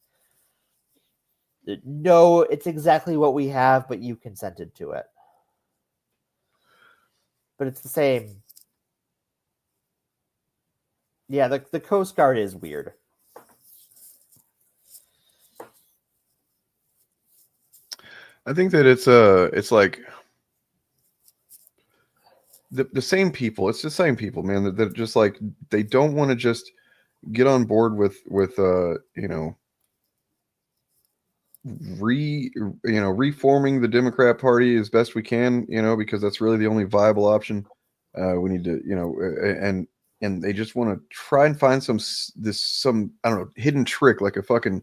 no, it's exactly what we have, but you consented to it. But it's the same. Yeah, the Coast Guard is weird. I think that it's like the same people. It's the same people, man. That just like they don't want to just get on board with reforming the Democrat Party as best we can, because that's really the only viable option. We need to, and they just want to try and find some I don't know, hidden trick, like a fucking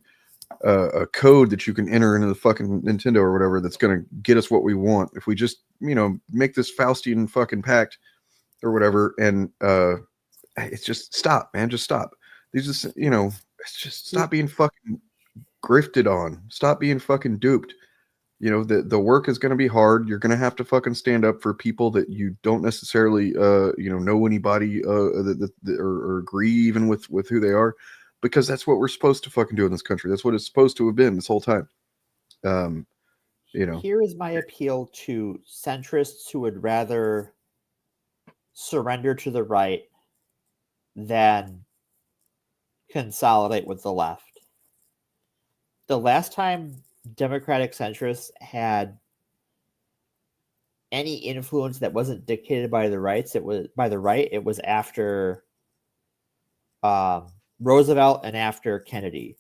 a code that you can enter into the fucking Nintendo or whatever that's going to get us what we want if we just make this Faustian fucking pact or whatever. And it's just stop, man, just stop. These just it's just stop being fucking grifted on, stop being fucking duped. The work is going to be hard. You're going to have to fucking stand up for people that you don't necessarily know anybody or agree even with who they are, because that's what we're supposed to fucking do in this country. That's what it's supposed to have been this whole time. Here is my appeal to centrists who would rather surrender to the right than consolidate with the left. The last time Democratic centrists had any influence that wasn't dictated by the rights, it was after Roosevelt and after Kennedy.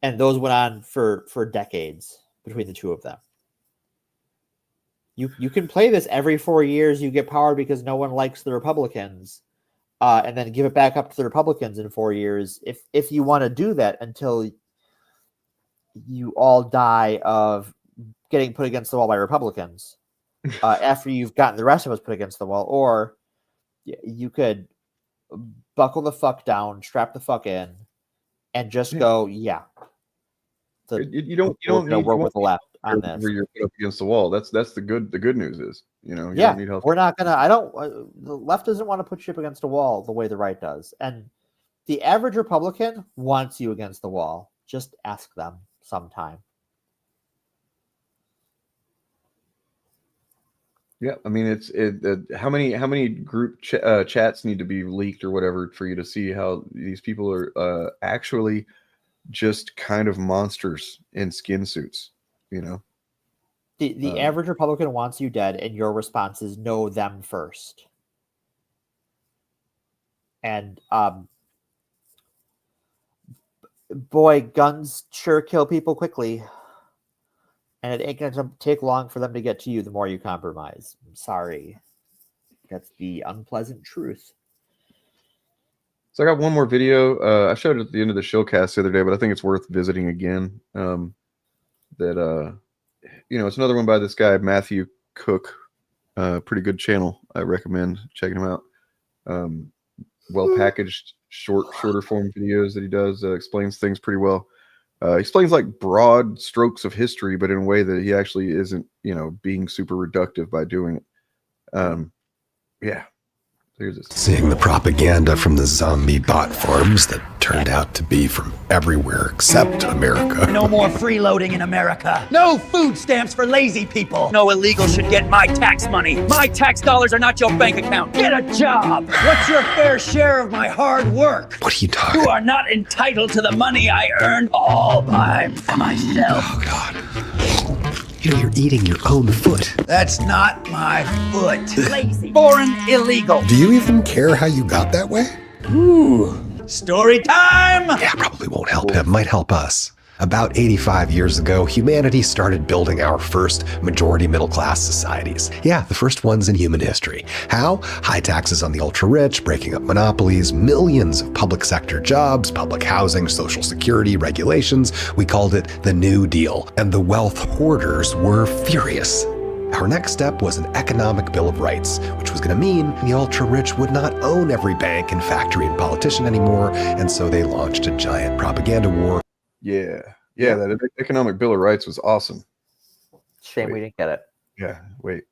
And those went on for decades between the two of them. You can play this every 4 years, you get power because no one likes the Republicans, and then give it back up to the Republicans in 4 years if you want to do that until you all die of getting put against the wall by Republicans after you've gotten the rest of us put against the wall. Or you could buckle the fuck down, strap the fuck in, and just go, yeah. So you don't need work with the left on this. Where you're put up against the wall. That's the good news is, you don't need help. We're not gonna. The left doesn't want to put you up against a wall the way the right does, and the average Republican wants you against the wall. Just ask them sometime. Yeah, I mean, how many group chats need to be leaked or whatever for you to see how these people are actually just kind of monsters in skin suits, The average Republican wants you dead, and your response is know them first. And boy, guns sure kill people quickly. And it ain't going to take long for them to get to you the more you compromise. I'm sorry. That's the unpleasant truth. So I got one more video. I showed it at the end of the Shillcast the other day, but I think it's worth visiting again. It's another one by this guy, Matthew Cook. Pretty good channel. I recommend checking him out. Well-packaged, shorter form videos that he does. Explains things pretty well. Explains like broad strokes of history, but in a way that he actually isn't, being super reductive by doing it. Yeah. Here's this. Seeing the propaganda from the zombie bot farms that turned out to be from everywhere except America. No more freeloading in America. No food stamps for lazy people. No illegals should get my tax money. My tax dollars are not your bank account. Get a job. What's your fair share of my hard work? What are you talking? You are not entitled to the money I earned all by myself. Oh, God. You're eating your own foot. That's not my foot. Lazy. Foreign illegal. Do you even care how you got that way? Ooh. Story time! Yeah, probably won't help him. Might help us. About 85 years ago, humanity started building our first majority middle-class societies. Yeah, the first ones in human history. How? High taxes on the ultra-rich, breaking up monopolies, millions of public sector jobs, public housing, social security, regulations. We called it the New Deal, and the wealth hoarders were furious. Our next step was an economic bill of rights, which was going to mean the ultra-rich would not own every bank and factory and politician anymore, and so they launched a giant propaganda war. Yeah, that economic bill of rights was awesome. Shame we didn't get it. Yeah, wait.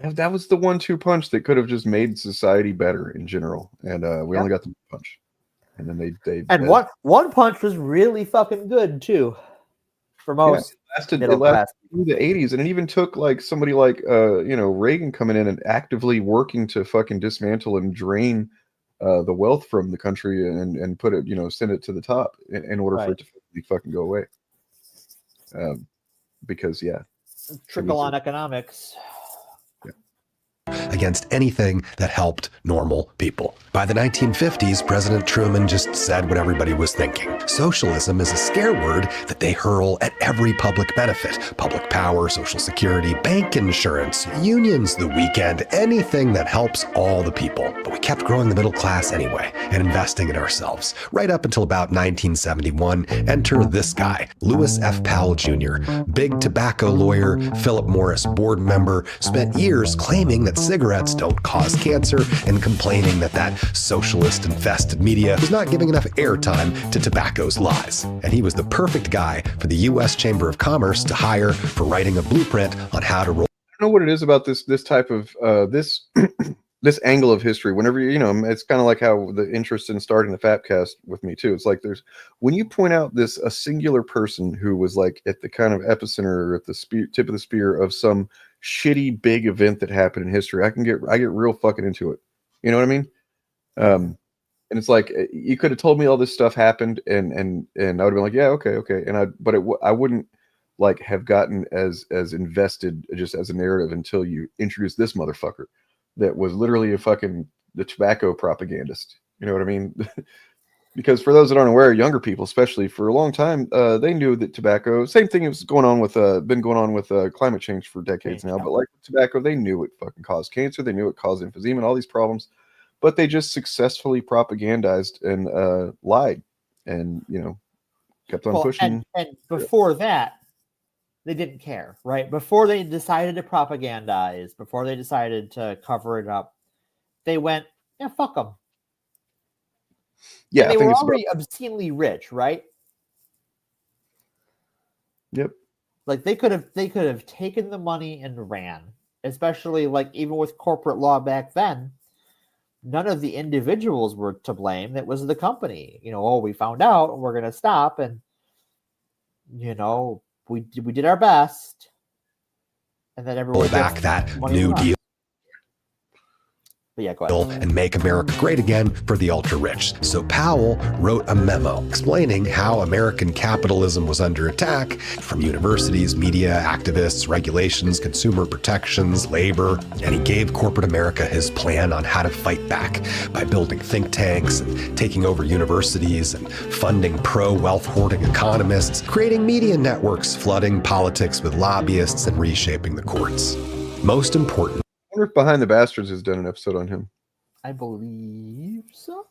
that was the 1-2 punch that could have just made society better in general, and we only got the punch, and then they And one punch was really fucking good too, for most. It lasted through the 80s, and it even took like somebody like Reagan coming in and actively working to fucking dismantle and drain the wealth from the country and put it, send it to the top in order for it to fucking go away. Because trickle on economics. Against anything that helped normal people. By the 1950s, President Truman just said what everybody was thinking. Socialism is a scare word that they hurl at every public benefit. Public power, social security, bank insurance, unions, the weekend, anything that helps all the people. But we kept growing the middle class anyway and investing in ourselves. Right up until about 1971, enter this guy, Lewis F. Powell Jr., big tobacco lawyer, Philip Morris board member, spent years claiming that cigarettes don't cause cancer and complaining that socialist-infested media was not giving enough airtime to tobacco's lies. And he was the perfect guy for the U.S. Chamber of Commerce to hire for writing a blueprint on how to roll. I don't know what it is about this type of this this angle of history. Whenever it's kind of like how the interest in starting the Fapcast with me too. It's like when you point out a singular person who was like at the kind of epicenter or at the tip of the spear of some shitty big event that happened in history, I get real fucking into it. You know what I mean? And it's like you could have told me all this stuff happened, and I would have been like, yeah, okay, and I wouldn't like have gotten as invested just as a narrative until you introduced this motherfucker that was literally the tobacco propagandist. You know what I mean? Because for those that aren't aware, younger people, especially, for a long time, they knew that tobacco, same thing was going on with climate change for decades now, but like tobacco, they knew it fucking caused cancer, they knew it caused emphysema and all these problems, but they just successfully propagandized and lied and kept on pushing. And before that, they didn't care, right? Before they decided to propagandize, before they decided to cover it up, they went, yeah, fuck them. Yeah, and they were already obscenely rich, right? Yep. Like they could have taken the money and ran, especially like even with corporate law back then. None of the individuals were to blame. It was the company. We found out and we're going to stop, and we did our best, and then everyone pull back that New Deal. But yeah, go ahead. And make America great again for the ultra-rich. So Powell wrote a memo explaining how American capitalism was under attack from universities, media, activists, regulations, consumer protections, labor, and he gave corporate America his plan on how to fight back by building think tanks and taking over universities and funding pro-wealth hoarding economists, creating media networks, flooding politics with lobbyists, and reshaping the courts. Most important, I wonder if Behind the Bastards has done an episode on him. I believe so.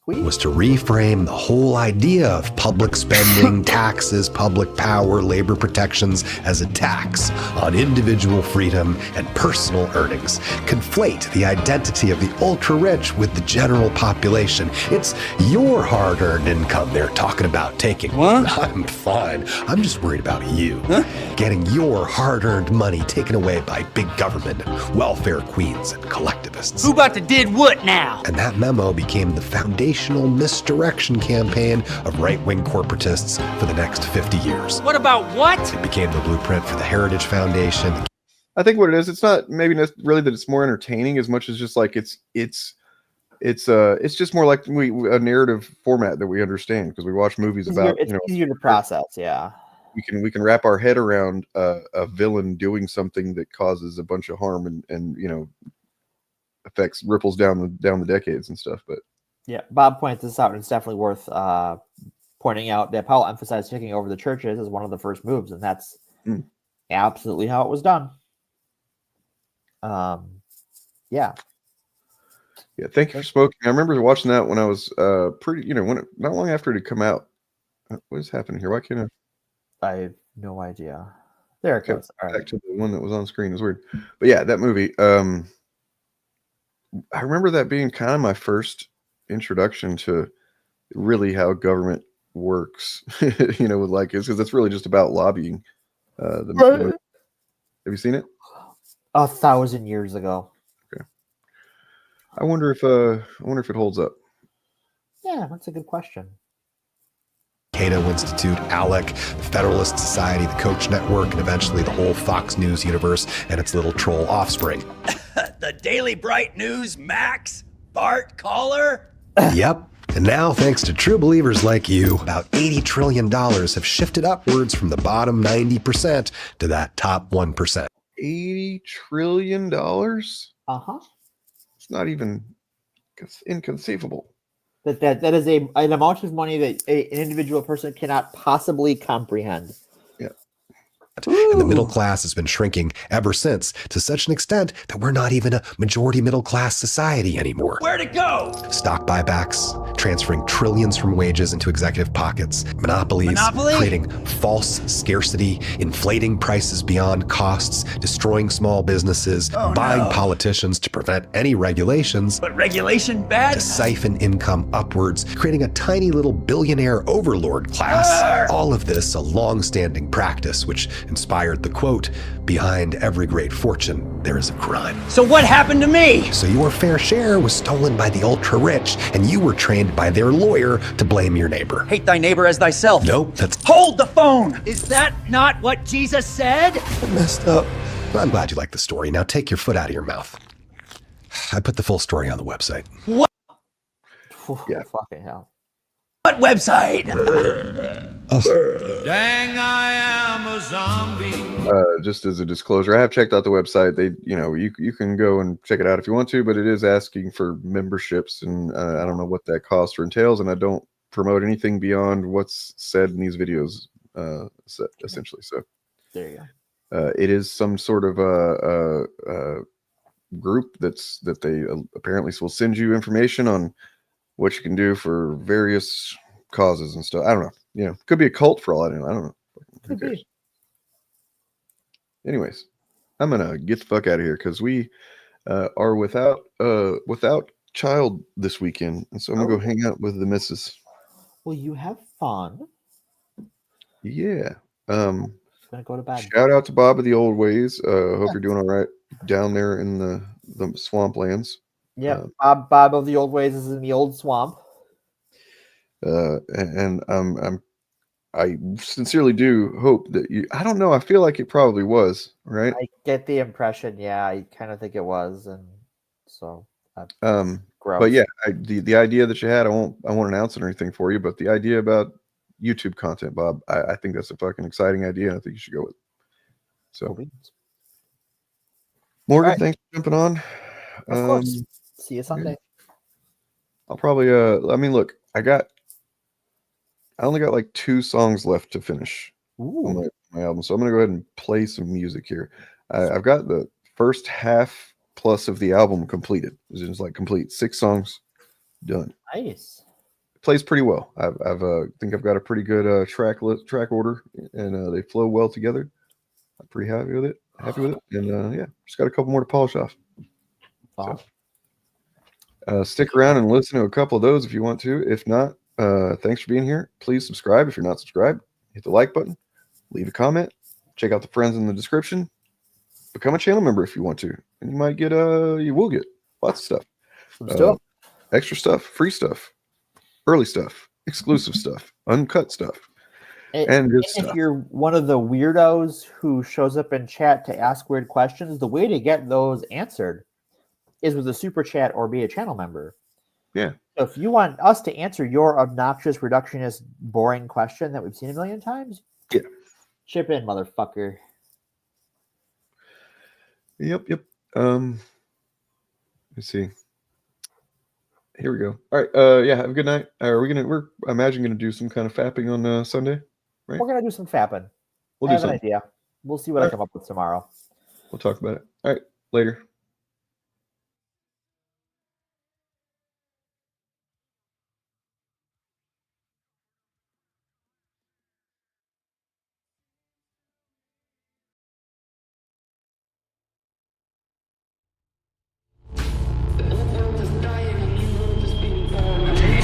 Was to reframe the whole idea of public spending, taxes, public power, labor protections as a tax on individual freedom and personal earnings. Conflate the identity of the ultra-rich with the general population. It's your hard-earned income they're talking about taking. What? I'm fine. I'm just worried about you. Huh? Getting your hard-earned money taken away by big government, welfare queens, and collectivists. Who about to did what now? And that memo became the foundational misdirection campaign of right-wing corporatists for the next 50 years. What about what? It became the blueprint for the Heritage Foundation. I think what it is, it's not maybe really that it's more entertaining as much as just like it's just more like a narrative format that we understand because we watch movies about. It's easier to process. Yeah. We can wrap our head around a villain doing something that causes a bunch of harm and affects ripples down the decades and stuff. But yeah, Bob points this out, and it's definitely worth pointing out that Powell emphasized taking over the churches as one of the first moves, and that's absolutely how it was done. Yeah. Thank you for smoking. I remember watching that when I was not long after it had come out. What is happening here? Why can't I have no idea. There it goes. All right. Back to the one that was on screen. It was weird. But yeah, that movie. I remember that being kind of my first introduction to really how government works. Because it's really just about lobbying. Have you seen it? 1,000 years ago. Okay. I wonder if it holds up. Yeah, that's a good question. Cato Institute, ALEC, the Federalist Society, the Koch Network, and eventually the whole Fox News universe and its little troll offspring. The Daily Bright News, Max, Bart, Caller. Yep. And now, thanks to true believers like you, about $80 trillion have shifted upwards from the bottom 90% to that top 1%. $80 trillion? Uh-huh. It's not even inconceivable. That is an amount of money that an individual person cannot possibly comprehend. Yeah. And the middle class has been shrinking ever since, to such an extent that we're not even a majority middle class society anymore. Where'd it go? Stock buybacks, transferring trillions from wages into executive pockets, monopolies, creating false scarcity, inflating prices beyond costs, destroying small businesses, buying politicians to prevent any regulations, But regulation bad? to siphon income upwards, creating a tiny little billionaire overlord class. All of this a long-standing practice which inspired the quote, "Behind every great fortune, there is a crime." So what happened to me? So your fair share was stolen by the ultra-rich, and you were trained by their lawyer to blame your neighbor. Hate thy neighbor as thyself. Nope, that's Hold the phone! Is that not what Jesus said? messed up. I'm glad you like the story. Now take your foot out of your mouth. I put the full story on the website. What? Yeah. Fucking hell. What website? Dang, I am a zombie. Just as a disclosure, I have checked out the website. They, you can go and check it out if you want to, but it is asking for memberships, and I don't know what that costs or entails, and I don't promote anything beyond what's said in these videos, essentially. So there you go. it is some sort of a group that they apparently will send you information on what you can do for various causes and stuff. I don't know. Could be a cult for all I know. I don't know. Who cares? Anyways, I'm gonna get the fuck out of here because we are without child this weekend, and so I'm gonna go hang out with the missus. Well, you have fun. Yeah. Gonna go to bed. Shout out to Bob of the Old Ways. Hope you're doing all right down there in the swamplands. Yeah, Bob of the Old Ways is in the old swamp. And I sincerely do hope that you. I don't know. I feel like it probably was, right? I get the impression. Yeah, I kind of think it was, and so. Gross. But yeah, the idea that you had, I won't announce it or anything for you. But the idea about YouTube content, Bob, I think that's a fucking exciting idea. I think you should go with it. So, Morgan, thanks for jumping on. Of course. See you Sunday. I'll probably look, I only got like 2 songs left to finish on my album, so I'm gonna go ahead and play some music here. I've got the first half plus of the album completed. It's just like complete 6 songs done. Nice. It plays pretty well. I think I've got a pretty good track order, and they flow well together. I'm pretty happy with it. And yeah, just got a couple more to polish off. Wow. So, stick around and listen to a couple of those if you want to. If not, thanks for being here. Please subscribe if you're not subscribed. Hit the like button. Leave a comment. Check out the friends in the description. Become a channel member if you want to, and you might get you will get lots of stuff. Some stuff. Extra stuff, free stuff, early stuff, exclusive stuff, uncut stuff, and good stuff. If you're one of the weirdos who shows up in chat to ask weird questions, the way to get those answered is with a super chat or be a channel member. Yeah. So if you want us to answer your obnoxious, reductionist, boring question that we've seen a million times, yeah, chip in, motherfucker. Yep. Let's see. Here we go. All right. Yeah. Have a good night. We're I imagine gonna do some kind of fapping on Sunday, right? We're gonna do some fapping. We'll I do have an something. idea. We'll see what I come up with tomorrow. We'll talk about it. All right. Later.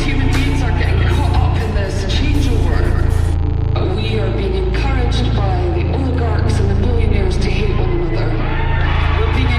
Human beings are getting caught up in this changeover. We are being encouraged by the oligarchs and the billionaires to hate one another. We're being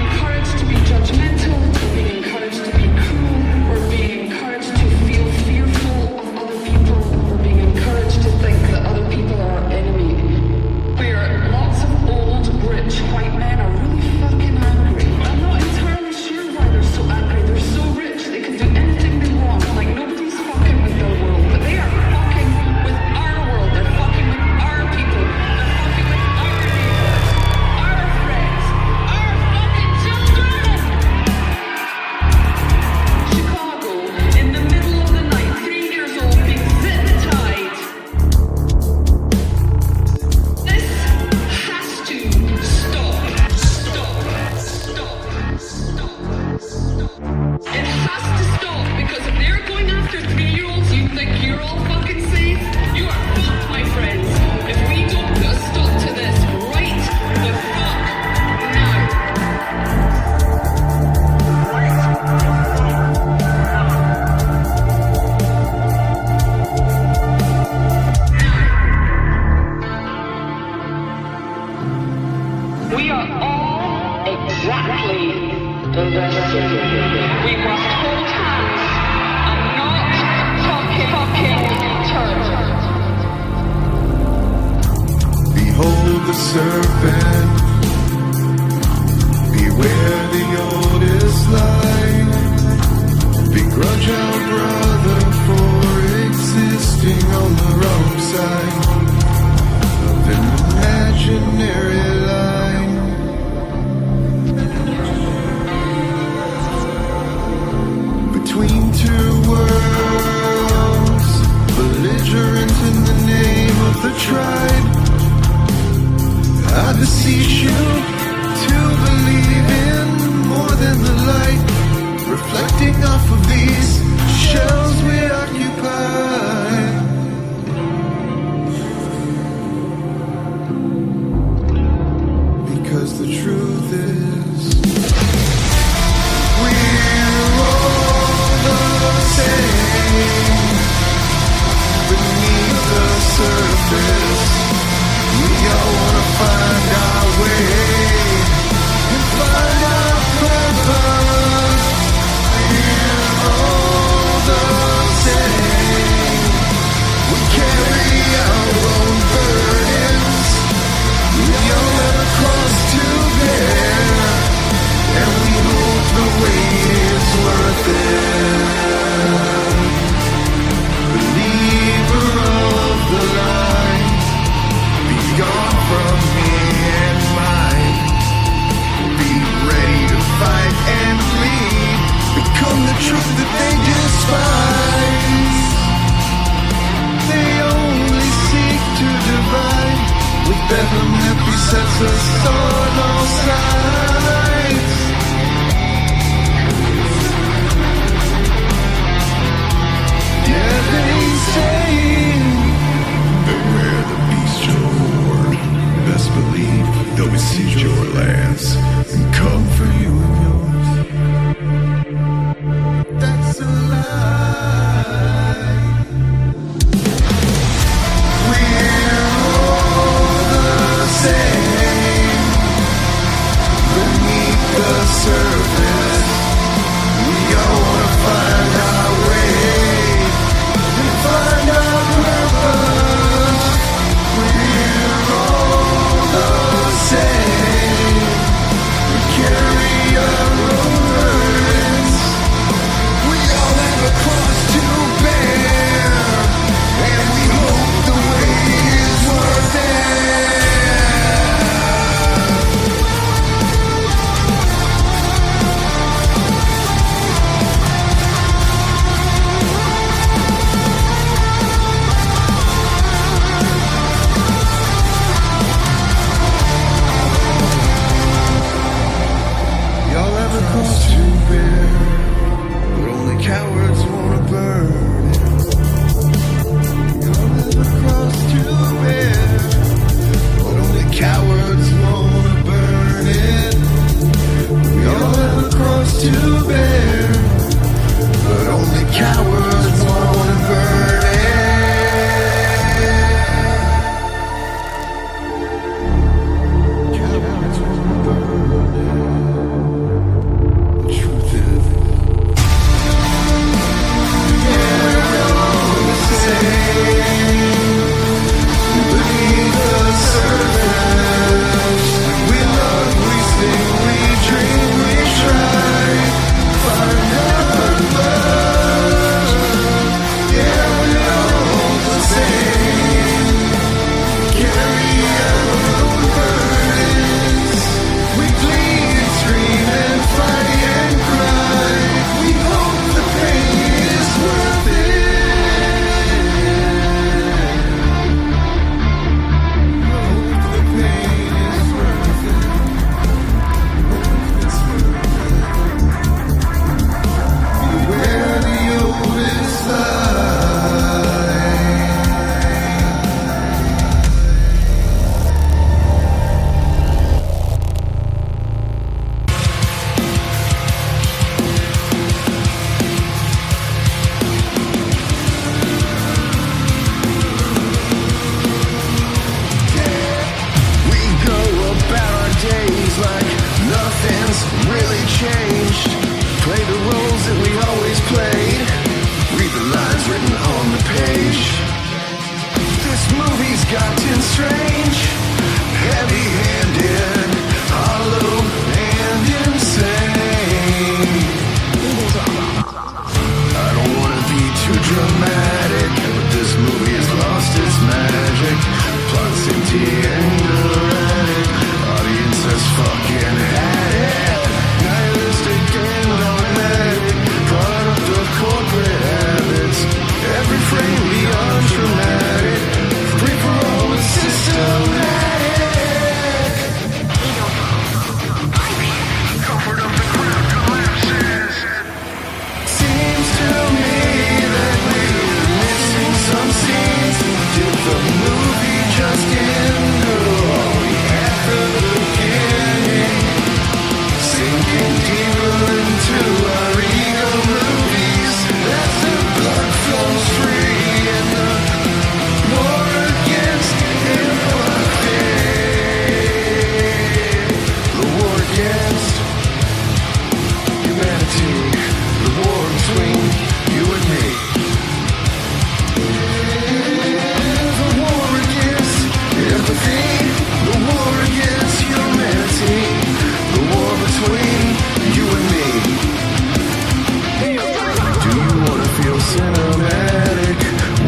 We must hold hands and not fucking turn. Behold the serpent, beware the oldest lie. Begrudge our brother for existing on the wrong side of an imaginary line. Between two worlds, belligerent in the name of the tribe, I beseech you to believe in more than the light reflecting off of these shells we occupy. Because the truth is, we're all the same beneath the surface. We all wanna find our way and find our purpose. We're all the same. We carry our own burdens. We all have a cross to bear, and we hope the wait is worth it. Believer of the light, be gone from me and mine. Be ready to fight and bleed. Become the truth that they despise. They only seek to divide with bedlam that besets us on all sides. Yeah, they say, beware the beast your horde. Best believe they'll besiege your lands and come for you and yours. That's a lie. We're all the same strange, heavy-handed, hollow and insane. I don't want to be too dramatic, but this movie has lost its magic. Plot's empty and erratic, audience has fucking had it. Nihilistic and dogmatic, product of corporate habits. Every frame beyond traumatic, free for all is systematic. Comfort of the crowd collapses. Seems to me that we're missing some scenes. Did the movie just end or at the beginning? Sinking deeper into our ego movies as the blood flows free and the war against empathy. The war against humanity. The war between you and me. The war against empathy. The war against humanity. The war between you and me. Do you wanna feel cinematic?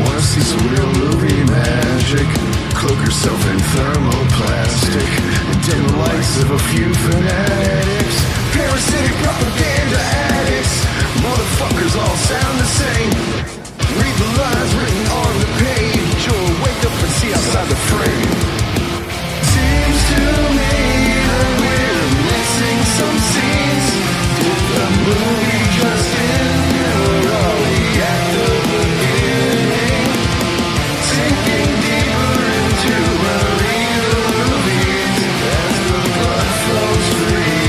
Wanna see some real movie magic? Cloak yourself in thermoplastic and dim the lights of a few fanatics. Parasitic propaganda addicts. Motherfuckers all sound the same. Read the lines written on the page or wake up and see outside the frame. Seems to me that we're missing some scenes. Did the movie just end or are we at the beginning? Sinking deeper into our ego movies as the blood flows free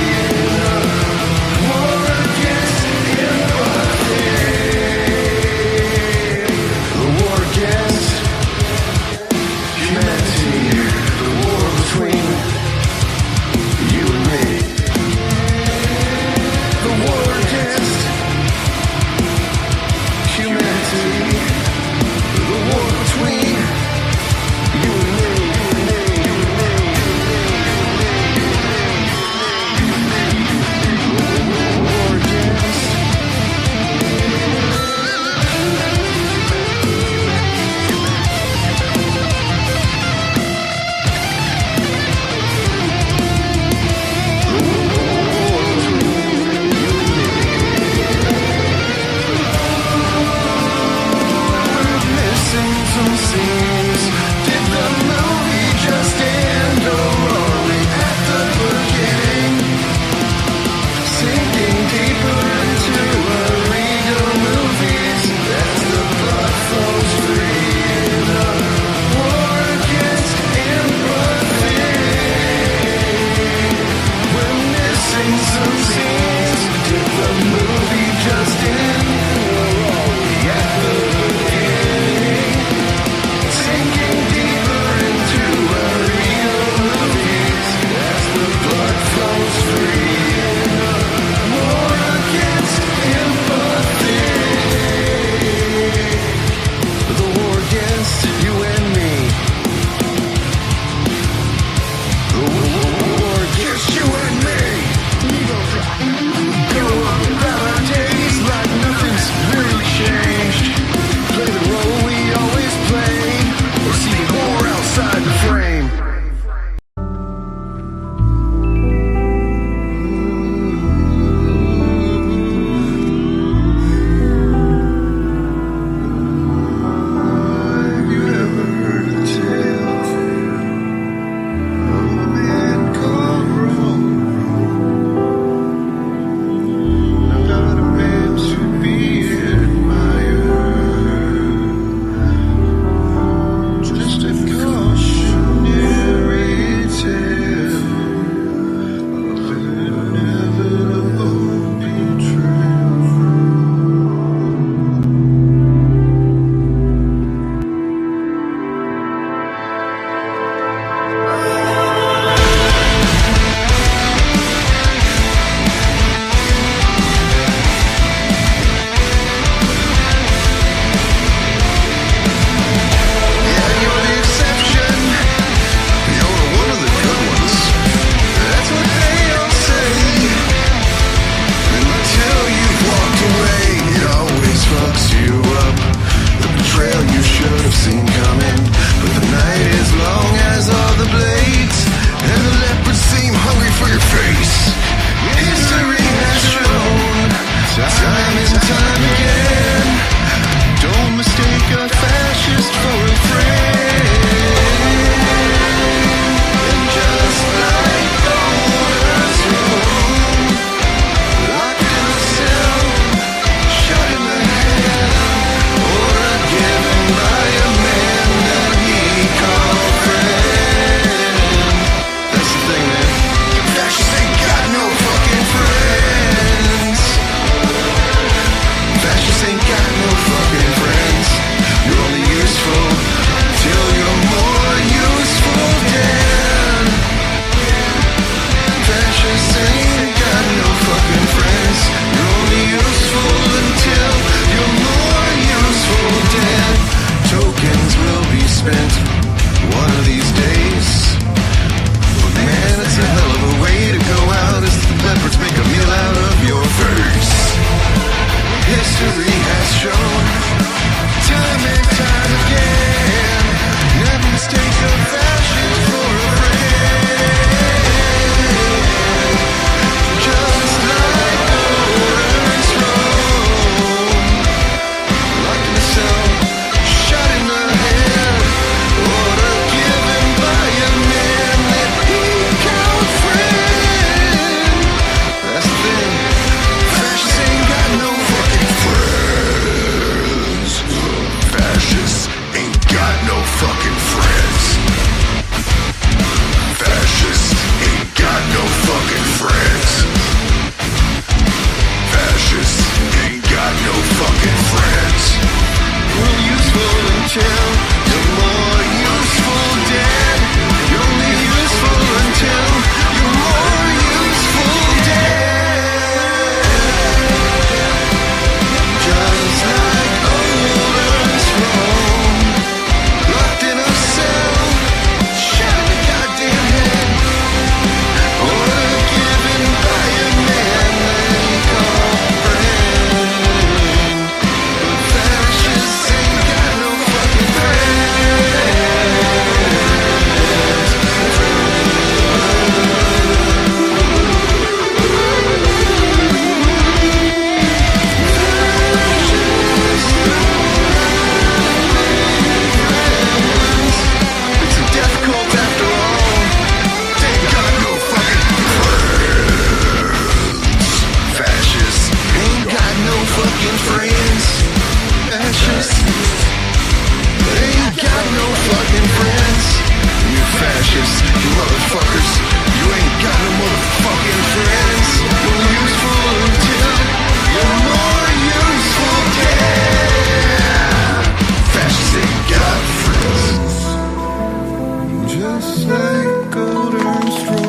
just like golden straw.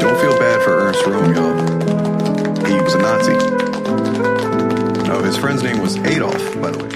Don't feel bad for Ernst Röhm, y'all. He was a Nazi. No, his friend's name was Adolf, by the way.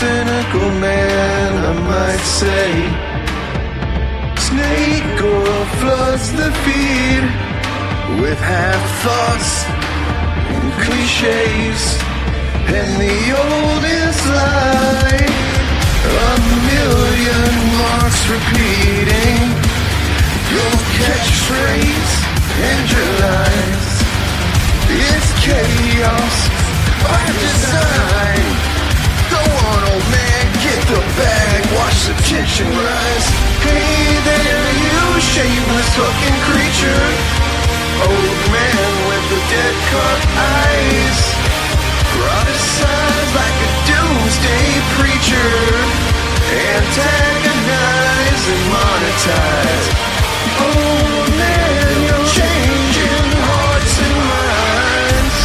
Cynical man, I might say. Snake oil floods the feed with half thoughts and cliches, and the oldest lie, a million marks repeating your catchphrase and your lies. It's chaos by design. Go on, old man, get the bag, watch the tension rise. Hey there, you shameless fucking creature. Old man with the dead cut eyes, prophesize like a doomsday preacher. Antagonize and monetize. Old man, you're changing hearts and minds.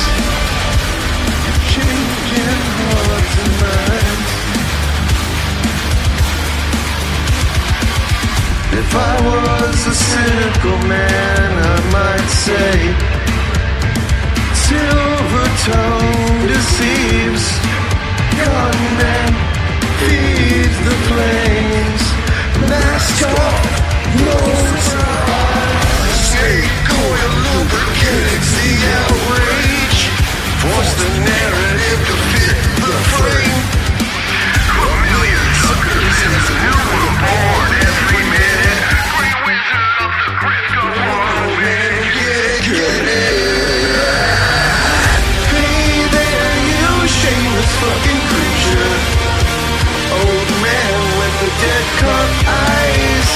Changing hearts and minds. If I was a cynical man, I might say silver tone deceives, gunman feeds the flames. Mask off, nose snake oil lubricates the outrage. Force the narrative to fit the frame. A million suckers in the new world born every minute. Great wizard of the crypto world, man, get it. Hey there, you shameless fucking creature. Old man with the dead cut eyes,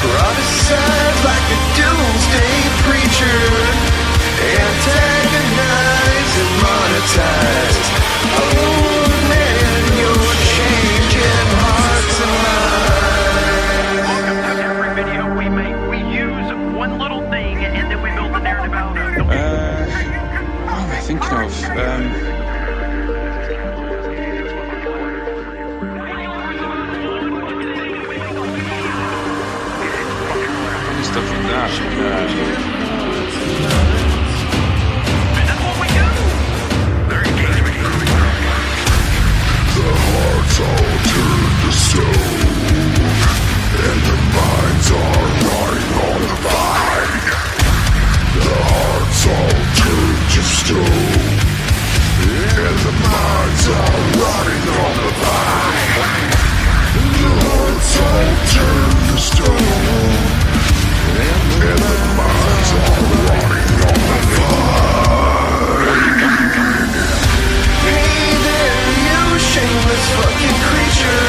prophesize like a doomsday preacher. Antagonize and monetize. Old man, you're changing hearts and minds. Every video we make, we use one little thing and then we build the narrative out of it. What am I thinking of? Stuff like that. The hearts all turn to stone, and the minds are rotting on the vine. The hearts all turn to stone, and the minds are rotting on the vine. The hearts all turn to stone, and the minds are rotting on the vine. Hey there, you shameless fucking creature.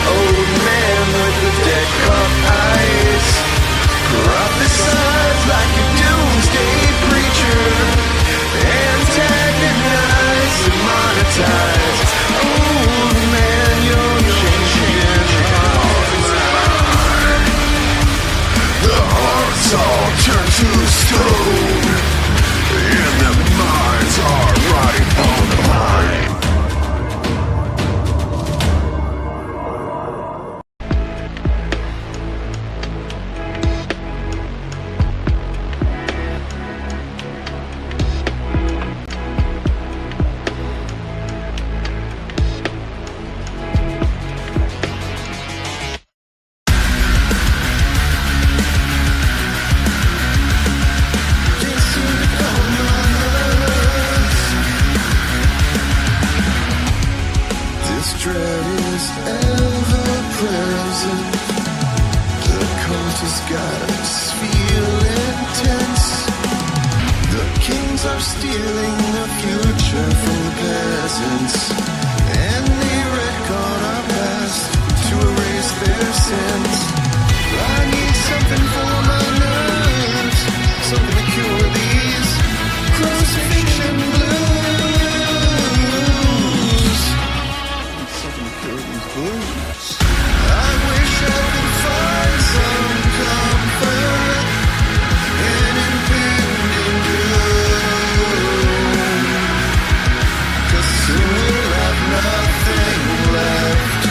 Old man with the dead cut eyes, prophesize like a doomsday preacher. Antagonize and monetize. Old man, you're changing hearts. The hearts all turn to stone, and the minds are rotting on the vine. stealing the future from the peasants, and they retcon our past to erase their sins. I need something for my nerves, something to cure these crucifixion blues. Something to cure these blues. I wish I could find some comfort in impending doom, 'cause soon we'll have nothing left,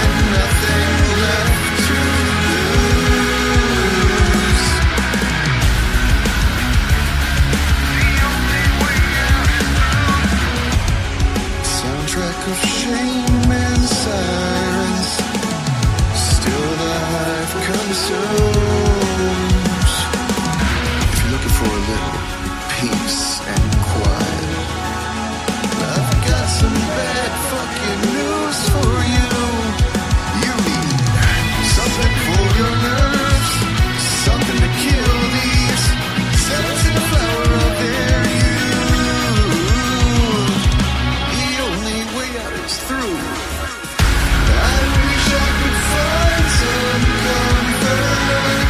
and nothing left to lose. Soundtrack of shame and sirens, still the hive consumes. If you're looking for a little peace and quiet, I've got some bad fucking news for you. You need something for your nerves, something to kill these cells in the flower of their youth. The only way out is through. I wish I could find some comfort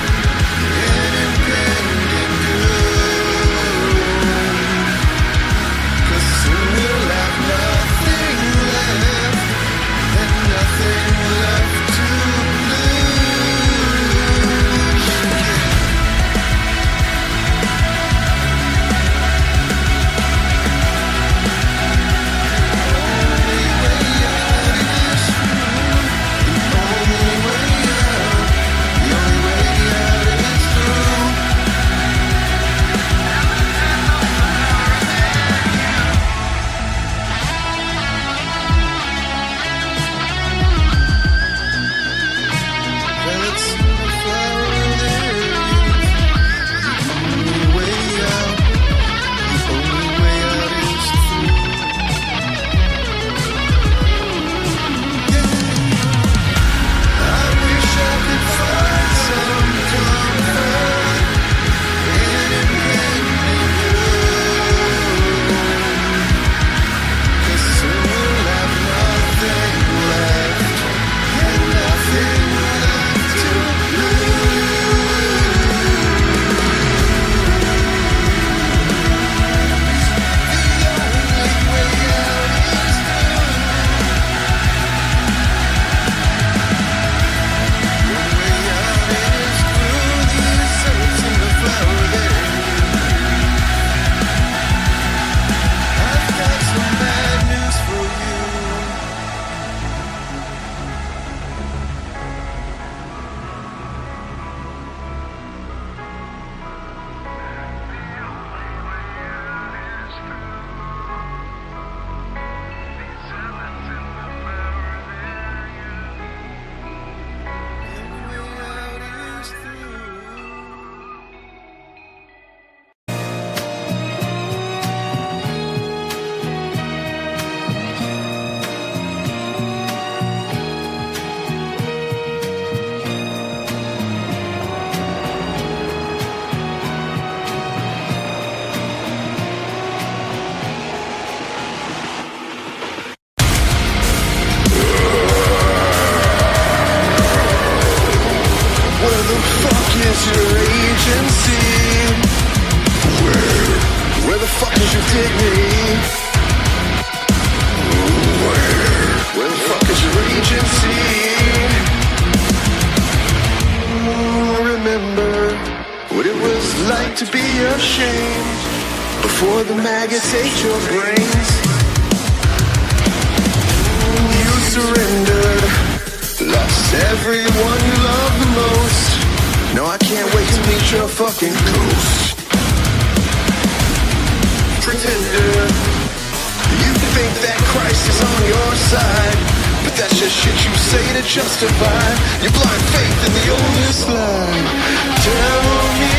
in impending doom, 'cause soon we'll have nothing left, and nothing left to lose. Where the fuck is your dignity? Where the fuck is your agency? Remember what it was like to be ashamed before the maggots ate your brains. You surrendered, lost everyone you loved the most. No, I can't wait to meet your fucking ghost. Pretender, you think that Christ is on your side, but that's just shit you say to justify your blind faith in the oldest lie. Tell me,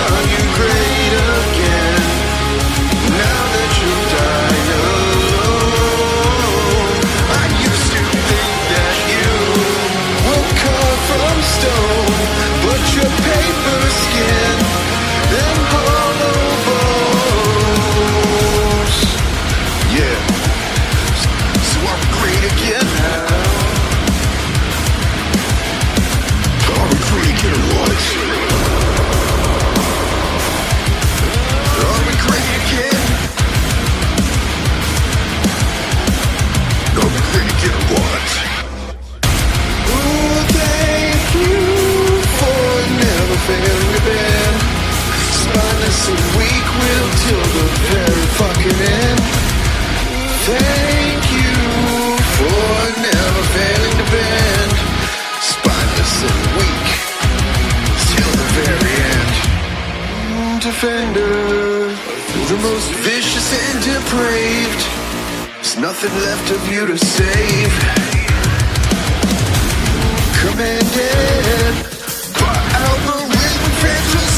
are you great again, now that you've died alone? I used to think that you were carved from stone, but your paper skin and hollow bones. till the very fucking end. Thank you for never failing to bend, spineless and weak till the very end. Defender, the most vicious and depraved, there's nothing left of you to save. Commanded by algorithmic friends.